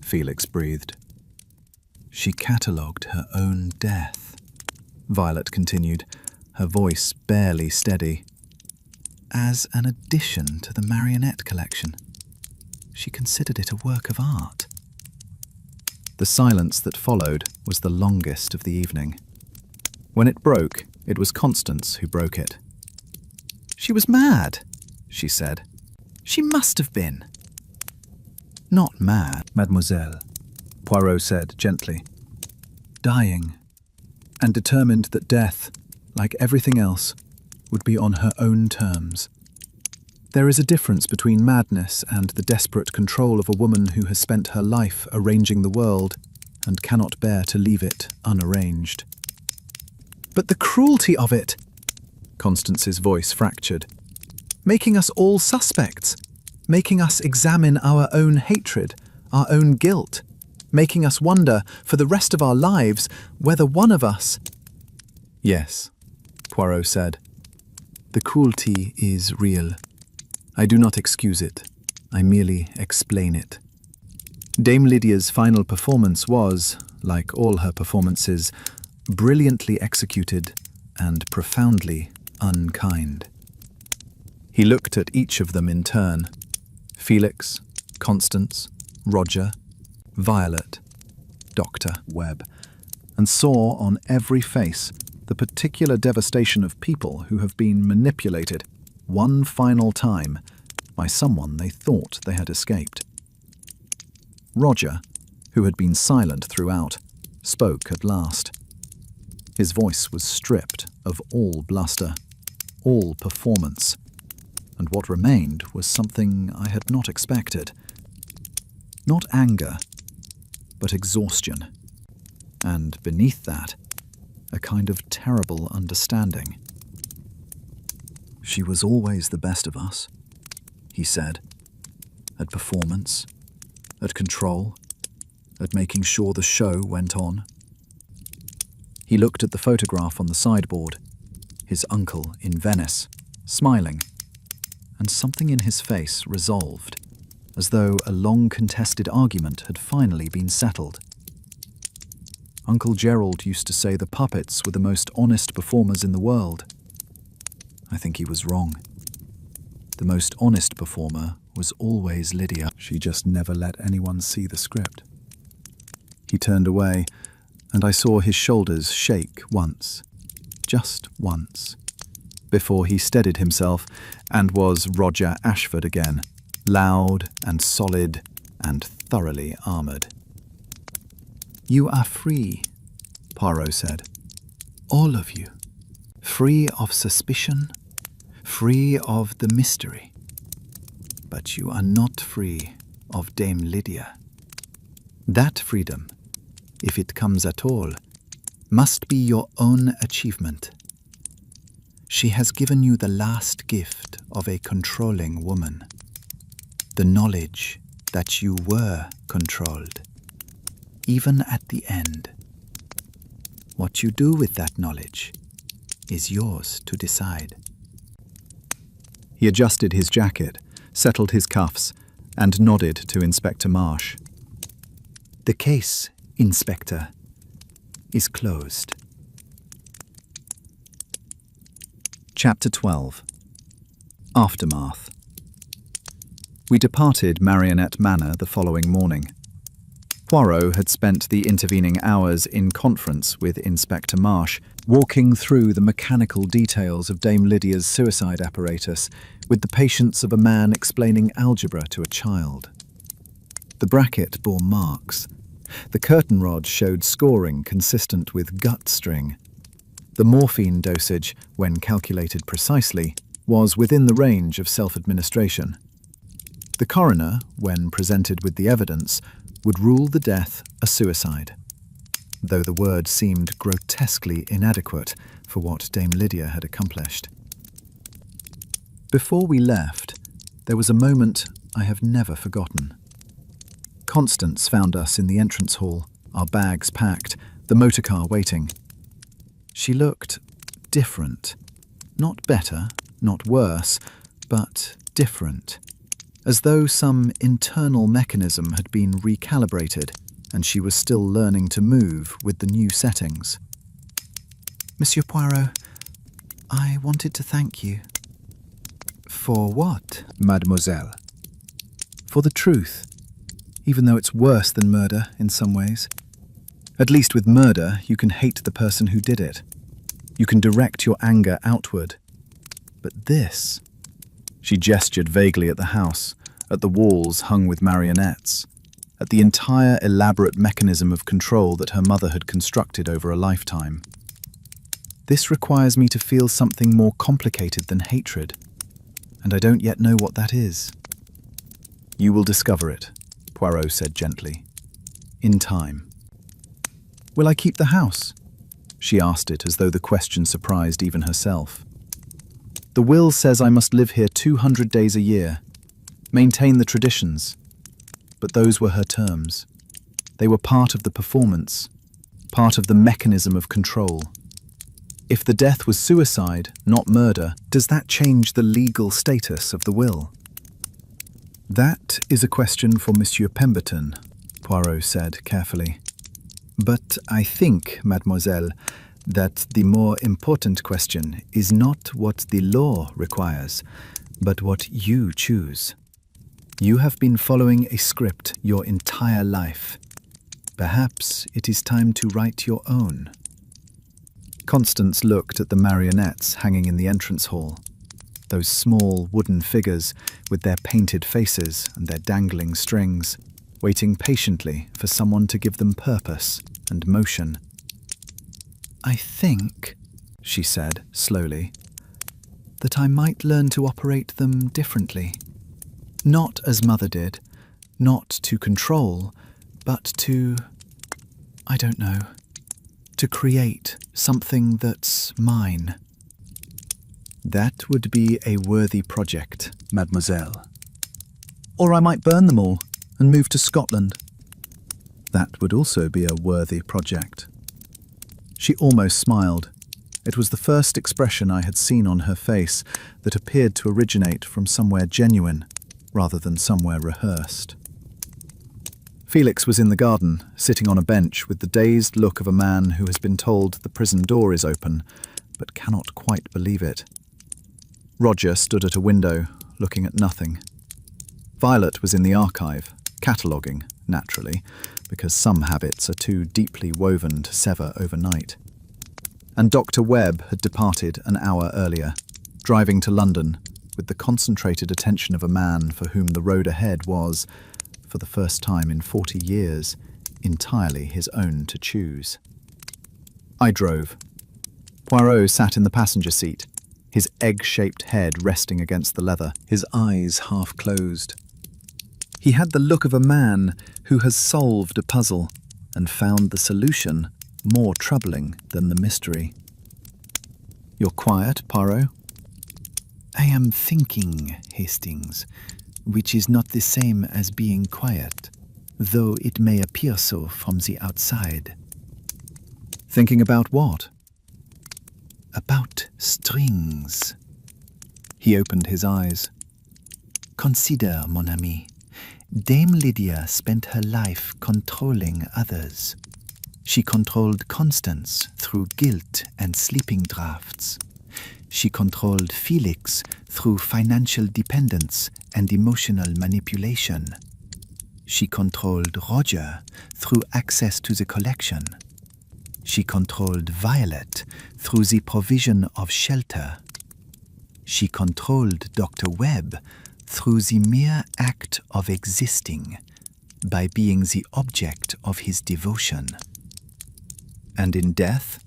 Felix breathed. She catalogued her own death, Violet continued, her voice barely steady. As an addition to the Marionette collection. She considered it a work of art. The silence that followed was the longest of the evening. When it broke, it was Constance who broke it. She was mad, she said. She must have been. Not mad, mademoiselle, Poirot said gently. Dying, and determined that death, like everything else, would be on her own terms. There is a difference between madness and the desperate control of a woman who has spent her life arranging the world and cannot bear to leave it unarranged. But the cruelty of it! Constance's voice fractured. Making us all suspects, making us examine our own hatred, our own guilt, making us wonder for the rest of our lives whether one of us... Yes, Poirot said. The cruelty is real. I do not excuse it. I merely explain it. Dame Lydia's final performance was, like all her performances, brilliantly executed and profoundly unkind. He looked at each of them in turn. Felix, Constance, Roger, Violet, Dr. Webb, and saw on every face the particular devastation of people who have been manipulated one final time by someone they thought they had escaped. Roger, who had been silent throughout, spoke at last. His voice was stripped of all bluster, all performance, and what remained was something I had not expected. Not anger, but exhaustion, and beneath that, a kind of terrible understanding. She was always the best of us, he said, at performance, at control, at making sure the show went on. He looked at the photograph on the sideboard, his uncle in Venice, smiling, and something in his face resolved, as though a long-contested argument had finally been settled. Uncle Gerald used to say the puppets were the most honest performers in the world. I think he was wrong. The most honest performer was always Lydia. She just never let anyone see the script. He turned away, and I saw his shoulders shake once, just once, before he steadied himself and was Roger Ashford again, loud and solid and thoroughly armoured. You are free, Poirot said. All of you. Free of suspicion, free of the mystery. But you are not free of Dame Lydia. That freedom, if it comes at all, must be your own achievement. She has given you the last gift of a controlling woman, the knowledge that you were controlled, even at the end. What you do with that knowledge is yours to decide. He adjusted his jacket, settled his cuffs, and nodded to Inspector Marsh. The case, Inspector, is closed. Chapter 12. Aftermath. We departed Marionette Manor the following morning. Poirot had spent the intervening hours in conference with Inspector Marsh, walking through the mechanical details of Dame Lydia's suicide apparatus with the patience of a man explaining algebra to a child. The bracket bore marks. The curtain rod showed scoring consistent with gut string. The morphine dosage, when calculated precisely, was within the range of self-administration. The coroner, when presented with the evidence, would rule the death a suicide, though the word seemed grotesquely inadequate for what Dame Lydia had accomplished. Before we left, there was a moment I have never forgotten. Constance found us in the entrance hall, our bags packed, the motor car waiting. She looked different. Not better, not worse, but different. As though some internal mechanism had been recalibrated and she was still learning to move with the new settings. Monsieur Poirot, I wanted to thank you. For what? Mademoiselle. For the truth, even though it's worse than murder in some ways. At least with murder, you can hate the person who did it. You can direct your anger outward. But this... She gestured vaguely at the house, at the walls hung with marionettes, at the entire elaborate mechanism of control that her mother had constructed over a lifetime. This requires me to feel something more complicated than hatred, and I don't yet know what that is. You will discover it, Poirot said gently. In time. Will I keep the house? She asked it as though the question surprised even herself. The will says I must live here 200 days a year, maintain the traditions. But those were her terms. They were part of the performance, part of the mechanism of control. If the death was suicide, not murder, does that change the legal status of the will? That is a question for Monsieur Pemberton, Poirot said carefully. But I think, mademoiselle, that the more important question is not what the law requires, but what you choose. You have been following a script your entire life. Perhaps it is time to write your own. Constance looked at the marionettes hanging in the entrance hall, those small wooden figures with their painted faces and their dangling strings, waiting patiently for someone to give them purpose and motion. I think, she said slowly, that I might learn to operate them differently. Not as Mother did, not to control, but to, I don't know, to create something that's mine. That would be a worthy project, mademoiselle. Or I might burn them all and move to Scotland. That would also be a worthy project. She almost smiled. It was the first expression I had seen on her face that appeared to originate from somewhere genuine rather than somewhere rehearsed. Felix was in the garden, sitting on a bench with the dazed look of a man who has been told the prison door is open, but cannot quite believe it. Roger stood at a window, looking at nothing. Violet was in the archive, cataloguing, naturally, because some habits are too deeply woven to sever overnight. And Dr. Webb had departed an hour earlier, driving to London with the concentrated attention of a man for whom the road ahead was, for the first time in 40 years, entirely his own to choose. I drove. Poirot sat in the passenger seat, his egg-shaped head resting against the leather, his eyes half closed. He had the look of a man who has solved a puzzle and found the solution more troubling than the mystery. You're quiet, Poirot? I am thinking, Hastings, which is not the same as being quiet, though it may appear so from the outside. Thinking about what? About strings. He opened his eyes. Consider, mon ami, Dame Lydia spent her life controlling others. She controlled Constance through guilt and sleeping draughts. She controlled Felix through financial dependence and emotional manipulation. She controlled Roger through access to the collection. She controlled Violet through the provision of shelter. She controlled Dr. Webb through the mere act of existing, by being the object of his devotion. And in death?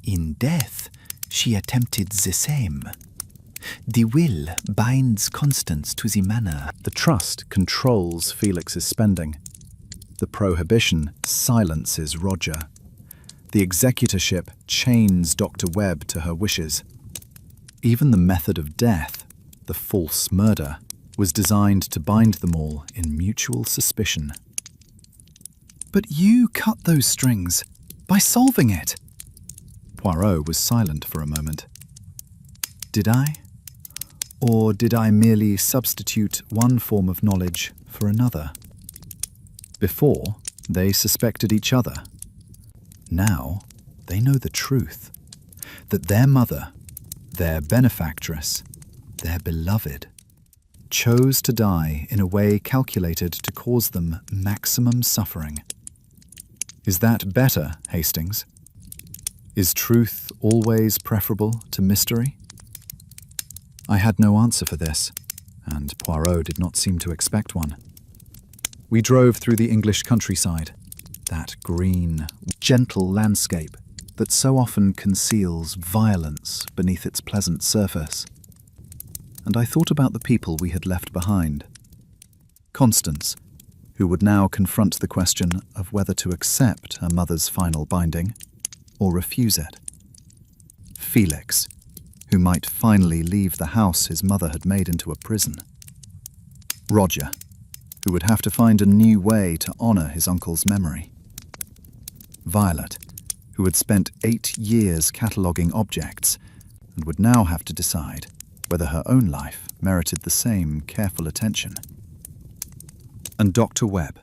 In death, she attempted the same. The will binds Constance to the manor. The trust controls Felix's spending. The prohibition silences Roger. The executorship chains Dr. Webb to her wishes. Even the method of death, the false murder, was designed to bind them all in mutual suspicion. But you cut those strings by solving it. Poirot was silent for a moment. Did I? Or did I merely substitute one form of knowledge for another? Before, they suspected each other. Now, they know the truth. That their mother, their benefactress, their beloved, chose to die in a way calculated to cause them maximum suffering. Is that better, Hastings? Is truth always preferable to mystery? I had no answer for this, and Poirot did not seem to expect one. We drove through the English countryside, that green, gentle landscape that so often conceals violence beneath its pleasant surface. And I thought about the people we had left behind. Constance, who would now confront the question of whether to accept her mother's final binding or refuse it. Felix, who might finally leave the house his mother had made into a prison. Roger, who would have to find a new way to honour his uncle's memory. Violet, who had spent 8 years cataloguing objects and would now have to decide whether her own life merited the same careful attention. And Dr. Webb,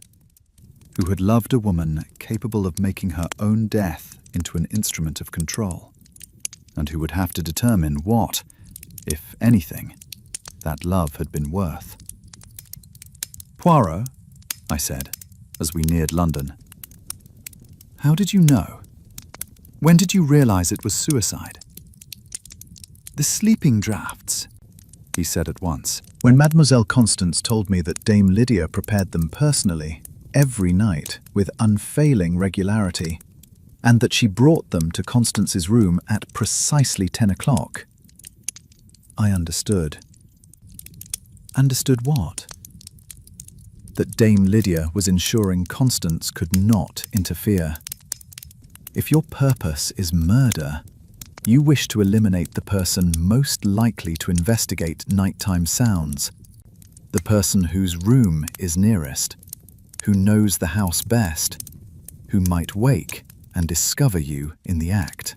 who had loved a woman capable of making her own death into an instrument of control, and who would have to determine what, if anything, that love had been worth. Poirot, I said, as we neared London. How did you know? When did you realize it was suicide? The sleeping draughts, he said at once. When Mademoiselle Constance told me that Dame Lydia prepared them personally, every night, with unfailing regularity, and that she brought them to Constance's room at precisely 10 o'clock, I understood. Understood what? That Dame Lydia was ensuring Constance could not interfere. If your purpose is murder, you wish to eliminate the person most likely to investigate nighttime sounds, the person whose room is nearest, who knows the house best, who might wake and discover you in the act.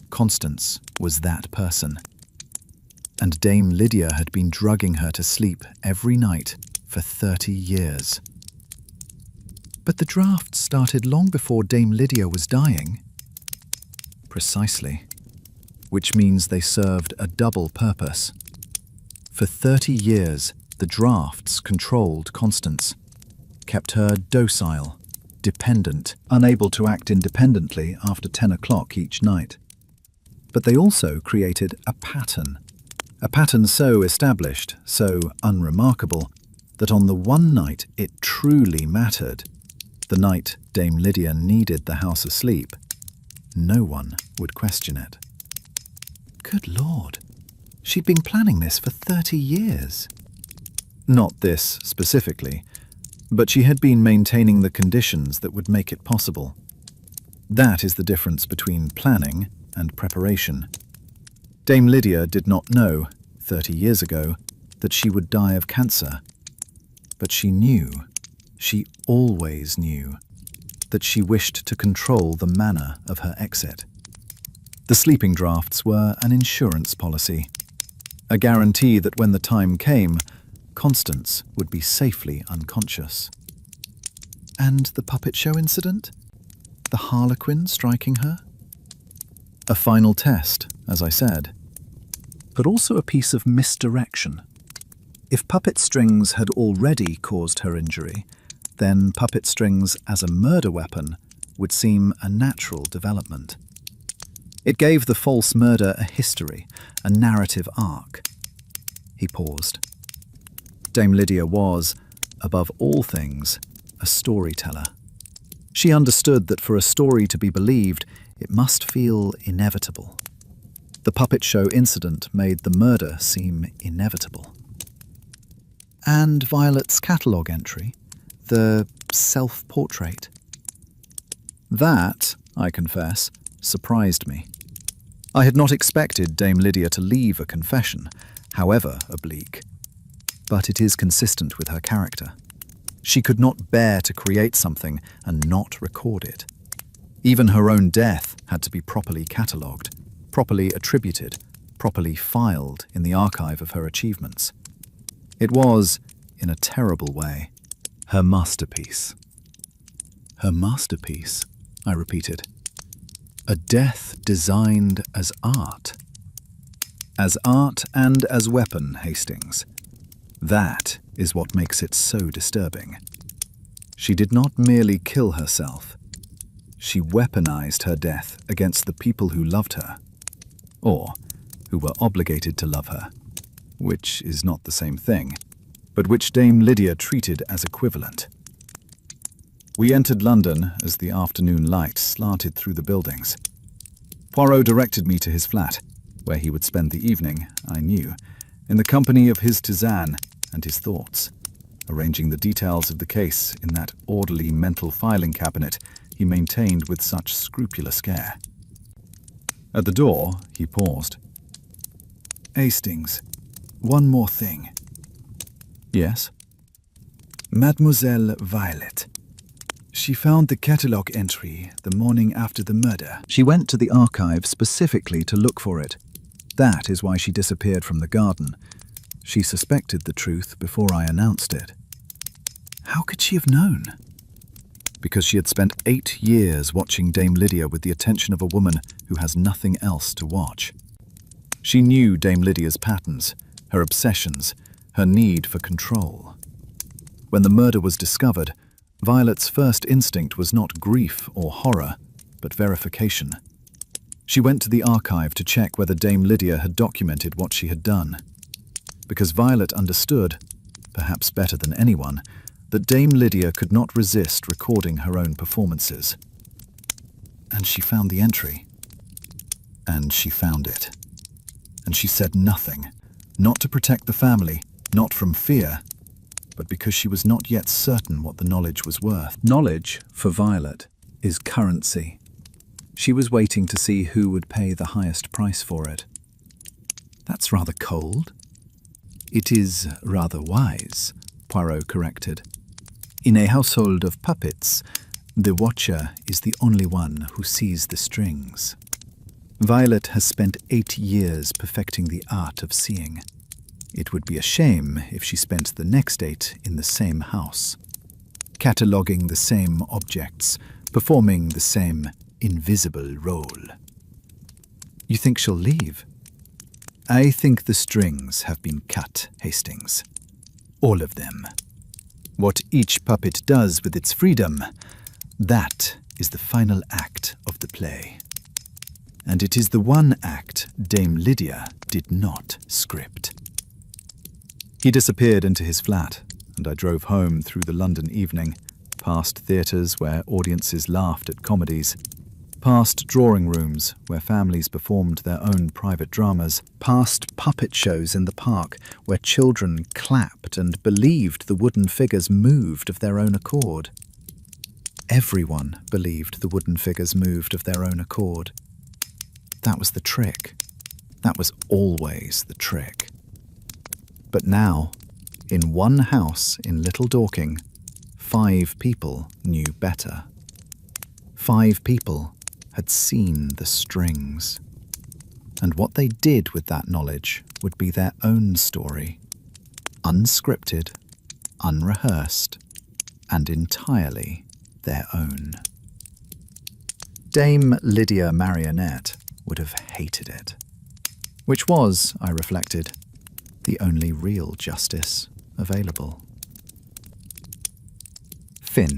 Constance was that person. And Dame Lydia had been drugging her to sleep every night for 30 years. But the draught started long before Dame Lydia was dying. Precisely. Which means they served a double purpose. For 30 years, the draughts controlled Constance, kept her docile, dependent, unable to act independently after 10 o'clock each night. But they also created a pattern so established, so unremarkable, that on the one night it truly mattered, the night Dame Lydia needed the house asleep, no one would question it. Good Lord, she'd been planning this for 30 years. Not this specifically, but she had been maintaining the conditions that would make it possible. That is the difference between planning and preparation. Dame Lydia did not know, 30 years ago, that she would die of cancer. But she knew, she always knew, that she wished to control the manner of her exit. The sleeping draughts were an insurance policy, a guarantee that when the time came, Constance would be safely unconscious. And the puppet show incident? The harlequin striking her? A final test, as I said, but also a piece of misdirection. If puppet strings had already caused her injury, then puppet strings as a murder weapon would seem a natural development. It gave the false murder a history, a narrative arc. He paused. Dame Lydia was, above all things, a storyteller. She understood that for a story to be believed, it must feel inevitable. The puppet show incident made the murder seem inevitable. And Violet's catalogue entry, the self-portrait. That, I confess, surprised me. I had not expected Dame Lydia to leave a confession, however oblique. But it is consistent with her character. She could not bear to create something and not record it. Even her own death had to be properly catalogued, properly attributed, properly filed in the archive of her achievements. It was, in a terrible way, her masterpiece. Her masterpiece, I repeated. A death designed as art. As art and as weapon, Hastings. That is what makes it so disturbing. She did not merely kill herself. She weaponized her death against the people who loved her, or who were obligated to love her, which is not the same thing, but which Dame Lydia treated as equivalent. We entered London as the afternoon light slanted through the buildings. Poirot directed me to his flat, where he would spend the evening, I knew, in the company of his tisane and his thoughts, arranging the details of the case in that orderly mental filing cabinet he maintained with such scrupulous care. At the door, he paused. "Hastings, one more thing." "Yes?" "Mademoiselle Violet. She found the catalogue entry the morning after the murder. She went to the archive specifically to look for it. That is why she disappeared from the garden. She suspected the truth before I announced it." "How could she have known?" "Because she had spent 8 years watching Dame Lydia with the attention of a woman who has nothing else to watch. She knew Dame Lydia's patterns, her obsessions, her need for control. When the murder was discovered, Violet's first instinct was not grief or horror, but verification. She went to the archive to check whether Dame Lydia had documented what she had done. Because Violet understood, perhaps better than anyone, that Dame Lydia could not resist recording her own performances. And she found the entry. And she found it. And she said nothing, not to protect the family, not from fear, but because she was not yet certain what the knowledge was worth. Knowledge, for Violet, is currency. She was waiting to see who would pay the highest price for it. "That's rather cold." "It is rather wise," Poirot corrected. "In a household of puppets, the watcher is the only one who sees the strings. Violet has spent 8 years perfecting the art of seeing. It would be a shame if she spent the next 8 in the same house, cataloguing the same objects, performing the same invisible role." "You think she'll leave?" "I think the strings have been cut, Hastings. All of them. What each puppet does with its freedom, that is the final act of the play. And it is the one act Dame Lydia did not script." He disappeared into his flat, and I drove home through the London evening, past theatres where audiences laughed at comedies, past drawing rooms where families performed their own private dramas, past puppet shows in the park where children clapped and believed the wooden figures moved of their own accord. Everyone believed the wooden figures moved of their own accord. That was the trick. That was always the trick. But now, in one house in Little Dorking, 5 people knew better. 5 people had seen the strings. And what they did with that knowledge would be their own story, unscripted, unrehearsed, and entirely their own. Dame Lydia Marionette would have hated it. Which was, I reflected, the only real justice available. Finn.